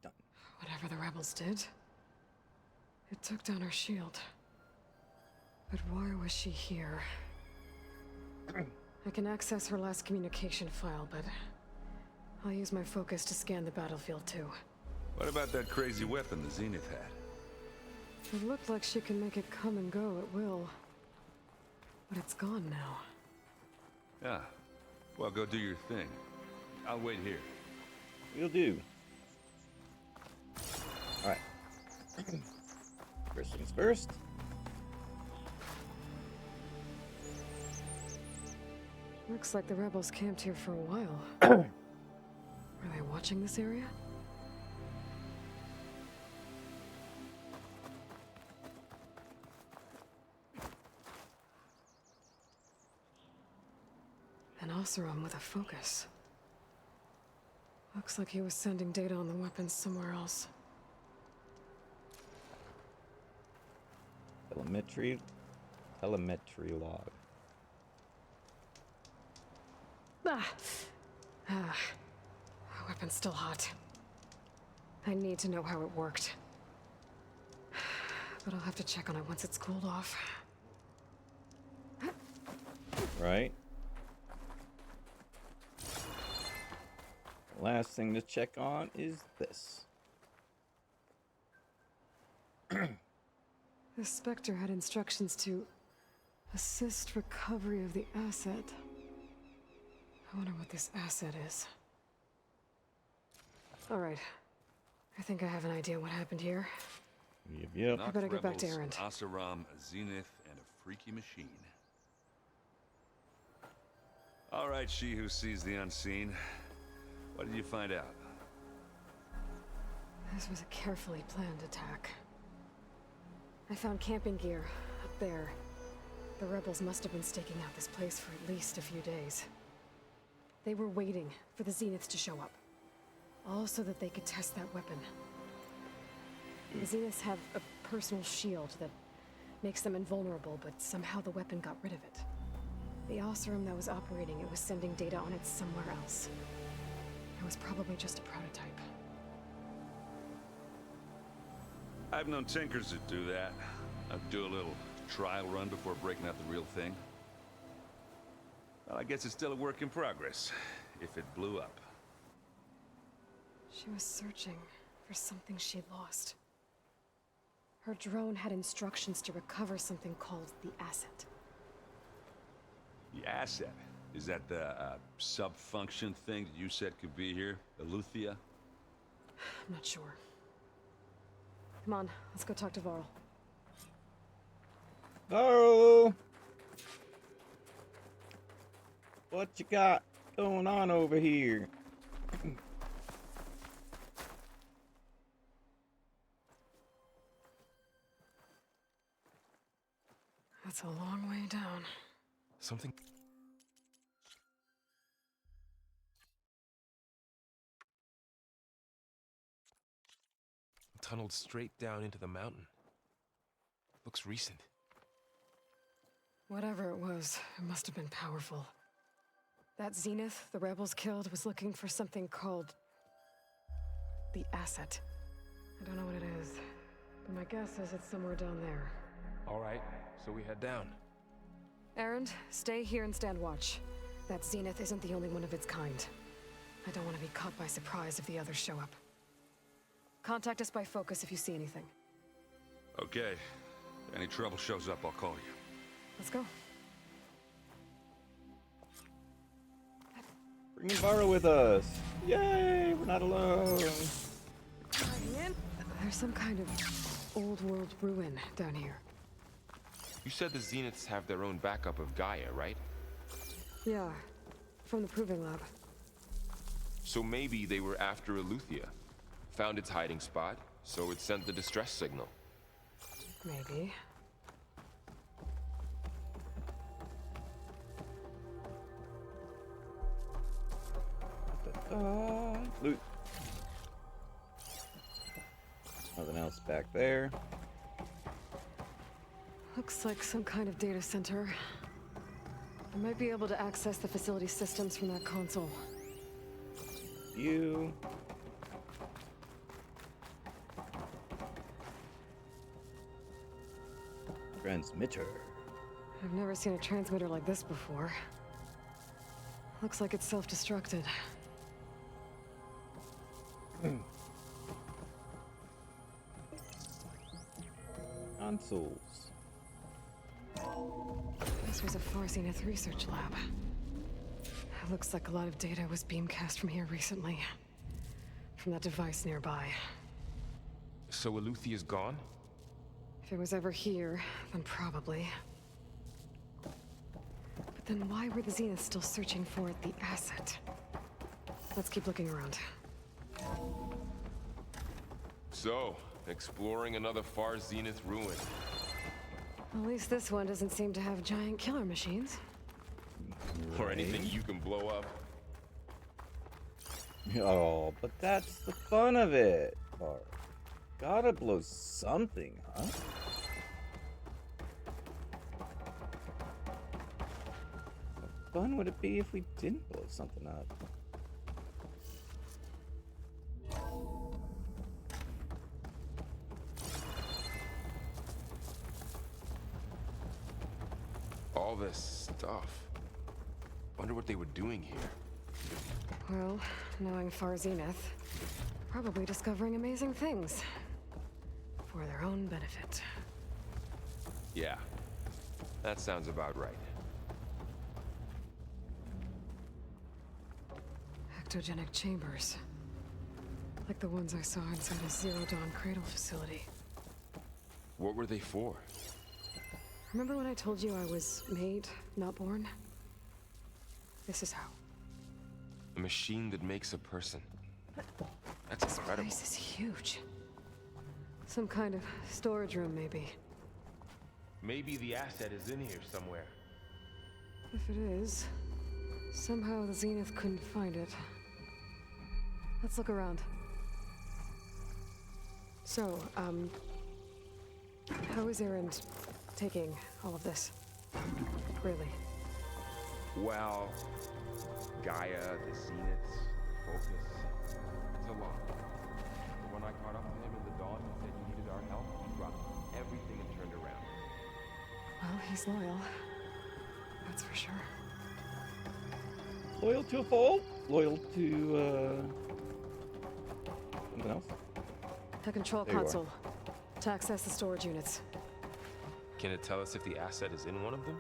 Done. Whatever the rebels did, it took down her shield. But why was she here? I can access her last communication file, but I'll use my focus to scan the battlefield too. What about that crazy weapon the Zenith had? It looked like she can make it come and go at will. But it's gone now. Yeah. Well, go do your thing. I'll wait here. You'll do. Alright. First things first. Looks like the rebels camped here for a while. Are they watching this area? An Oseram with a focus. Looks like he was sending data on the weapons somewhere else. Telemetry log. Weapon's still hot. I need to know how it worked. But I'll have to check on it once it's cooled off. Right. Last thing to check on is this. The Spectre had instructions to assist recovery of the asset. I wonder what this asset is. All right. I think I have an idea what happened here. Yep. I better get back to Erend. Oseram, a Zenith, and a freaky machine. All right, she who sees the unseen. What did you find out? This was a carefully planned attack. I found camping gear up there. The rebels must have been staking out this place for at least a few days. They were waiting for the Zeniths to show up. All so that they could test that weapon. The Zeniths have a personal shield that makes them invulnerable, but somehow the weapon got rid of it. The Oseram that was operating it was sending data on it somewhere else. It was probably just a prototype. I've known tinkers that do that. I'd do a little trial run before breaking out the real thing. Well, I guess it's still a work in progress, if it blew up. She was searching for something she lost. Her drone had instructions to recover something called the asset. The asset? Is that the sub-function thing that you said could be here? Eleuthia? I'm not sure. Come on, let's go talk to Varl. Varl! What you got going on over here? That's a long way down. Something... tunneled straight down into the mountain. Looks recent. Whatever it was, it must have been powerful. That Zenith the rebels killed was looking for something called... the asset. I don't know what it is, but my guess is it's somewhere down there. All right, so we head down. Erend, stay here and stand watch. That Zenith isn't the only one of its kind. I don't want to be caught by surprise if the others show up. Contact us by focus if you see anything. Okay. Any trouble shows up, I'll call you. Let's go. Bring Varl with us. Yay, we're not alone. There's some kind of old world ruin down here. You said the Zeniths have their own backup of Gaia, right? Yeah, from the proving lab. So maybe they were after Eleuthia. Found its hiding spot, so it sent the distress signal. Maybe. Loot. Nothing else back there. Looks like some kind of data center. I might be able to access the facility systems from that console. You. Transmitter. I've never seen a transmitter like this before. Looks like it's self-destructed. Consoles. This was a Far Zenith research lab. It looks like a lot of data was beamcast from here recently. From that device nearby. So Eleuthia is gone? If it was ever here, then probably. But then why were the Zeniths still searching for the asset? Let's keep looking around. So, exploring another Far Zenith ruin. At least this one doesn't seem to have giant killer machines. Or anything you can blow up. Oh, but that's the fun of it. Varl. Gotta blow something, huh? How fun would it be if we didn't blow something up? All this stuff. Wonder what they were doing here. Well, knowing Far Zenith, probably discovering amazing things. For their own benefit. Yeah, that sounds about right. Ectogenic chambers. Like the ones I saw inside a Zero Dawn cradle facility. What were they for? Remember when I told you I was made, not born? This is how. A machine that makes a person. That's incredible. This place is huge. Some kind of storage room, maybe. Maybe the asset is in here somewhere. If it is, somehow the Zenith couldn't find it. Let's look around. So, how is Erend taking all of this? Really? Well, Gaia, the Zeniths, Focus. It's a lot. But when I caught up with him in the dawn and said he needed our help, he dropped everything and turned around. Well, he's loyal. That's for sure. Loyal to a fault? Loyal to, something else? The control There you are. console. To access the storage units. Can it tell us if the asset is in one of them?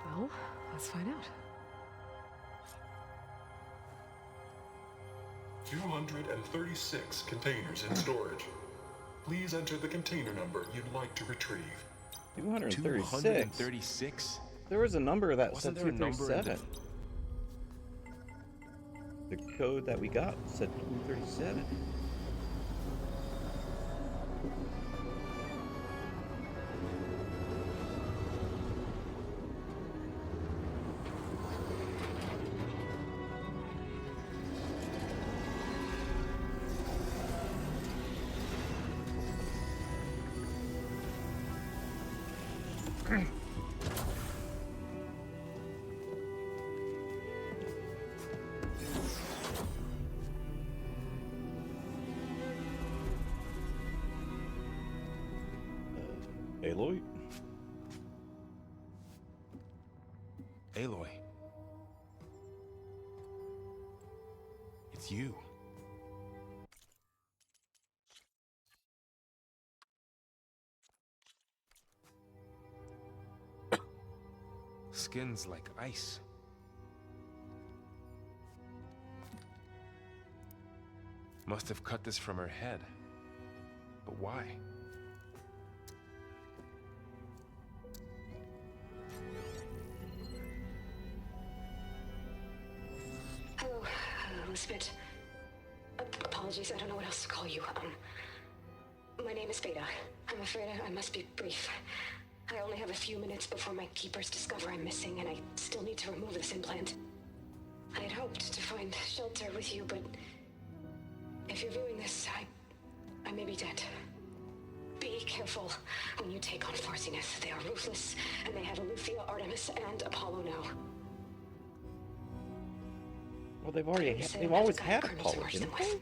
Well, let's find out. 236 containers in storage. Please enter the container number you'd like to retrieve. 236. 236? There was a number that Wasn't said there a number in 237. The code that we got said 237. Aloy? Aloy. It's you. Skin's like ice. Must have cut this from her head. But why? Hello, Elizabeth. Apologies, I don't know what else to call you. My name is Veda. I'm afraid I must be brief. I only have a few minutes before my keepers discover I'm missing, and I still need to remove this implant. I had hoped to find shelter with you, but if you're viewing this, I may be dead. Be careful when you take on Farsineth. They are ruthless, and they have Eleuthia, Artemis, and Apollo now. Well, they've always had Apollo, didn't they?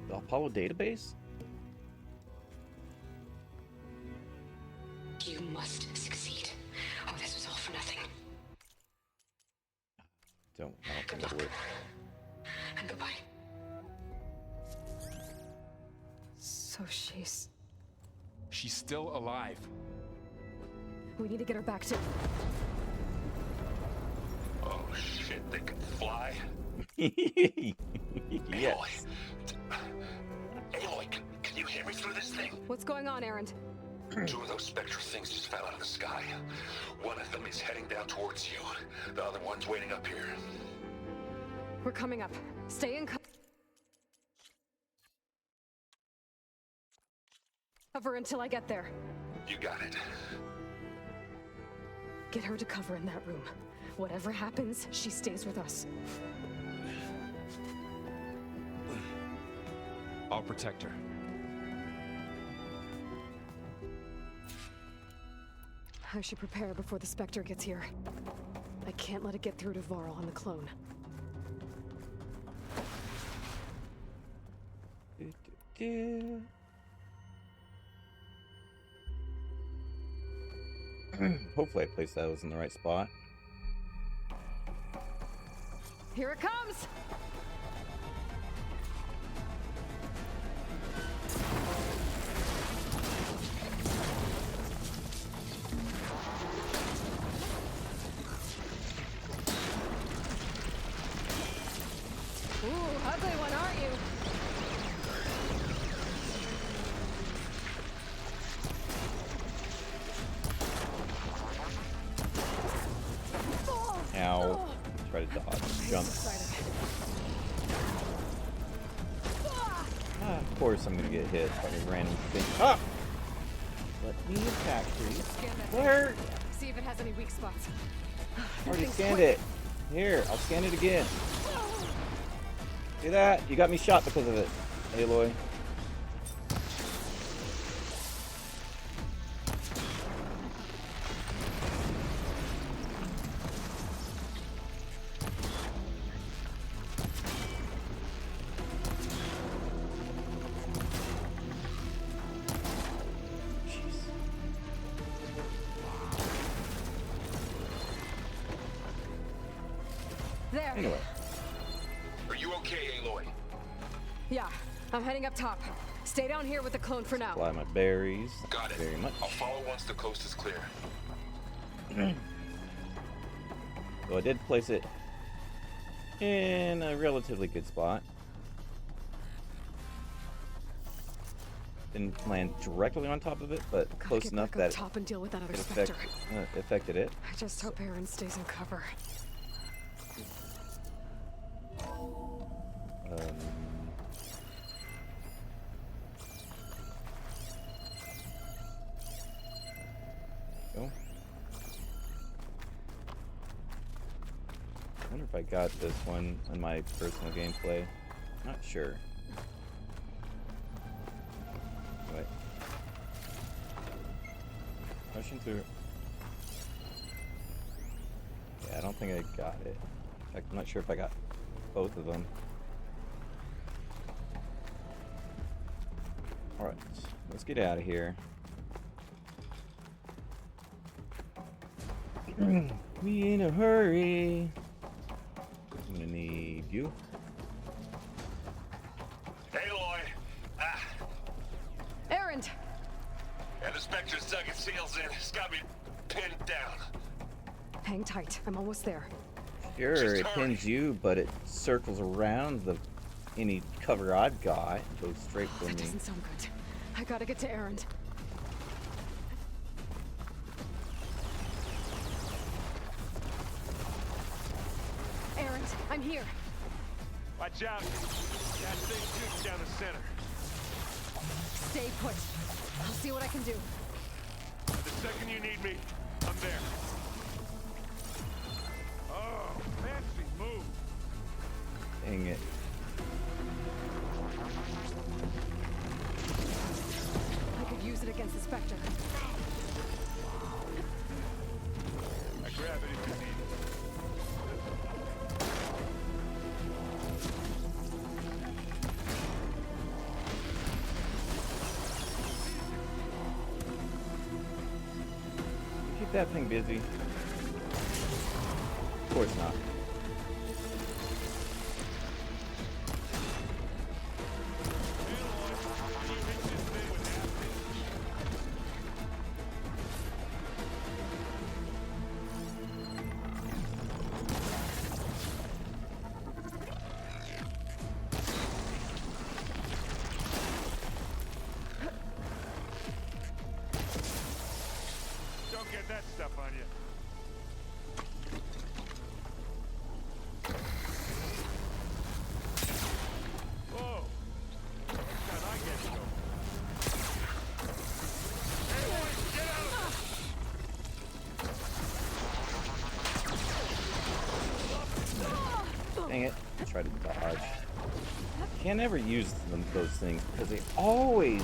The Apollo database? You must succeed. Oh, this was all for nothing. I don't think it'll work. And goodbye. So she's... She's still alive. We need to get her back to... Oh shit, they can fly? Yes. Aloy, can you hear me through this thing? What's going on, Erend? Two of those spectral things just fell out of the sky. One of them is heading down towards you. The other one's waiting up here. We're coming up. Stay in cover until I get there. You got it. Get her to cover in that room. Whatever happens, she stays with us. I'll protect her. I should prepare before the Spectre gets here. I can't let it get through to Varl on the clone. Hopefully I placed those in the right spot. Here it comes! Ooh, ugly one, aren't you? Ow. Try to dodge. Jump. Of course I'm gonna get hit by a random thing. Ah! Let me attack, please. Where? See if it has any weak spots. Already scanned it. Here, I'll scan it again. See that? You got me shot because of it, Aloy. There. Anyway. Are you okay, Aloy? Yeah, I'm heading up top. Stay down here with the clone for now. Apply my berries. Got it. Very much. I'll follow once the coast is clear. So I did place it in a relatively good spot. didn't land directly on top of it, but close enough that top and deal with that other it specter. affected it. I just hope Aaron stays in cover. Go. I wonder if I got this one on my personal gameplay. Not sure. Wait. Rushing through. Yeah, I don't think I got it. In fact, I'm not sure if I got both of them. Alright, let's get out of here. We in a hurry. I'm gonna need you. Hey, Lloyd. Aaron! Yeah, the Spectre's dug its heels in. It's got me pinned down. Hang tight. I'm almost there. Sure, it pins you, but it circles around any cover I've got and goes straight for That me. doesn't sound good. I gotta get to Aaron. Aaron, I'm here. Watch out. That thing shoots down the center. Stay put. I'll see what I can do. The second you need me, I'm there. Oh, fancy move. Dang it. I could use it against the Spectre. I grab it if you need it. Keep that thing busy. Of course not. Don't get that stuff on you. Whoa. Next time I get you. Hey, boys, get out of Dang it. I tried to dodge. Can't ever use those things because they always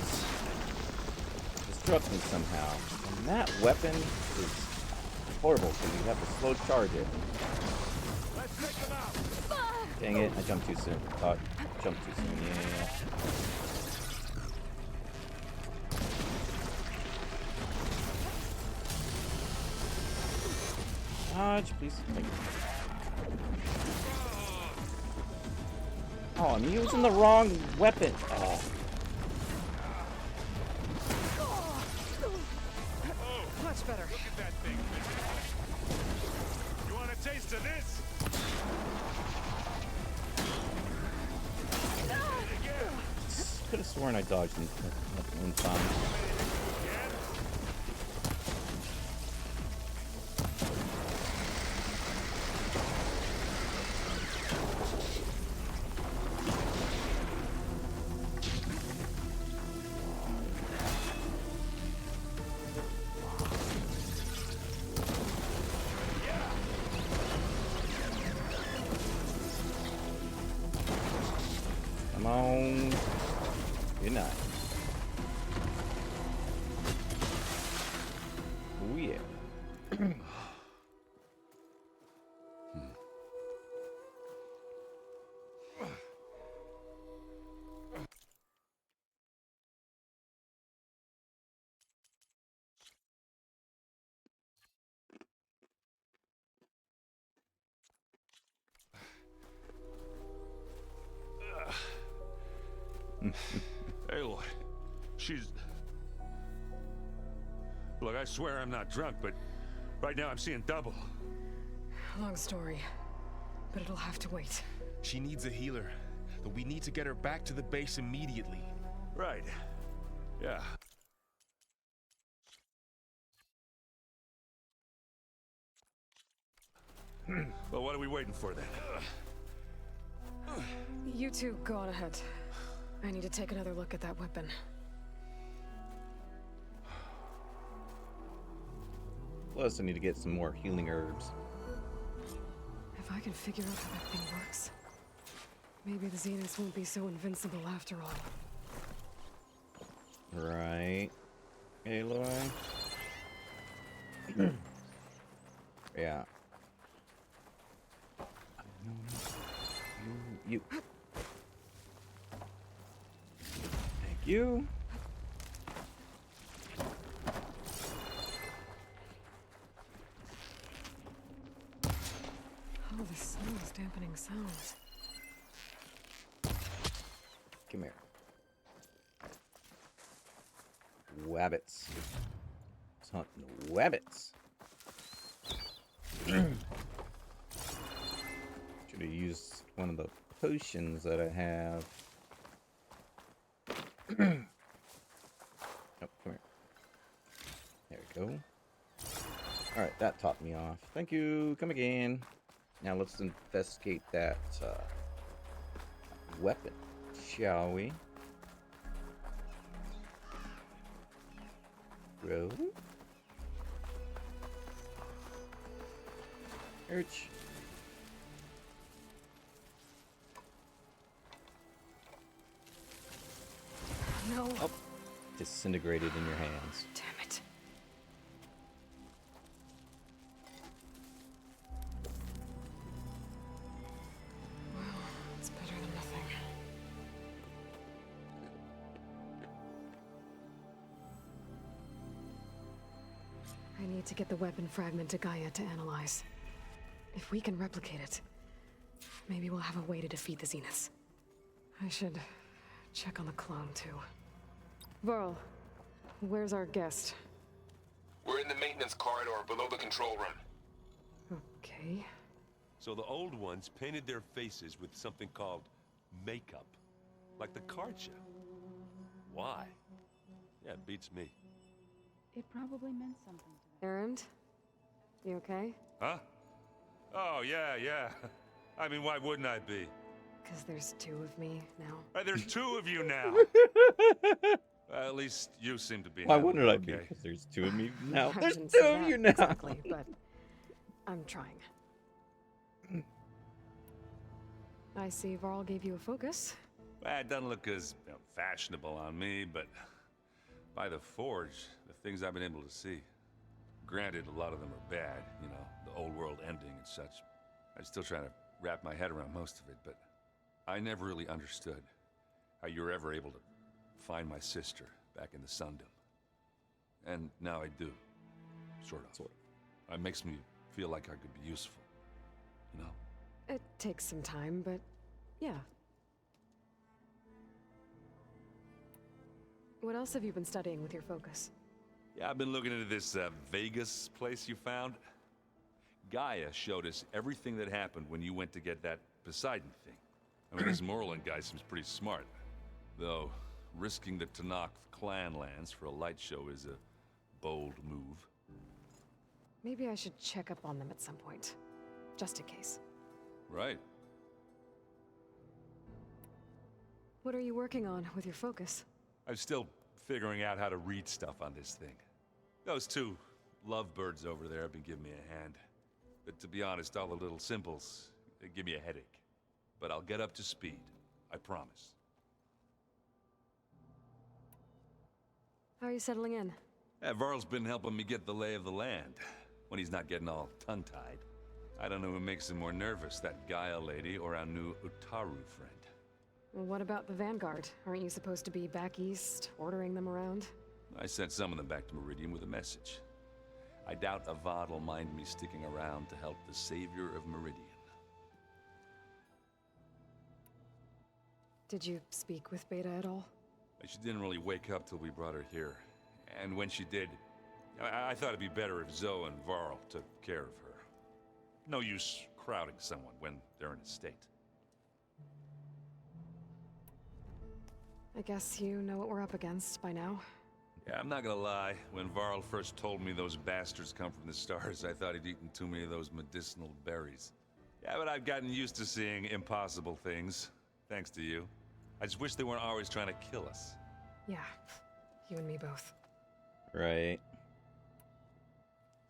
disrupt me somehow. And that weapon is horrible because you have to slow charge it. Let's take them out. Dang it, I jumped too soon. Jumped too soon, yeah. Dodge, please. Thank you. Oh, I'm using the wrong weapon. Oh. Much better. Look at that thing. You want a taste of this? Could have sworn I dodged in time. Come on. Good night. Oh yeah. Hey, Lloyd. She's... Look, I swear I'm not drunk, but right now I'm seeing double. Long story, but it'll have to wait. She needs a healer, but we need to get her back to the base immediately. Right. Yeah. Well, what are we waiting for then? You two go on ahead. I need to take another look at that weapon. Plus, I need to get some more healing herbs. If I can figure out how that thing works, maybe the Zeniths won't be so invincible after all. Right. Aloy. Yeah. You. Thank you. Oh, the snow is dampening sounds. Come here. Wabbits. Let's hunt wabbits. Should have used one of the potions that I have. Oh, come here. There we go. Alright, that topped me off. Thank you. Come again. Now let's investigate that weapon, shall we? Road. Urch. No. Oh, disintegrated in your hands. Damn it. Well, it's better than nothing. I need to get the weapon fragment to Gaia to analyze. If we can replicate it, maybe we'll have a way to defeat the Zeniths. I should check on the clone, too. Varl, where's our guest? We're in the maintenance corridor below the control room. Okay. So the old ones painted their faces with something called makeup. Like the card show. Why? Yeah, it beats me. It probably meant something to them. Erend? You okay? Huh? Oh, yeah. I mean, why wouldn't I be? Because there's two of me now. There's two of you now. At least you seem to be. Why wouldn't I okay. be? Because there's two of me now. I There's didn't two say of that you now. Exactly, but I'm trying. I see Varl gave you a focus. Well, it doesn't look as fashionable on me, but by the Forge, the things I've been able to see. Granted, a lot of them are bad, you know, the old world ending and such. I'm still trying to wrap my head around most of it, but I never really understood how you were ever able to find my sister back in the Sundom. And now I do. Sort of. It makes me feel like I could be useful, you know? It takes some time, but yeah. What else have you been studying with your focus? Yeah, I've been looking into this Vegas place you found. Gaia showed us everything that happened when you went to get that Poseidon thing. I mean, this Morlun guy seems pretty smart. Though, risking the Tanakh clan lands for a light show is a bold move. Maybe I should check up on them at some point. Just in case. Right. What are you working on with your focus? I'm still figuring out how to read stuff on this thing. Those two lovebirds over there have been giving me a hand. But to be honest, all the little symbols, they give me a headache. But I'll get up to speed. I promise. How are you settling in? Varl's been helping me get the lay of the land, when he's not getting all tongue-tied. I don't know who makes him more nervous, that Gaia lady or our new Utaru friend. Well, what about the Vanguard? Aren't you supposed to be back east, ordering them around? I sent some of them back to Meridian with a message. I doubt Avad will mind me sticking around to help the savior of Meridian. Did you speak with Beta at all? She didn't really wake up till we brought her here. And when she did, I thought it'd be better if Zoe and Varl took care of her. No use crowding someone when they're in a state. I guess you know what we're up against by now. Yeah, I'm not gonna lie. When Varl first told me those bastards come from the stars, I thought he'd eaten too many of those medicinal berries. Yeah, but I've gotten used to seeing impossible things, thanks to you. I just wish they weren't always trying to kill us. Yeah, you and me both. Right.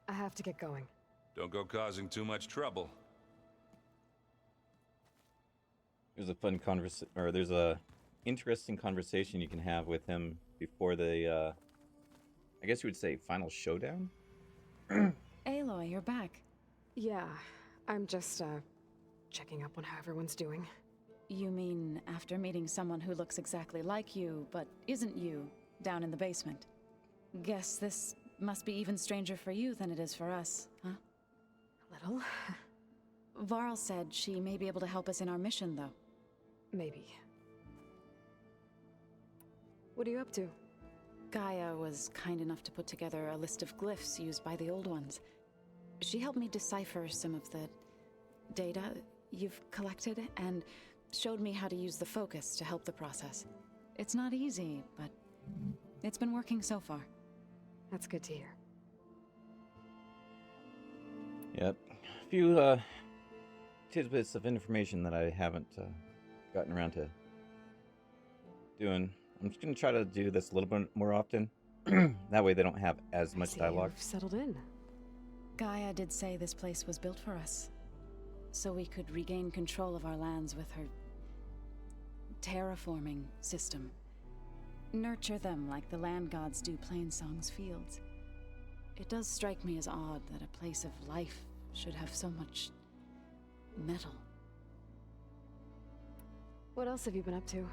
I have to get going. Don't go causing too much trouble. There's a fun there's a interesting conversation you can have with him before the, I guess you would say, final showdown? Aloy, you're back. Yeah, I'm just, checking up on how everyone's doing. You mean after meeting someone who looks exactly like you, but isn't you, down in the basement? Guess this must be even stranger for you than it is for us, huh? A little. Varl said she may be able to help us in our mission, though. Maybe. What are you up to? Gaia was kind enough to put together a list of glyphs used by the Old Ones. She helped me decipher some of the data you've collected, and showed me how to use the focus to help the process. It's not easy, but it's been working so far. That's good to hear. Yep. A few tidbits of information that I haven't gotten around to doing. I'm just going to try to do this a little bit more often. That way they don't have as much dialogue. You've settled in. Gaia did say this place was built for us, so we could regain control of our lands with her terraforming system. Nurture them like the land gods do Plainsong's fields. It does strike me as odd that a place of life should have so much metal. What else have you been up to?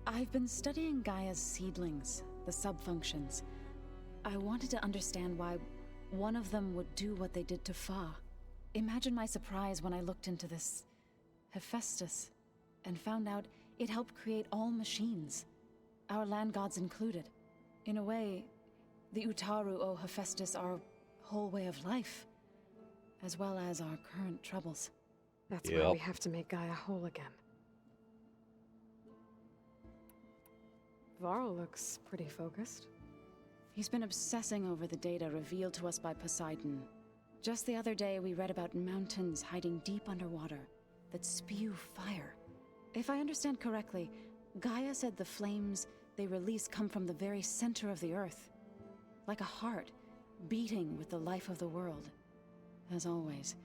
I've been studying Gaia's seedlings, the subfunctions. I wanted to understand why one of them would do what they did to Fa. Imagine my surprise when I looked into this Hephaestus and found out it helped create all machines, our land gods included. In a way, the Utaru owe Hephaestus our whole way of life, as well as our current troubles. That's why we have to make Gaia whole again. Varl looks pretty focused. He's been obsessing over the data revealed to us by Poseidon. Just the other day, we read about mountains hiding deep underwater that spew fire. If I understand correctly, Gaia said the flames they release come from the very center of the earth, like a heart beating with the life of the world. As always,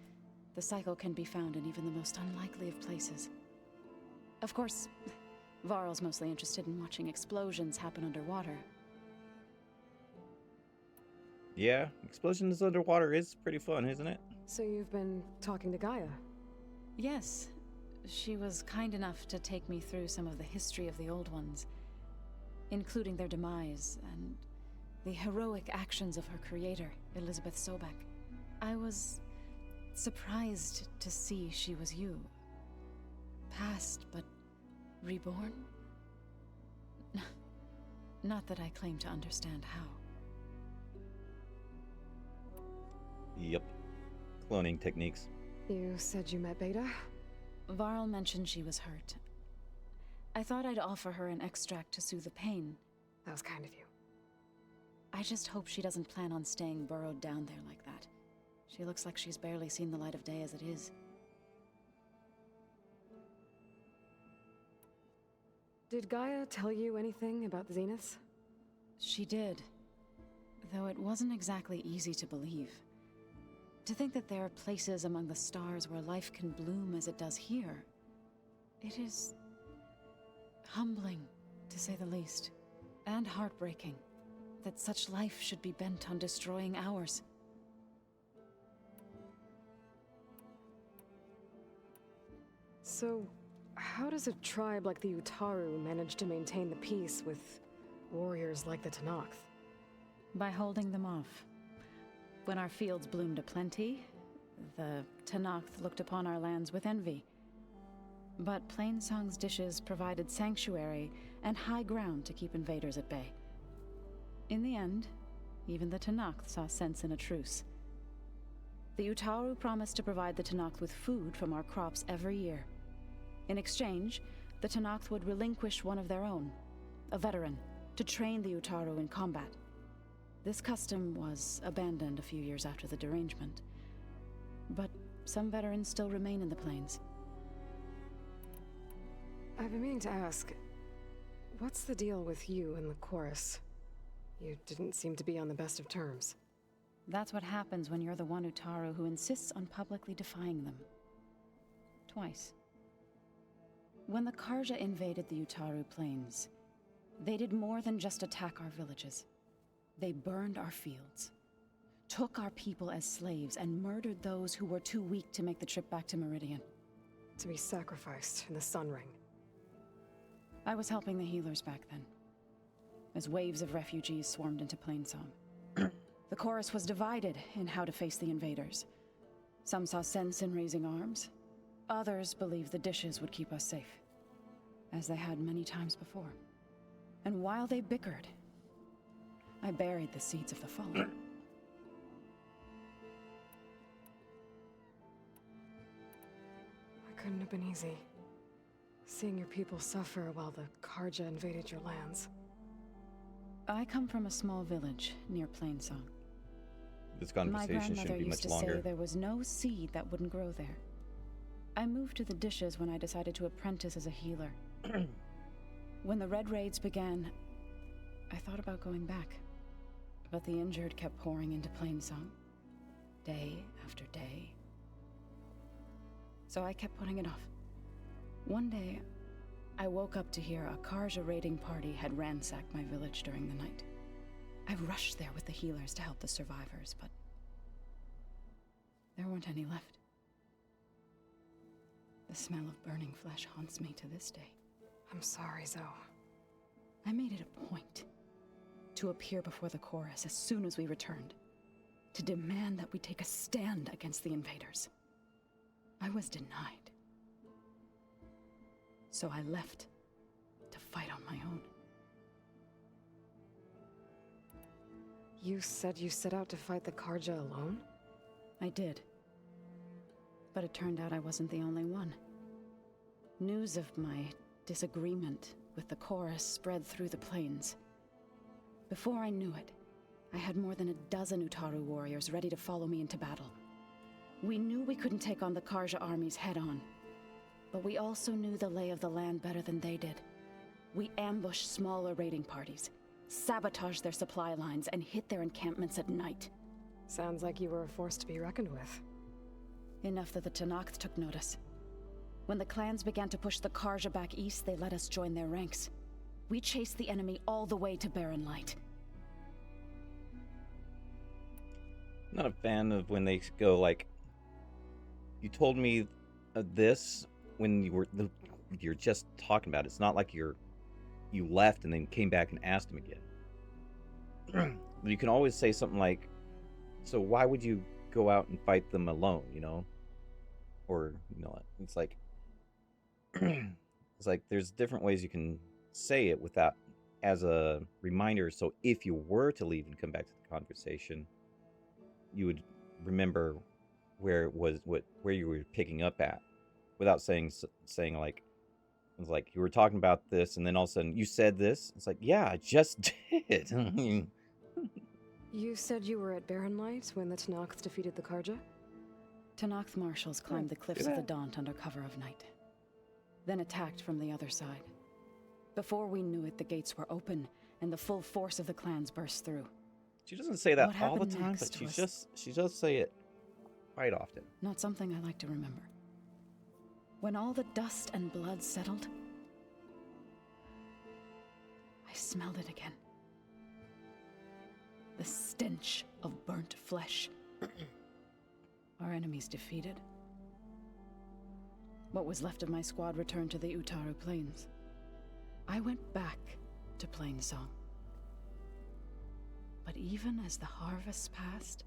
the cycle can be found in even the most unlikely of places. Of course, Varl's mostly interested in watching explosions happen underwater. Yeah, explosions underwater is pretty fun, isn't it? So you've been talking to Gaia? Yes. She was kind enough to take me through some of the history of the Old Ones, including their demise and the heroic actions of her creator, Elizabeth Sobek. I was surprised to see she was you. Past, but reborn? Not that I claim to understand how. Yep. Cloning techniques. You said you met Beta? Varl mentioned she was hurt. I thought I'd offer her an extract to soothe the pain. That was kind of you. I just hope she doesn't plan on staying burrowed down there like that. She looks like she's barely seen the light of day as it is. Did Gaia tell you anything about the Zeniths? She did. Though it wasn't exactly easy to believe. To think that there are places among the stars where life can bloom as it does here. It is humbling, to say the least, and heartbreaking that such life should be bent on destroying ours. So, how does a tribe like the Utaru manage to maintain the peace with warriors like the Tenakth? By holding them off. When our fields bloomed aplenty, the Tenakth looked upon our lands with envy. But Plainsong's dishes provided sanctuary and high ground to keep invaders at bay. In the end, even the Tenakth saw sense in a truce. The Utaru promised to provide the Tenakth with food from our crops every year. In exchange, the Tenakth would relinquish one of their own, a veteran, to train the Utaru in combat. This custom was abandoned a few years after the derangement, but some veterans still remain in the plains. I've been meaning to ask, what's the deal with you and the chorus? You didn't seem to be on the best of terms. That's what happens when you're the one Utaru who insists on publicly defying them. Twice. When the Karja invaded the Utaru plains, they did more than just attack our villages. They burned our fields, took our people as slaves, and murdered those who were too weak to make the trip back to Meridian. To be sacrificed in the Sun Ring. I was helping the healers back then, as waves of refugees swarmed into Plainsong. The chorus was divided in how to face the invaders. Some saw sense in raising arms. Others believed the dishes would keep us safe, as they had many times before. And while they bickered, I buried the seeds of the fallen. It couldn't have been easy. Seeing your people suffer while the Karja invaded your lands. I come from a small village near Plainsong. This conversation shouldn't be much longer. My grandmother used to say there was no seed that wouldn't grow there. I moved to the dishes when I decided to apprentice as a healer. When the Red Raids began, I thought about going back. But the injured kept pouring into Plainsong, day after day. So I kept putting it off. One day, I woke up to hear a Karja raiding party had ransacked my village during the night. I rushed there with the healers to help the survivors, but there weren't any left. The smell of burning flesh haunts me to this day. I'm sorry, Zoe. I made it a point to appear before the chorus as soon as we returned, to demand that we take a stand against the invaders. I was denied. So I left to fight on my own. You said you set out to fight the Karja alone? I did. But it turned out I wasn't the only one. News of my disagreement with the chorus spread through the plains. Before I knew it, I had more than a dozen Utaru warriors ready to follow me into battle. We knew we couldn't take on the Karja armies head-on, but we also knew the lay of the land better than they did. We ambushed smaller raiding parties, sabotaged their supply lines, and hit their encampments at night. Sounds like you were a force to be reckoned with. Enough that the Tenakth took notice. When the clans began to push the Karja back east, they let us join their ranks. We chased the enemy all the way to Barren Light. I'm not a fan of when they go like, you told me this when you're just talking about it. It's not like you left and then came back and asked him again. You can always say something like, so why would you go out and fight them alone, you know? Or, you know, it's like there's different ways you can say it without, as a reminder, so if you were to leave and come back to the conversation, you would remember where it was, where you were picking up at, without saying like, it's like you were talking about this and then all of a sudden you said this. It's like, yeah, I just did. You said you were at Barren Light when the Tenakth defeated the Karja? Tenakth marshals climbed the cliffs of the Daunt under cover of night, then attacked from the other side. Before we knew it, the gates were open, and the full force of the clans burst through. She doesn't say that What all the happened time, next but she does say it quite often. Not something I like to remember. When all the dust and blood settled, I smelled it again. The stench of burnt flesh. Our enemies defeated. What was left of my squad returned to the Utaru Plains. I went back to Plainsong. But even as the harvest passed,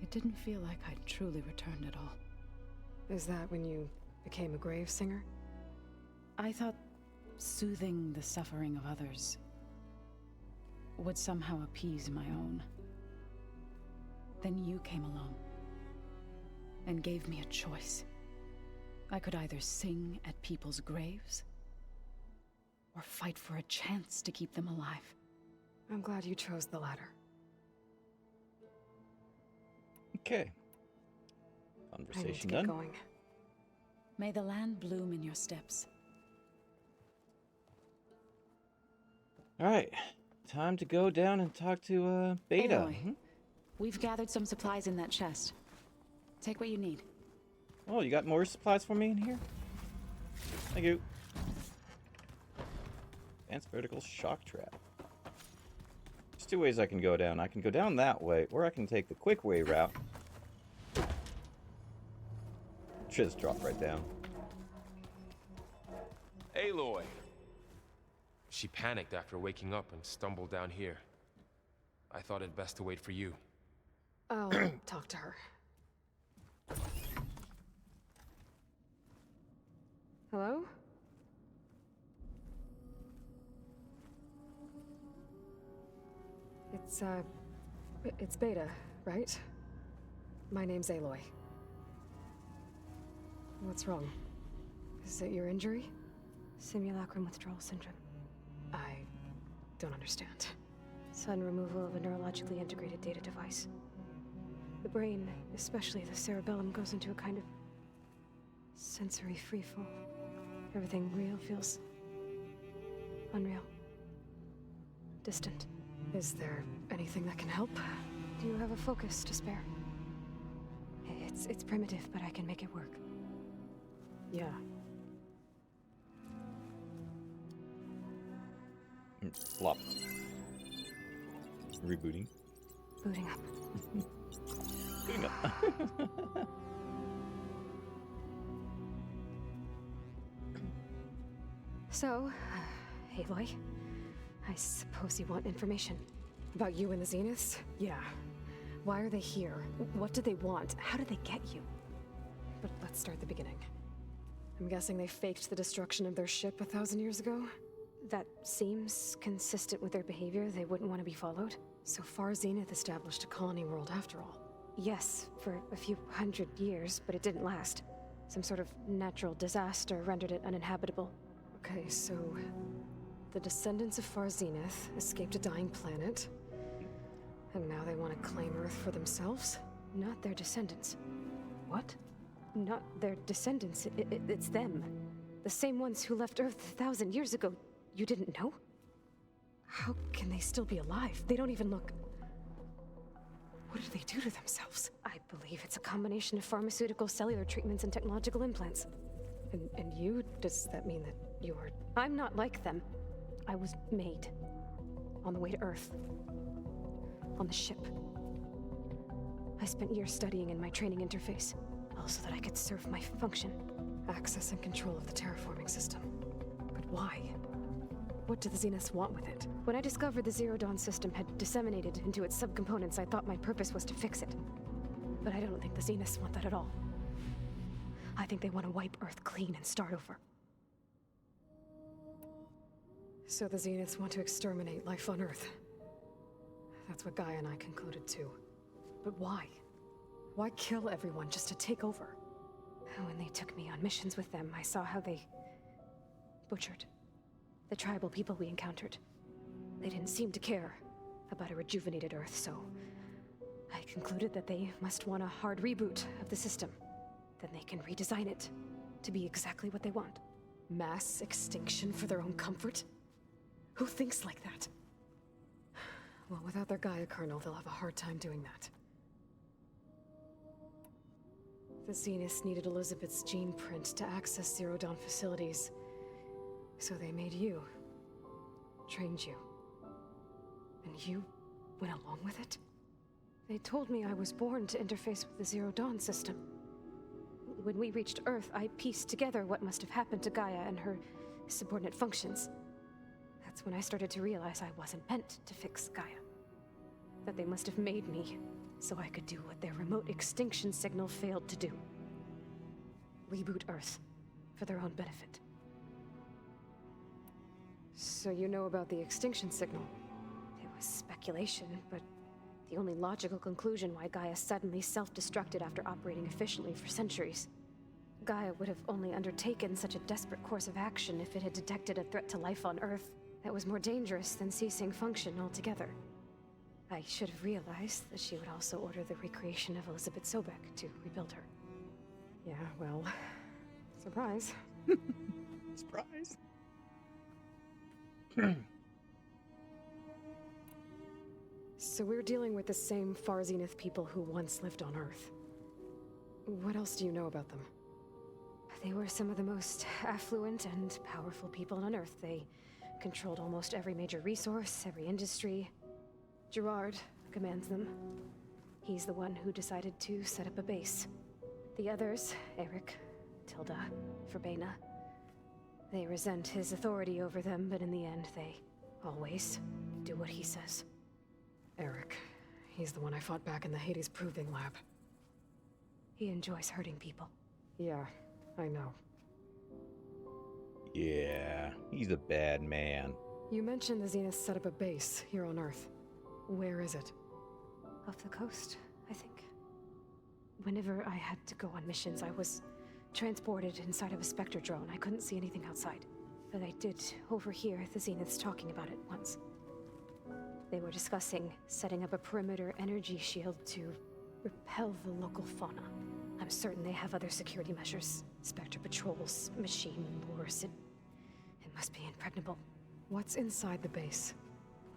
it didn't feel like I'd truly returned at all. Is that when you became a grave singer? I thought soothing the suffering of others would somehow appease my own. Then you came along and gave me a choice. I could either sing at people's graves, or fight for a chance to keep them alive. I'm glad you chose the latter. Okay. I need to Conversation get done. going. May the land bloom in your steps. Alright. Time to go down and talk to, Beta. Aloy, we've gathered some supplies in that chest. Take what you need. Oh, you got more supplies for me in here? Thank you. Advanced vertical shock trap. There's two ways I can go down. I can go down that way, or I can take the quick way route. Just drop right down. Aloy! She panicked after waking up and stumbled down here. I thought it best to wait for you. I'll talk to her. Hello? It's Beta, right? My name's Aloy. What's wrong? Is it your injury? Simulacrum withdrawal syndrome. I don't understand. Sudden removal of a neurologically integrated data device. The brain, especially the cerebellum, goes into a kind of sensory freefall. Everything real feels unreal. Distant. Is there anything that can help? Do you have a focus to spare? It's primitive, but I can make it work. Yeah. Flop. Rebooting. Booting up. Booting up. So, Aloy, I suppose you want information. About you and the Zeniths? Yeah. Why are they here? What do they want? How did they get you? But let's start at the beginning. I'm guessing they faked the destruction of their ship 1,000 years ago? That seems consistent with their behavior. They wouldn't want to be followed. So far, Zenith established a colony world after all. Yes, for a few hundred years, but it didn't last. Some sort of natural disaster rendered it uninhabitable. Okay, so the descendants of Far Zenith escaped a dying planet, and now they want to claim Earth for themselves? Not their descendants. What? Not their descendants. It's them. The same ones who left Earth 1,000 years ago. You didn't know? How can they still be alive? They don't even look... What did they do to themselves? I believe it's a combination of pharmaceutical, cellular treatments, and technological implants. And you? Does that mean that you are... I'm not like them. I was made. On the way to Earth. On the ship. I spent years studying in my training interface, all so that I could serve my function. Access and control of the terraforming system. But why? What do the Zeniths want with it? When I discovered the Zero Dawn system had disseminated into its subcomponents, I thought my purpose was to fix it. But I don't think the Zeniths want that at all. I think they want to wipe Earth clean and start over. So the Zeniths want to exterminate life on Earth. That's what Gaia and I concluded too. But why? Why kill everyone just to take over? When they took me on missions with them, I saw how they butchered the tribal people we encountered. They didn't seem to care about a rejuvenated Earth, so I concluded that they must want a hard reboot of the system. Then they can redesign it to be exactly what they want. Mass extinction for their own comfort? Who thinks like that? Well, without their Gaia kernel, they'll have a hard time doing that. The Zeniths needed Elizabeth's gene print to access Zero Dawn facilities. So they made you. Trained you. And you went along with it? They told me I was born to interface with the Zero Dawn system. When we reached Earth, I pieced together what must have happened to Gaia and her subordinate functions. That's when I started to realize I wasn't meant to fix Gaia. That they must have made me so I could do what their remote extinction signal failed to do. Reboot Earth for their own benefit. So you know about the extinction signal? It was speculation, but the only logical conclusion why Gaia suddenly self-destructed after operating efficiently for centuries. Gaia would have only undertaken such a desperate course of action if it had detected a threat to life on Earth that was more dangerous than ceasing function altogether. I should have realized that she would also order the recreation of Elizabeth Sobek to rebuild her. Yeah, well, surprise. Surprise. So we're dealing with the same Far Zenith people who once lived on Earth. What else do you know about them? They were some of the most affluent and powerful people on Earth. They controlled almost every major resource, every industry. Gerard commands them. He's the one who decided to set up a base. The others, Eric, Tilda, Verbena, they resent his authority over them, but in the end, they always do what he says. Eric. He's the one I fought back in the Hades Proving Lab. He enjoys hurting people. Yeah, I know. Yeah, he's a bad man. You mentioned the Zenith set up a base here on Earth. Where is it? Off the coast, I think. Whenever I had to go on missions, I was transported inside of a Spectre drone. I couldn't see anything outside. But I did overhear the Zeniths talking about it once. They were discussing setting up a perimeter energy shield to repel the local fauna. I'm certain they have other security measures. Spectre patrols, machine wars. It must be impregnable. What's inside the base?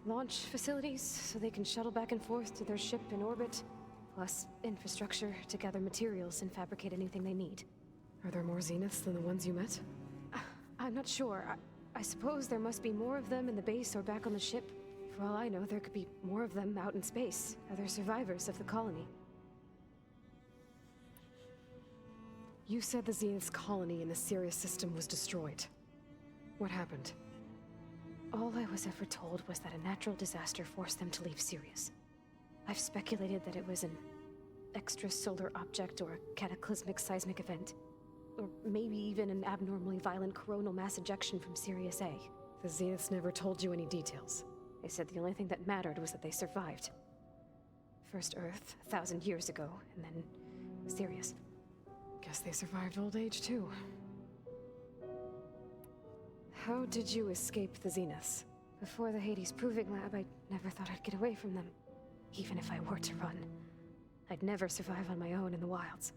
Launch facilities, so they can shuttle back and forth to their ship in orbit. Plus infrastructure to gather materials and fabricate anything they need. Are there more Zeniths than the ones you met? I'm not sure. I suppose there must be more of them in the base or back on the ship. For all I know, there could be more of them out in space, other survivors of the colony. You said the Zenith's colony in the Sirius system was destroyed. What happened? All I was ever told was that a natural disaster forced them to leave Sirius. I've speculated that it was an extrasolar object or a cataclysmic seismic event. Or maybe even an abnormally violent coronal mass ejection from Sirius A. The Zeniths never told you any details. They said the only thing that mattered was that they survived. First Earth, 1,000 years ago, and then Sirius. Guess they survived old age, too. How did you escape the Zeniths? Before the Hades Proving Lab, I never thought I'd get away from them. Even if I were to run. I'd never survive on my own in the wilds.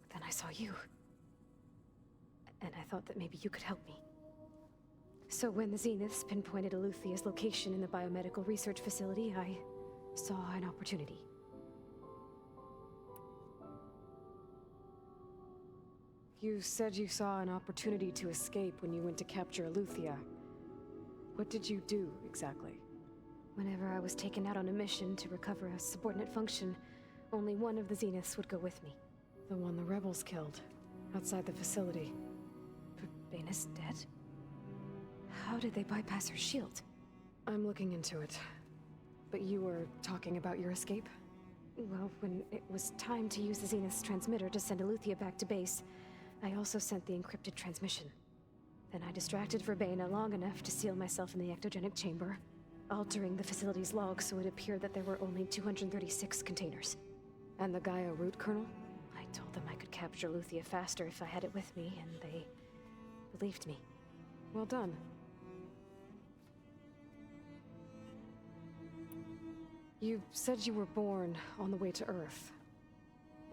But then I saw you. And I thought that maybe you could help me. So when the Zeniths pinpointed Eluthia's location in the biomedical research facility, I saw an opportunity. You said you saw an opportunity to escape when you went to capture Eluthia. What did you do, exactly? Whenever I was taken out on a mission to recover a subordinate function, only one of the Zeniths would go with me. The one the rebels killed, outside the facility. Baina's dead? How did they bypass her shield? I'm looking into it. But you were talking about your escape? Well, when it was time to use the Zenith's transmitter to send Eluthia back to base, I also sent the encrypted transmission. Then I distracted Verbena long enough to seal myself in the ectogenic chamber, altering the facility's log so it appeared that there were only 236 containers. And the Gaia root kernel? I told them I could capture Eluthia faster if I had it with me, and they believed me. Well done. You said you were born on the way to Earth.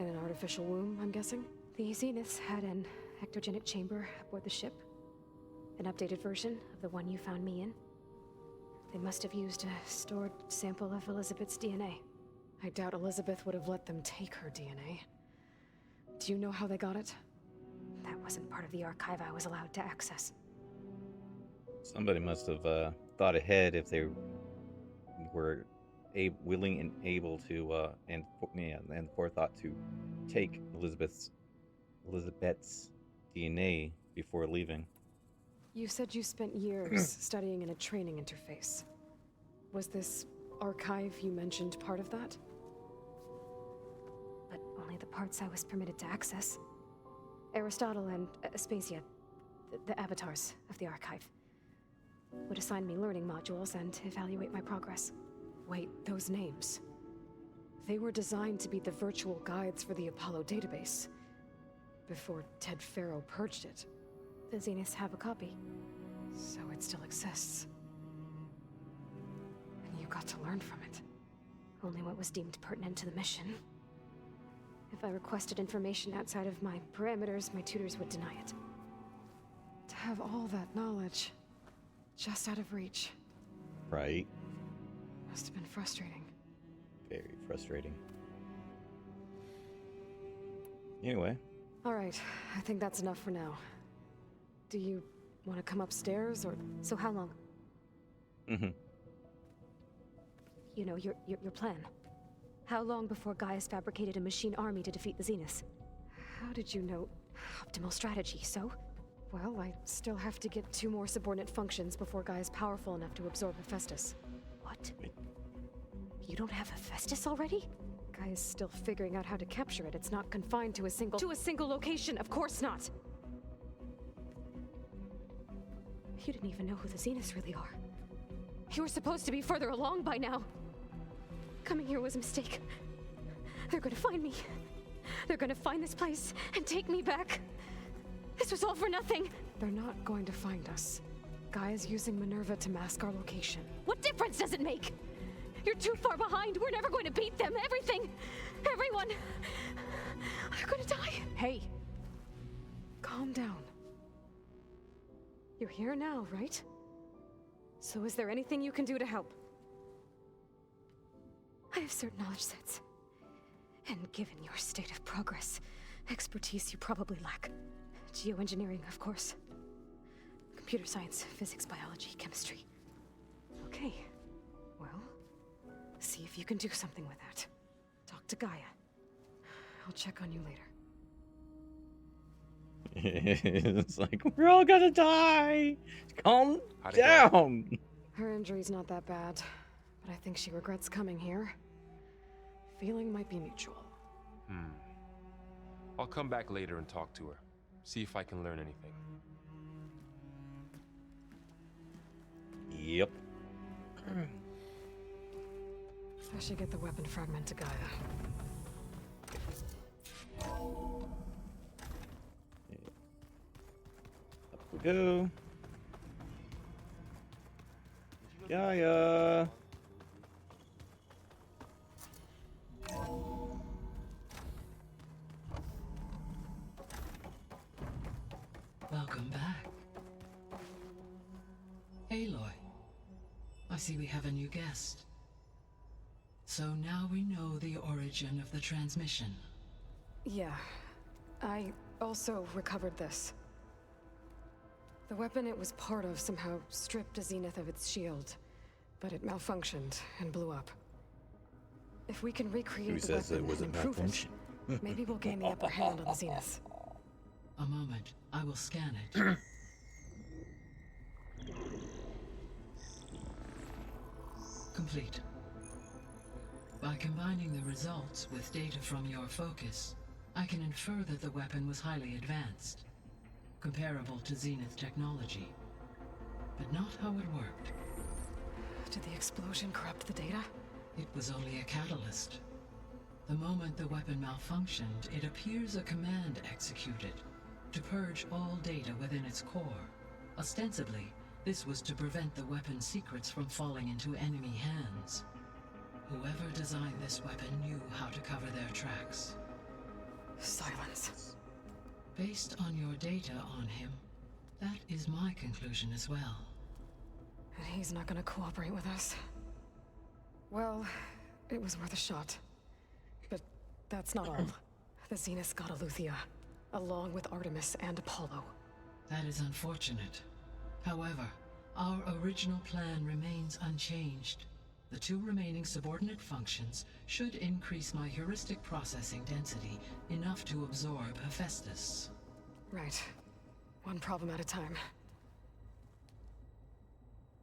In an artificial womb, I'm guessing? The Zeniths had an ectogenic chamber aboard the ship. An updated version of the one you found me in. They must have used a stored sample of Elizabeth's DNA. I doubt Elizabeth would have let them take her DNA. Do you know how they got it? That wasn't part of the archive I was allowed to access. Somebody must have thought ahead if they were willing and able to, and forethought to take Elizabeth's DNA before leaving. You said you spent years studying in a training interface. Was this archive you mentioned part of that? But only the parts I was permitted to access. Aristotle and Aspasia, the avatars of the archive, would assign me learning modules and evaluate my progress. Wait, those names. They were designed to be the virtual guides for the Apollo database. before Ted Farrow purged it. The Zeniths have a copy, so it still exists. And you got to learn from it. Only what was deemed pertinent to the mission. If I requested information outside of my parameters, my tutors would deny it. To have all that knowledge, just out of reach. Right. Must have been frustrating. Very frustrating. Anyway. Alright, I think that's enough for now. Do you want to come upstairs, or... So how long? Mm-hmm. You know, your plan. How long before Gaia's fabricated a machine army to defeat the Zeniths? How did you know? Optimal strategy, so? Well, I still have to get 2 more subordinate functions before Gaia's powerful enough to absorb Hephaestus. What? You don't have Hephaestus already? Gaia's still figuring out how to capture it. It's not confined to a single location, of course not! You didn't even know who the Zeniths really are. You were supposed to be further along by now. Coming here was a mistake. They're gonna find me. They're gonna find this place and take me back. This was all for nothing. They're not going to find us. Gaia's using Minerva to mask our location. What difference does it make? You're too far behind. We're never going to beat them. Everything, everyone, are gonna die. Hey, calm down. You're here now, right? So is there anything you can do to help? I have certain knowledge sets. And given your state of progress, expertise you probably lack. Geoengineering, of course. Computer science, physics, biology, chemistry. Okay. Well, see if you can do something with that. Talk to Gaia. I'll check on you later. It's like, we're all gonna die! Calm down! Her injury's not that bad, but I think she regrets coming here. Feeling might be mutual. I'll come back later and talk to her. See if I can learn anything. Yep. I should get the weapon fragment to Gaia. Up we go. Gaia! Welcome back. Aloy, I see we have a new guest. So now we know the origin of the transmission. Yeah. I also recovered this. The weapon it was part of somehow stripped a Zenith of its shield, but it malfunctioned and blew up. If we can recreate the weapon and improve it, maybe we'll gain the upper hand on the Zeniths. A moment, I will scan it. Complete. By combining the results with data from your focus, I can infer that the weapon was highly advanced, comparable to Zenith technology, but not how it worked. Did the explosion corrupt the data? It was only a catalyst. The moment the weapon malfunctioned, it appears a command executed to purge all data within its core. Ostensibly, this was to prevent the weapon's secrets from falling into enemy hands. Whoever designed this weapon knew how to cover their tracks. Silence. Based on your data on him, that is my conclusion as well. And he's not gonna cooperate with us. Well, it was worth a shot. But that's not all. The Zeniths got Eleuthia, along with Artemis and Apollo. That is unfortunate. However, our original plan remains unchanged. The 2 remaining subordinate functions should increase my heuristic processing density enough to absorb Hephaestus. Right. One problem at a time.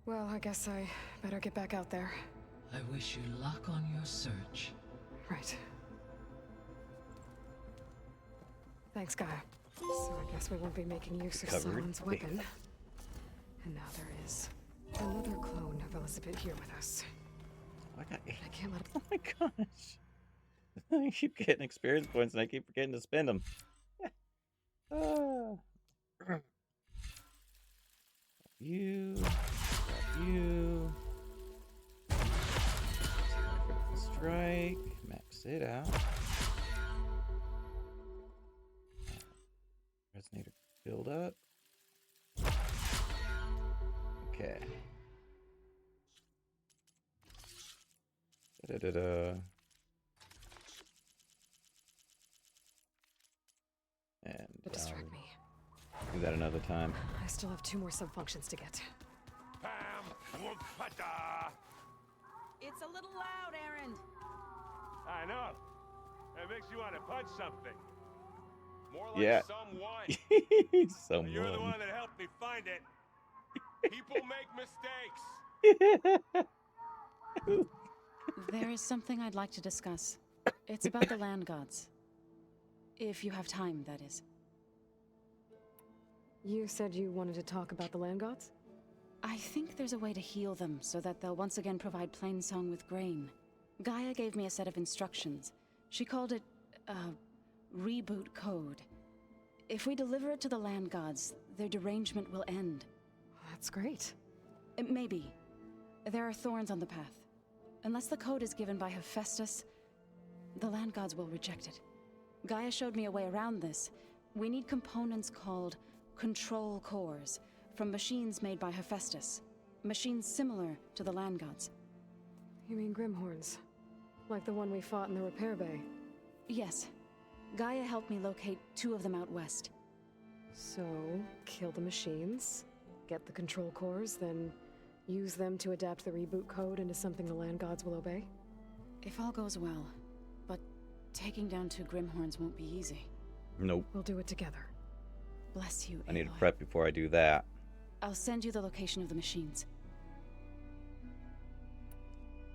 Well, I guess I better get back out there. I wish you luck on your search. Right. Thanks, Gaia. So I guess we won't be making use of Silen's weapon. And now there is another clone of Elizabeth here with us. I can't let Oh my gosh. I keep getting experience points and I keep forgetting to spend them. You. You. Strike. Max it out. Resonator build up. Okay. Da-da-da-da. And Distract me. do that another time. I still have 2 more subfunctions to get. It's a little loud, Aaron. I know. It makes you want to punch something. More like Yeah. someone. Someone. You're the one that helped me find it. People make mistakes. There is something I'd like to discuss. It's about the land gods. If you have time, that is. You said you wanted to talk about the land gods? I think there's a way to heal them so that they'll once again provide Plainsong with grain. Gaia gave me a set of instructions. She called it reboot code. If we deliver it to the land gods, their derangement will end. That's great. Maybe. There are thorns on the path. Unless the code is given by Hephaestus, the land gods will reject it. Gaia showed me a way around this. We need components called control cores from machines made by Hephaestus. Machines similar to the land gods. You mean Grimhorns? Like the one we fought in the repair bay? Yes. Gaia helped me locate 2 of them out west. So, kill the machines, get the control cores, then use them to adapt the reboot code into something the land gods will obey? If all goes well. But taking down 2 Grimhorns won't be easy. Nope. We'll do it together. Bless you, I need to Aloy. prep before I do that. I'll send you the location of the machines.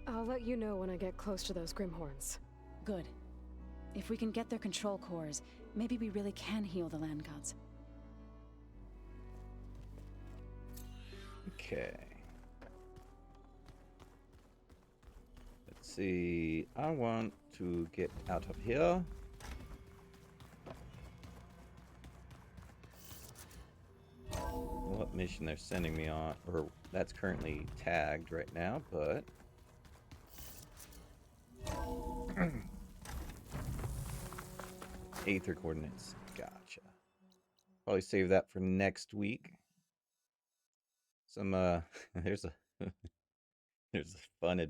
I'll let you know when I get close to those Grimhorns. Good. If we can get their control cores, maybe we really can heal the land gods. Okay. Let's see. I want to get out of here. What mission they're sending me on, or that's currently tagged right now, but Aether coordinates. Gotcha. Probably save that for next week. Some there's a there's a fun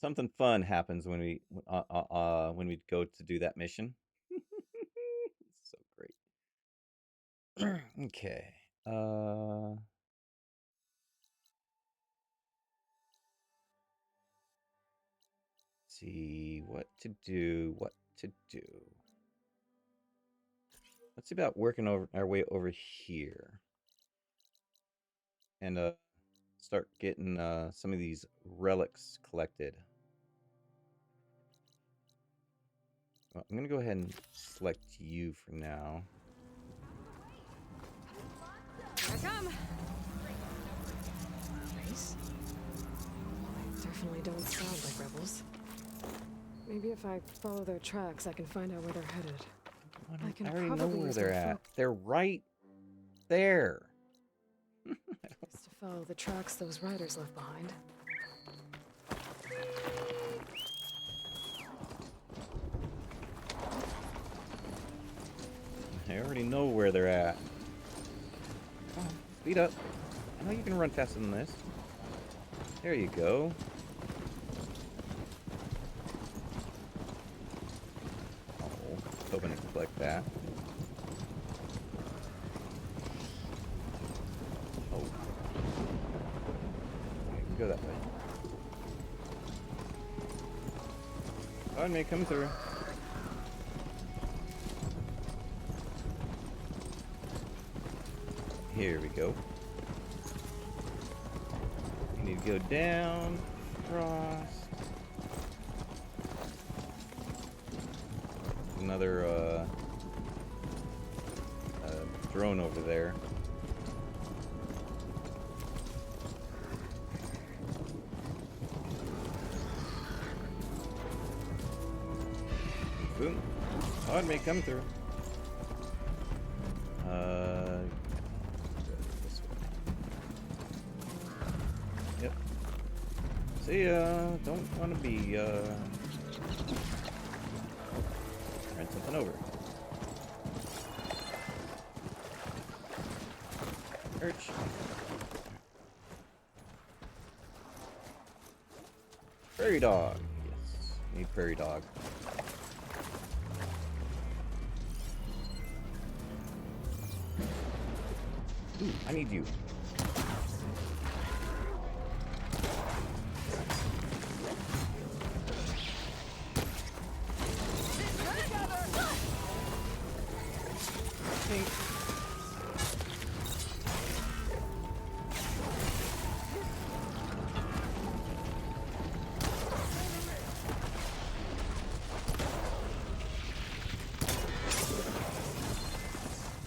something fun happens when we go to do that mission. It's so great. Okay. See what to do. Let's see about working our way over here. And start getting some of these relics collected. Well, I'm gonna go ahead and select you for now. Here I come! Nice. They definitely don't sound like rebels. Maybe if I follow their tracks, I can find out where they're headed. I already know where they're at. They're right there. Just to follow the tracks those riders left behind. I already know where they're at. Come on, speed up. I know you can run faster than this. There you go. Oh, hoping to collect that. Oh. I can go that way. Oh, it may come through. Here we go. You need to go down, across. Another drone over there. Boom. Oh, it may come through. See ya. Don't want to be, ran something over. Urch. Prairie dog. Yes. Need prairie dog. Ooh, I need you.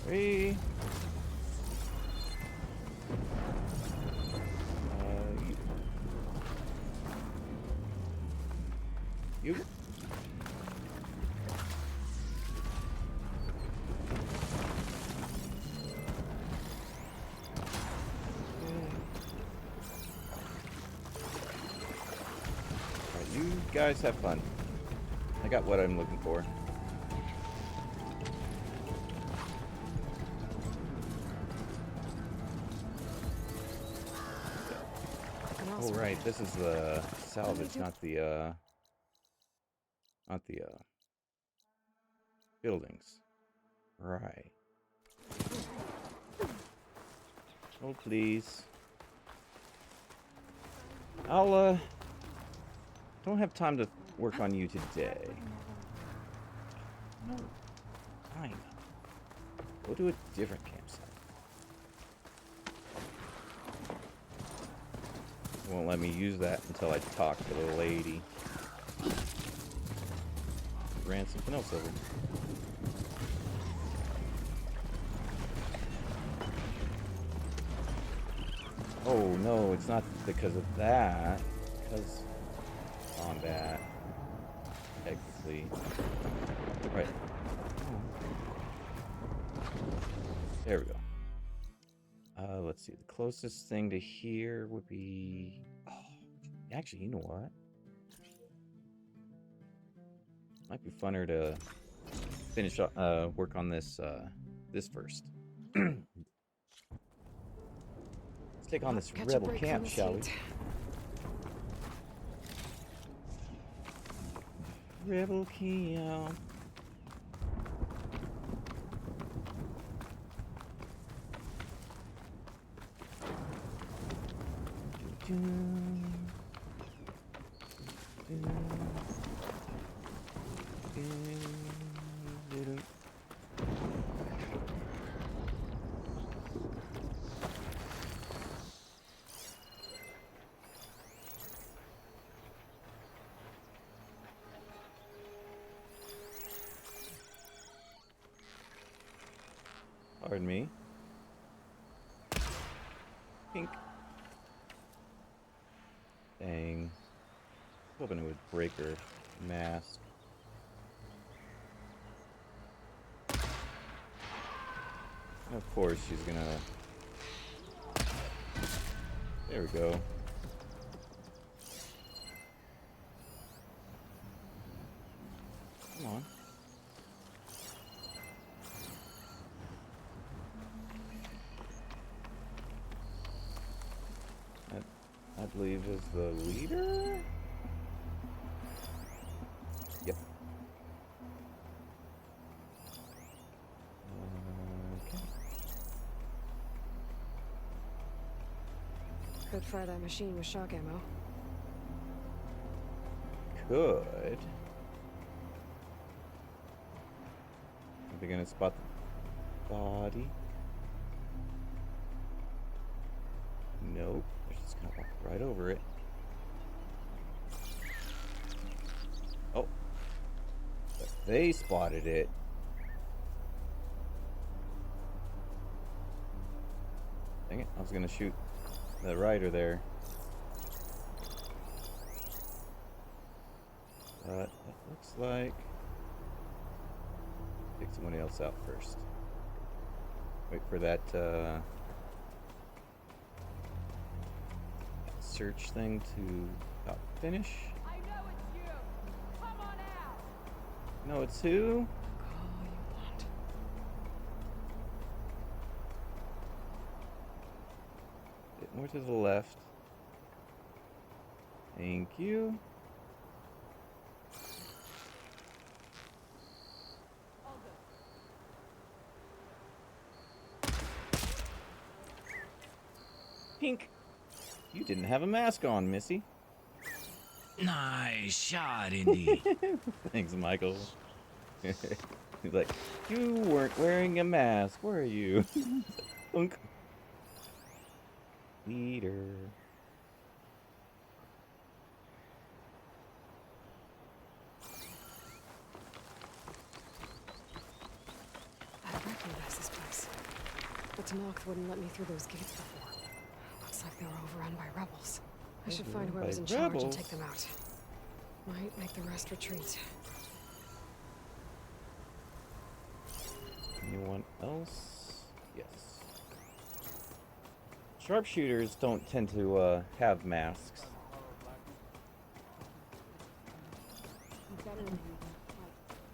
Three. You. Alright, you guys have fun. I got what I'm looking for. Oh right, this is the salvage, not the buildings. Right. Oh please. I'll don't have time to work on you today. No. Fine. Go to a different campsite. Won't let me use that until I talk to the lady. Ran something else over. Oh no, it's not because of that. Because combat. Technically. Right. There we go. Let's see. The closest thing to here would be... Oh, actually, you know what? Might be funner to finish work on this this first. Let's take on this rebel camp, shall we? Rebel camp. Pardon me. Pink. Dang. Hoping it would break her mask. And of course, she's gonna... There we go. Come on. That, I believe, is the leader? Yep. Okay. Could fry that machine with shock ammo. Could. Are they gonna spot the body? Nope. They're just gonna walk right over it. Oh. But they spotted it. Dang it. I was gonna shoot the rider there. But it looks like... Take somebody else out first. Wait for that, search thing to pop finish? I know it's you. Come on out. No, it's who? All you want. Bit more to the left. Thank you. Pink. You didn't have a mask on, Missy. Nice shot, indeed. Thanks, Michael. He's like, you weren't wearing a mask, were you? Unk. Leader. I recognize this place. The Tanakh wouldn't let me through those gates before. Looks like they were overrun by rebels. I should find whoever's in charge and take them out. Might make the rest retreat. Anyone else? Yes. Sharpshooters don't tend to have masks.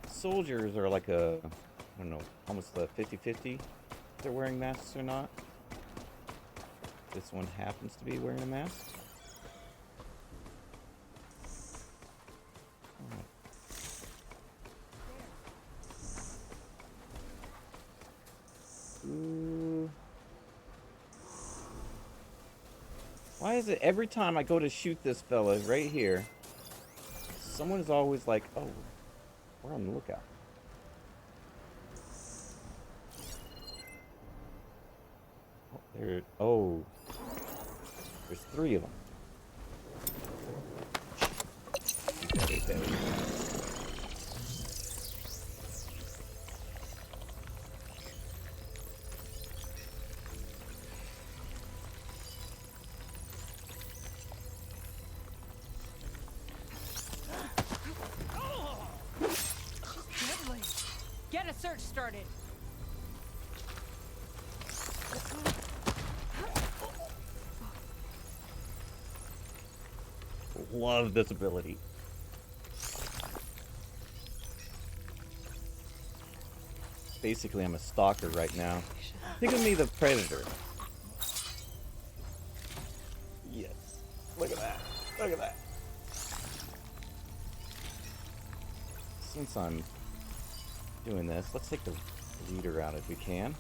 Soldiers are like a, I don't know, almost a 50-50 if they're wearing masks or not. This one happens to be wearing a mask. Ooh. Why is it every time I go to shoot this fella right here, someone is always like, oh, we're on the lookout. Oh, there's 3 of them. Deadly. Get a search started. Love this ability. Basically, I'm a stalker right now. Think of me, the predator. Yes. Look at that. Look at that. Since I'm doing this, let's take the leader out if we can.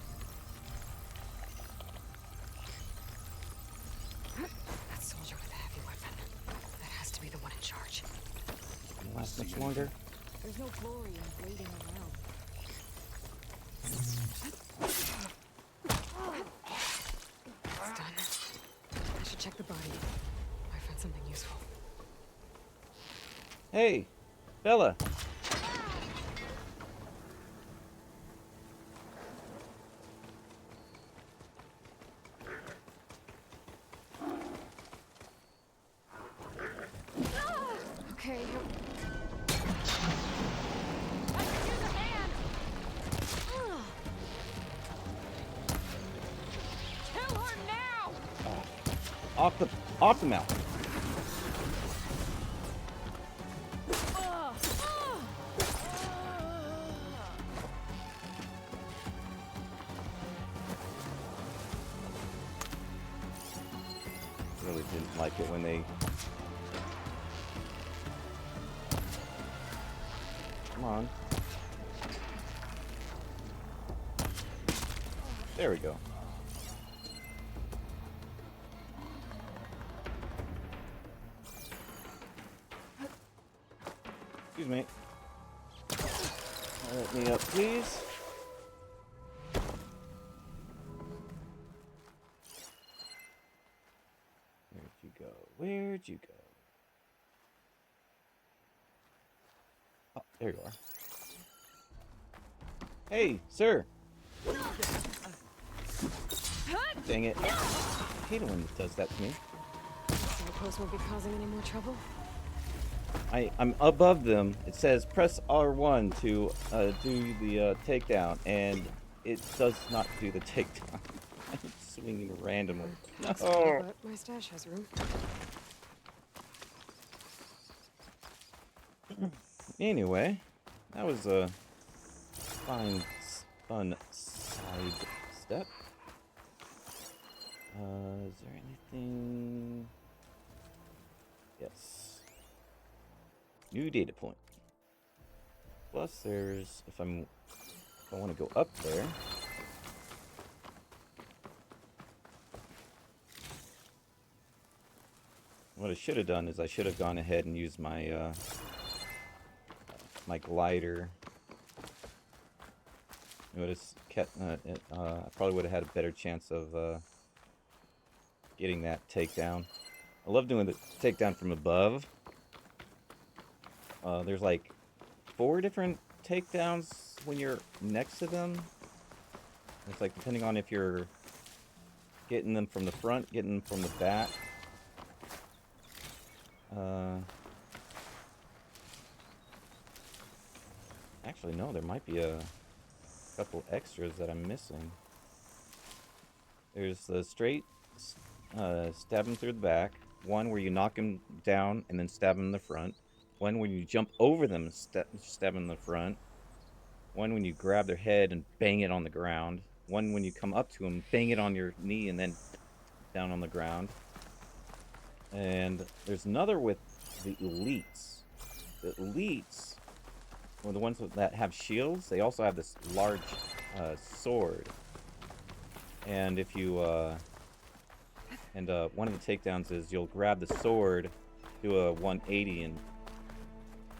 That soldier with a heavy weapon. That has to be the one in charge. Won't last much longer. There's no glory in waiting around. It's done. I should check the body. Might find something useful. Hey, Bella. Okay. Kill her now! Off the mount. Really didn't like it when they. Come on. There we go. Excuse me. Let me up, please. Where'd you go? Where'd you go? Oh, there you are. Hey, sir. Dang it. I hate it when it does that to me. Outpost won't be causing any more trouble. I'm above them. It says press R1 to do the takedown, and it does not do the takedown. It's swinging randomly. That's No. but my stash has room. Anyway, that was a fun side step. Is there anything? Yes. New data point. Plus, there's if I want to go up there. What I should have done is I should have gone ahead and used my my glider. It would have kept. I probably would have had a better chance of getting that takedown. I love doing the takedown from above. There's like 4 different takedowns when you're next to them. It's like depending on if you're getting them from the front, getting them from the back. Actually, no, there might be a couple extras that I'm missing. There's the straight stab him through the back. One where you knock him down and then stab him in the front. One when you jump over them and stab him in the front. One when you grab their head and bang it on the ground. One when you come up to them, bang it on your knee and then down on the ground. And there's another with the elites. The elites, or the ones that have shields, they also have this large sword. And if you, one of the takedowns is you'll grab the sword, do a 180, and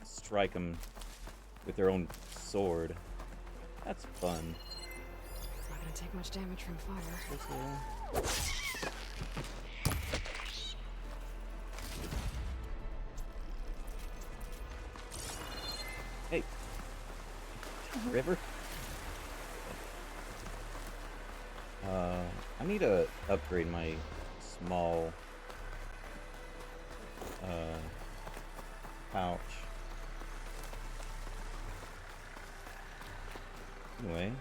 strike them with their own sword. That's fun. It's not gonna take much damage from fire. Hey. River? I need to upgrade my small pouch. Anyway,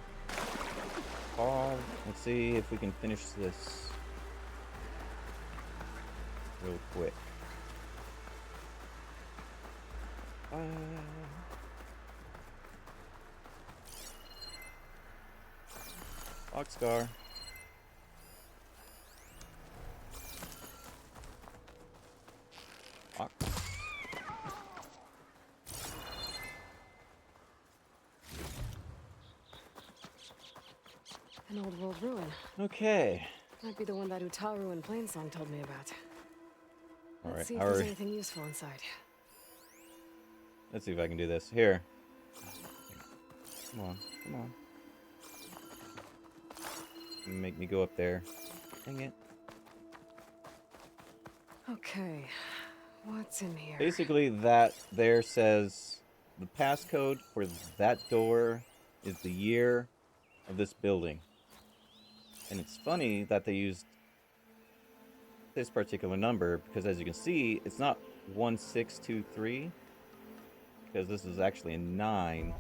let's see if we can finish this real quick. Boxcar. Box. An old world ruin. Okay. Might be the one that Utaru in Plainsong told me about. Alright, Let's see if there's anything useful inside. Let's see if I can do this. Here. Come on, come on. Make me go up there. Dang it. Okay, what's in here? Basically, that there says the passcode for that door is the year of this building. And it's funny that they used this particular number because, as you can see, it's not 1623 because this is actually a 9.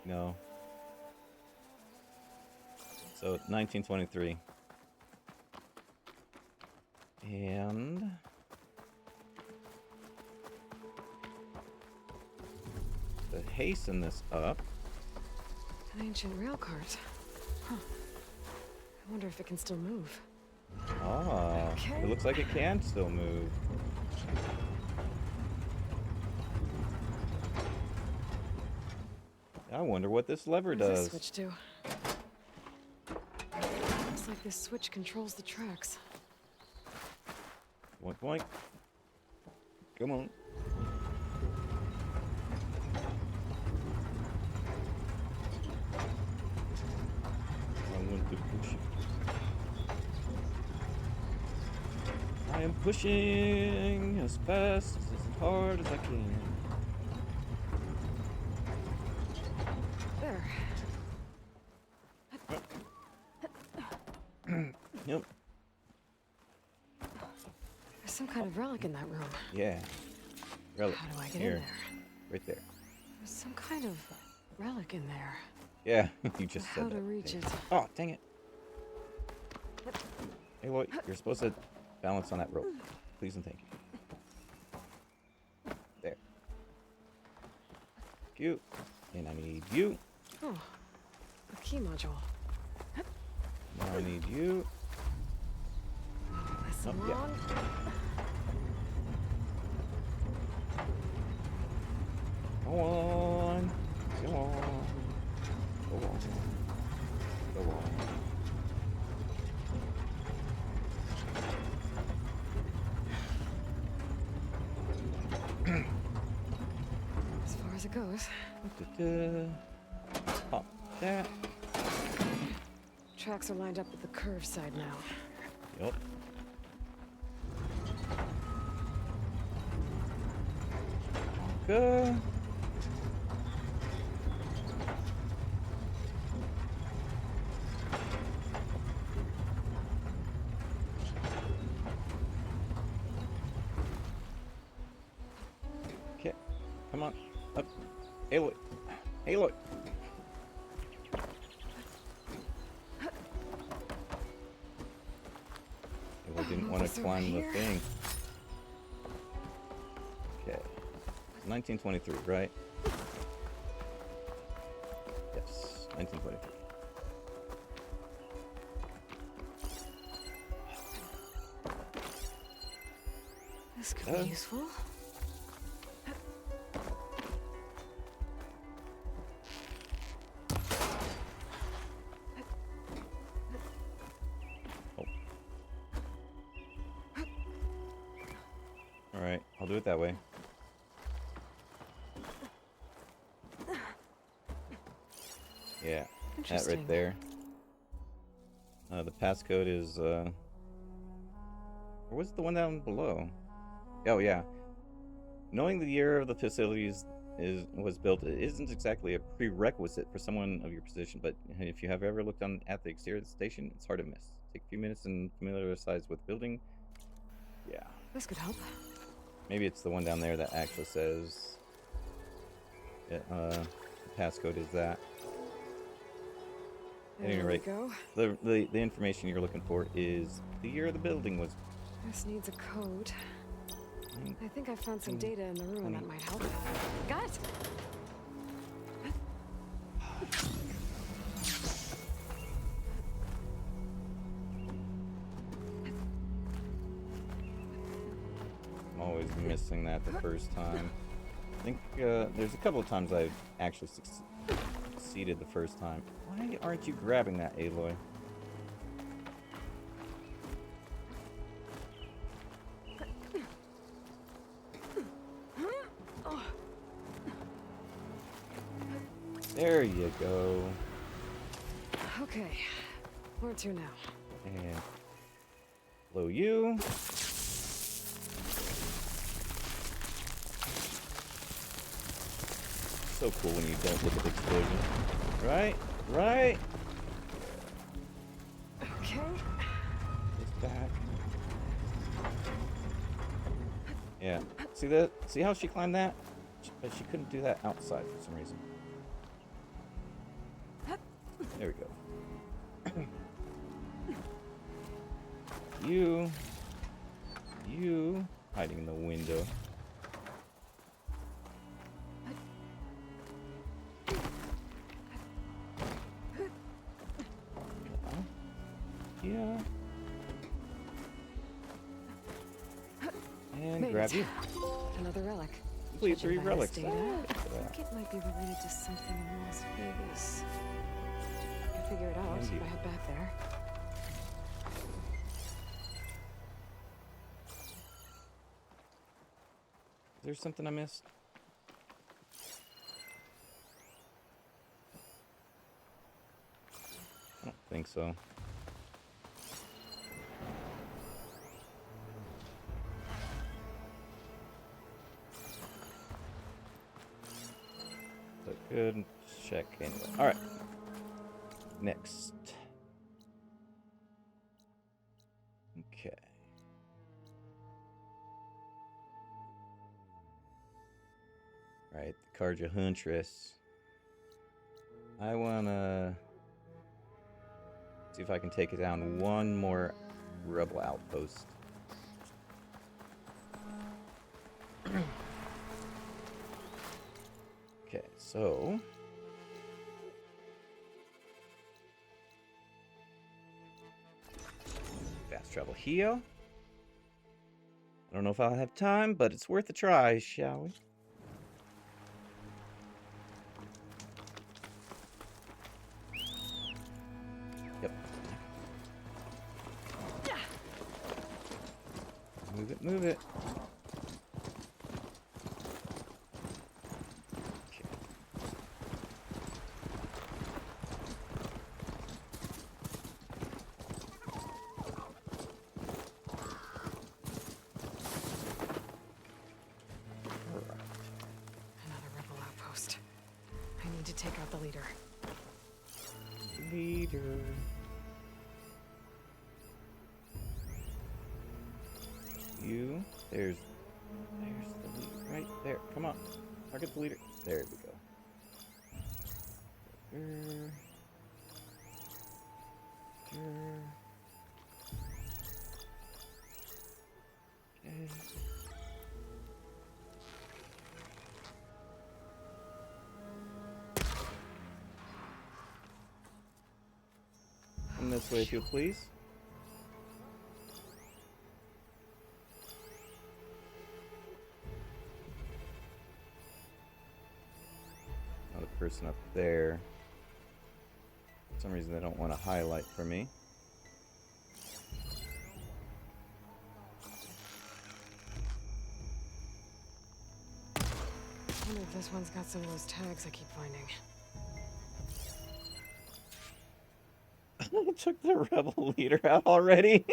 No. So 1923. And to hasten this up. An ancient rail cart. Huh. I wonder if it can still move. Ah, okay. It looks like it can still move. I wonder what this lever What does does. this switch do? Looks like this switch controls the tracks. Boink, boink. Come on. I want to push it. I am pushing as fast, as hard as I can. There. Yep. There's some kind of relic in that room. Yeah. Relic. How do I get Here. in there? Right there. There's some kind of relic in there. Yeah, you just How said to that. reach it? Oh, dang it. Hey, what? You're supposed to balance on that rope. Please and thank you. There. you. And I need you. Oh, a key module. Now I need you. This Oh, yeah. long. Go on. Go on. Go on. Go on. As far as it goes. Pop that. Tracks are lined up with the curve side now. Yep. Good. Okay. Come on. Up. Aloy. Aloy. Aloy didn't want to climb the thing. Okay. 1923, right? Yes, 1923. This could be useful. Alright, I'll do it that way. Yeah, that right there. The passcode is, or was it the one down below? Oh, yeah. Knowing the year of the facilities was built isn't exactly a prerequisite for someone of your position, but if you have ever looked at the exterior of the station, it's hard to miss. Take a few minutes and familiarize with the building. Yeah. This could help. Maybe it's the one down there that actually says the passcode is that. At any rate, the information you're looking for is the year the building was. This needs a code. I think I found some data in the room that might help. Got it! I'm always missing that the first time. I think there's a couple of times I've actually succeeded the first time. Why aren't you grabbing that, Aloy? There you go. Okay, where to now? And blow you. So cool when you don't look at the explosion. Right? Right? Okay. It's back. Yeah. See that? See how she climbed that? But she couldn't do that outside for some reason. There we go. You hiding in the window. Yeah. And grab you. Another relic. Complete 3 relics. Data. I think it might be related to something in Las Vegas. I can figure it out if I head back there. Is there something I missed? I don't think so. But good check anyway. Alright. Next. Okay. Right, the Karja Huntress. I wanna see if I can take it down one more rebel outpost. Okay, so fast travel here. I don't know if I'll have time, but it's worth a try, shall we? Yep. Move it, move it. Another rebel outpost. I need to take out the leader. Leader. You. There's the leader right there. Come on. Target the leader. There we go. Okay. Come this way, if you please. Another person up there. For some reason, they don't want to highlight for me. I wonder if this one's got some of those tags I keep finding. I took the rebel leader out already.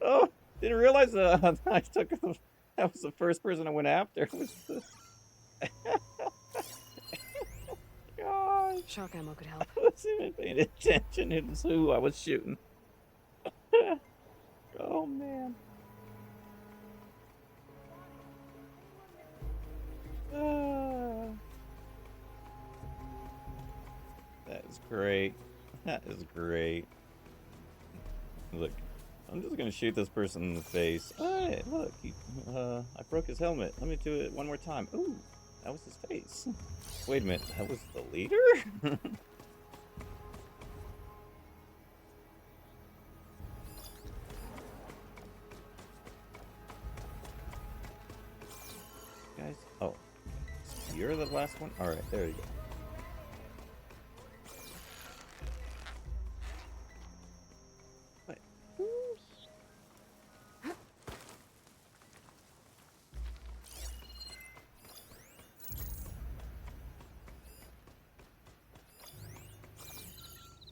Oh, didn't realize I took that was the first person I went after. Was the... Gosh. Shock ammo could help. I wasn't even paying attention. It was who I was shooting. Oh man. That is great. That is great. Look, I'm just gonna shoot this person in the face. Hey, look, I broke his helmet. Let me do it one more time. Ooh, that was his face. Wait a minute, that was the leader? Guys, oh, you're the last one? Alright, there you go.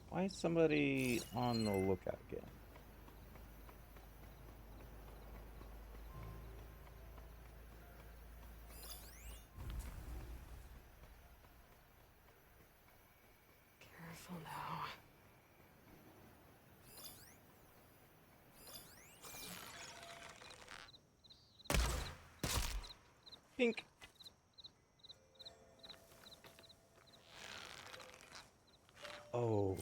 Why is somebody on the lookout again? Careful now. Pink. Oh,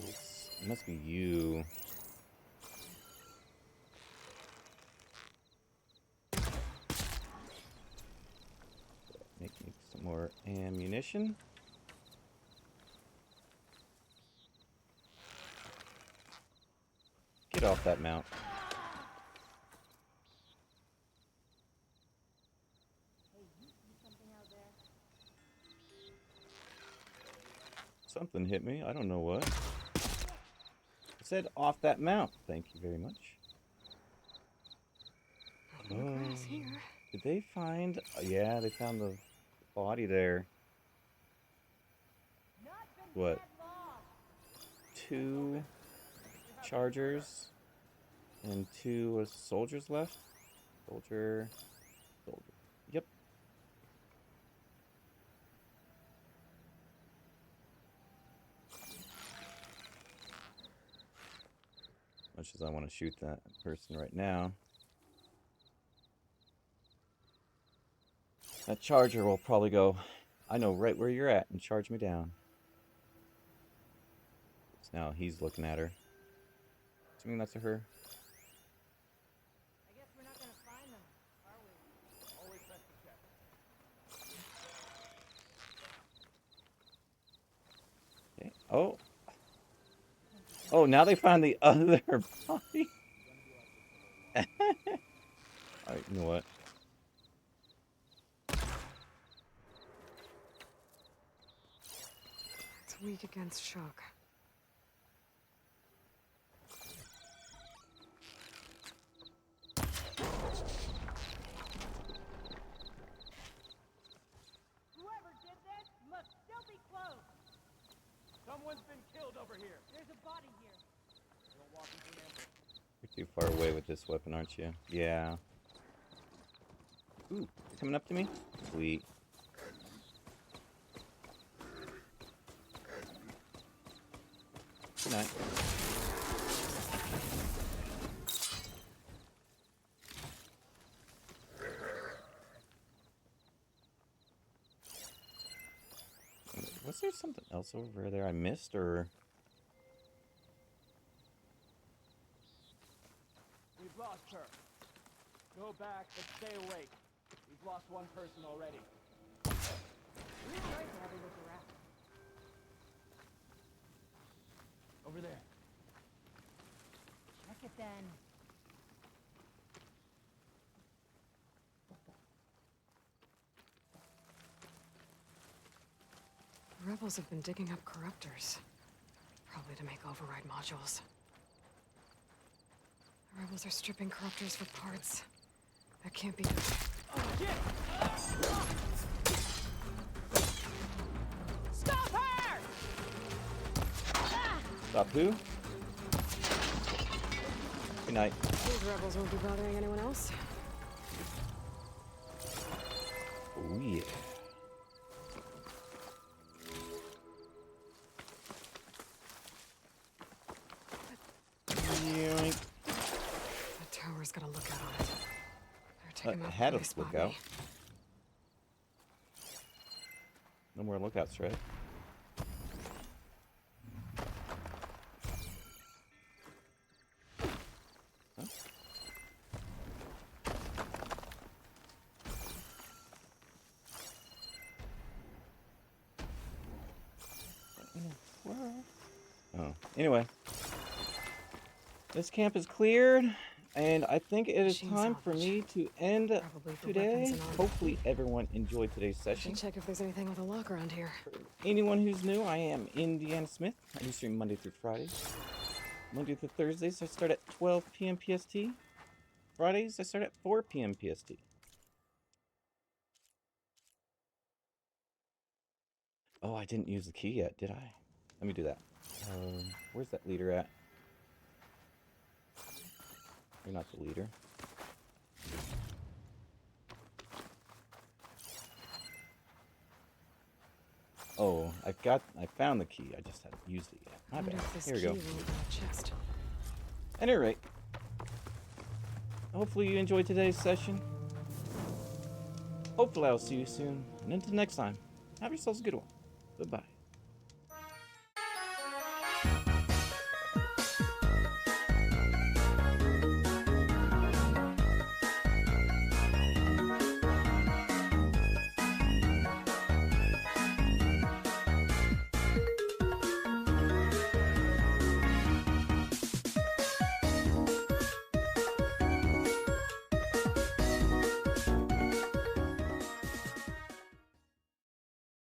it must be you. Make some more ammunition. Get off that mount. Something hit me. I don't know what. It said off that mount. Thank you very much. Did they find... yeah, they found the body there. What? 2 chargers and 2 soldiers left? Soldier. Yep. Much as I want to shoot that person right now. That charger will probably go, I know right where you're at, and charge me down. So now he's looking at her. Assuming that's her. I guess we're not gonna find them, are we? Always best to check. Oh. Oh, now they found the other body. Alright, you know what? It's weak against shock. Whoever did this must still be close. Someone's been killed over here. There's a body here. Don't walk into an ambush. You're too far away with this weapon, aren't you? Yeah. Ooh, you're coming up to me? Sweet. Good night. Was there something else over there I missed, or? We've lost her. Go back, but stay awake. We've lost one person already. We're trying to have a look around. Over there. Check it then. The rebels have been digging up corruptors. Probably to make override modules. The rebels are stripping corruptors for parts. That can't be good. Oh, shit! Stop her! Stop who? Good night. These rebels won't be bothering anyone else. Oh yeah. Yoink. The tower's got a lookout on it. Better take him out Had a before they spot lookout. me. No more lookouts, right? Huh? Oh, anyway. This camp is cleared, and I think it is time for me to end today. Hopefully everyone enjoyed today's I session. should check if there's anything with a lock around here. Anyone who's new, I am Indiana Smith. I do stream Monday through Fridays. Monday through Thursdays, I start at 12 p.m. PST. Fridays, I start at 4 p.m. PST. Oh, I didn't use the key yet, did I? Let me do that. Where's that leader at? You're not the leader. Oh, I found the key. I just haven't used it yet. My bad. Here we go. Chest. At any rate, hopefully you enjoyed today's session. Hopefully I'll see you soon. And until next time, have yourselves a good one. Goodbye.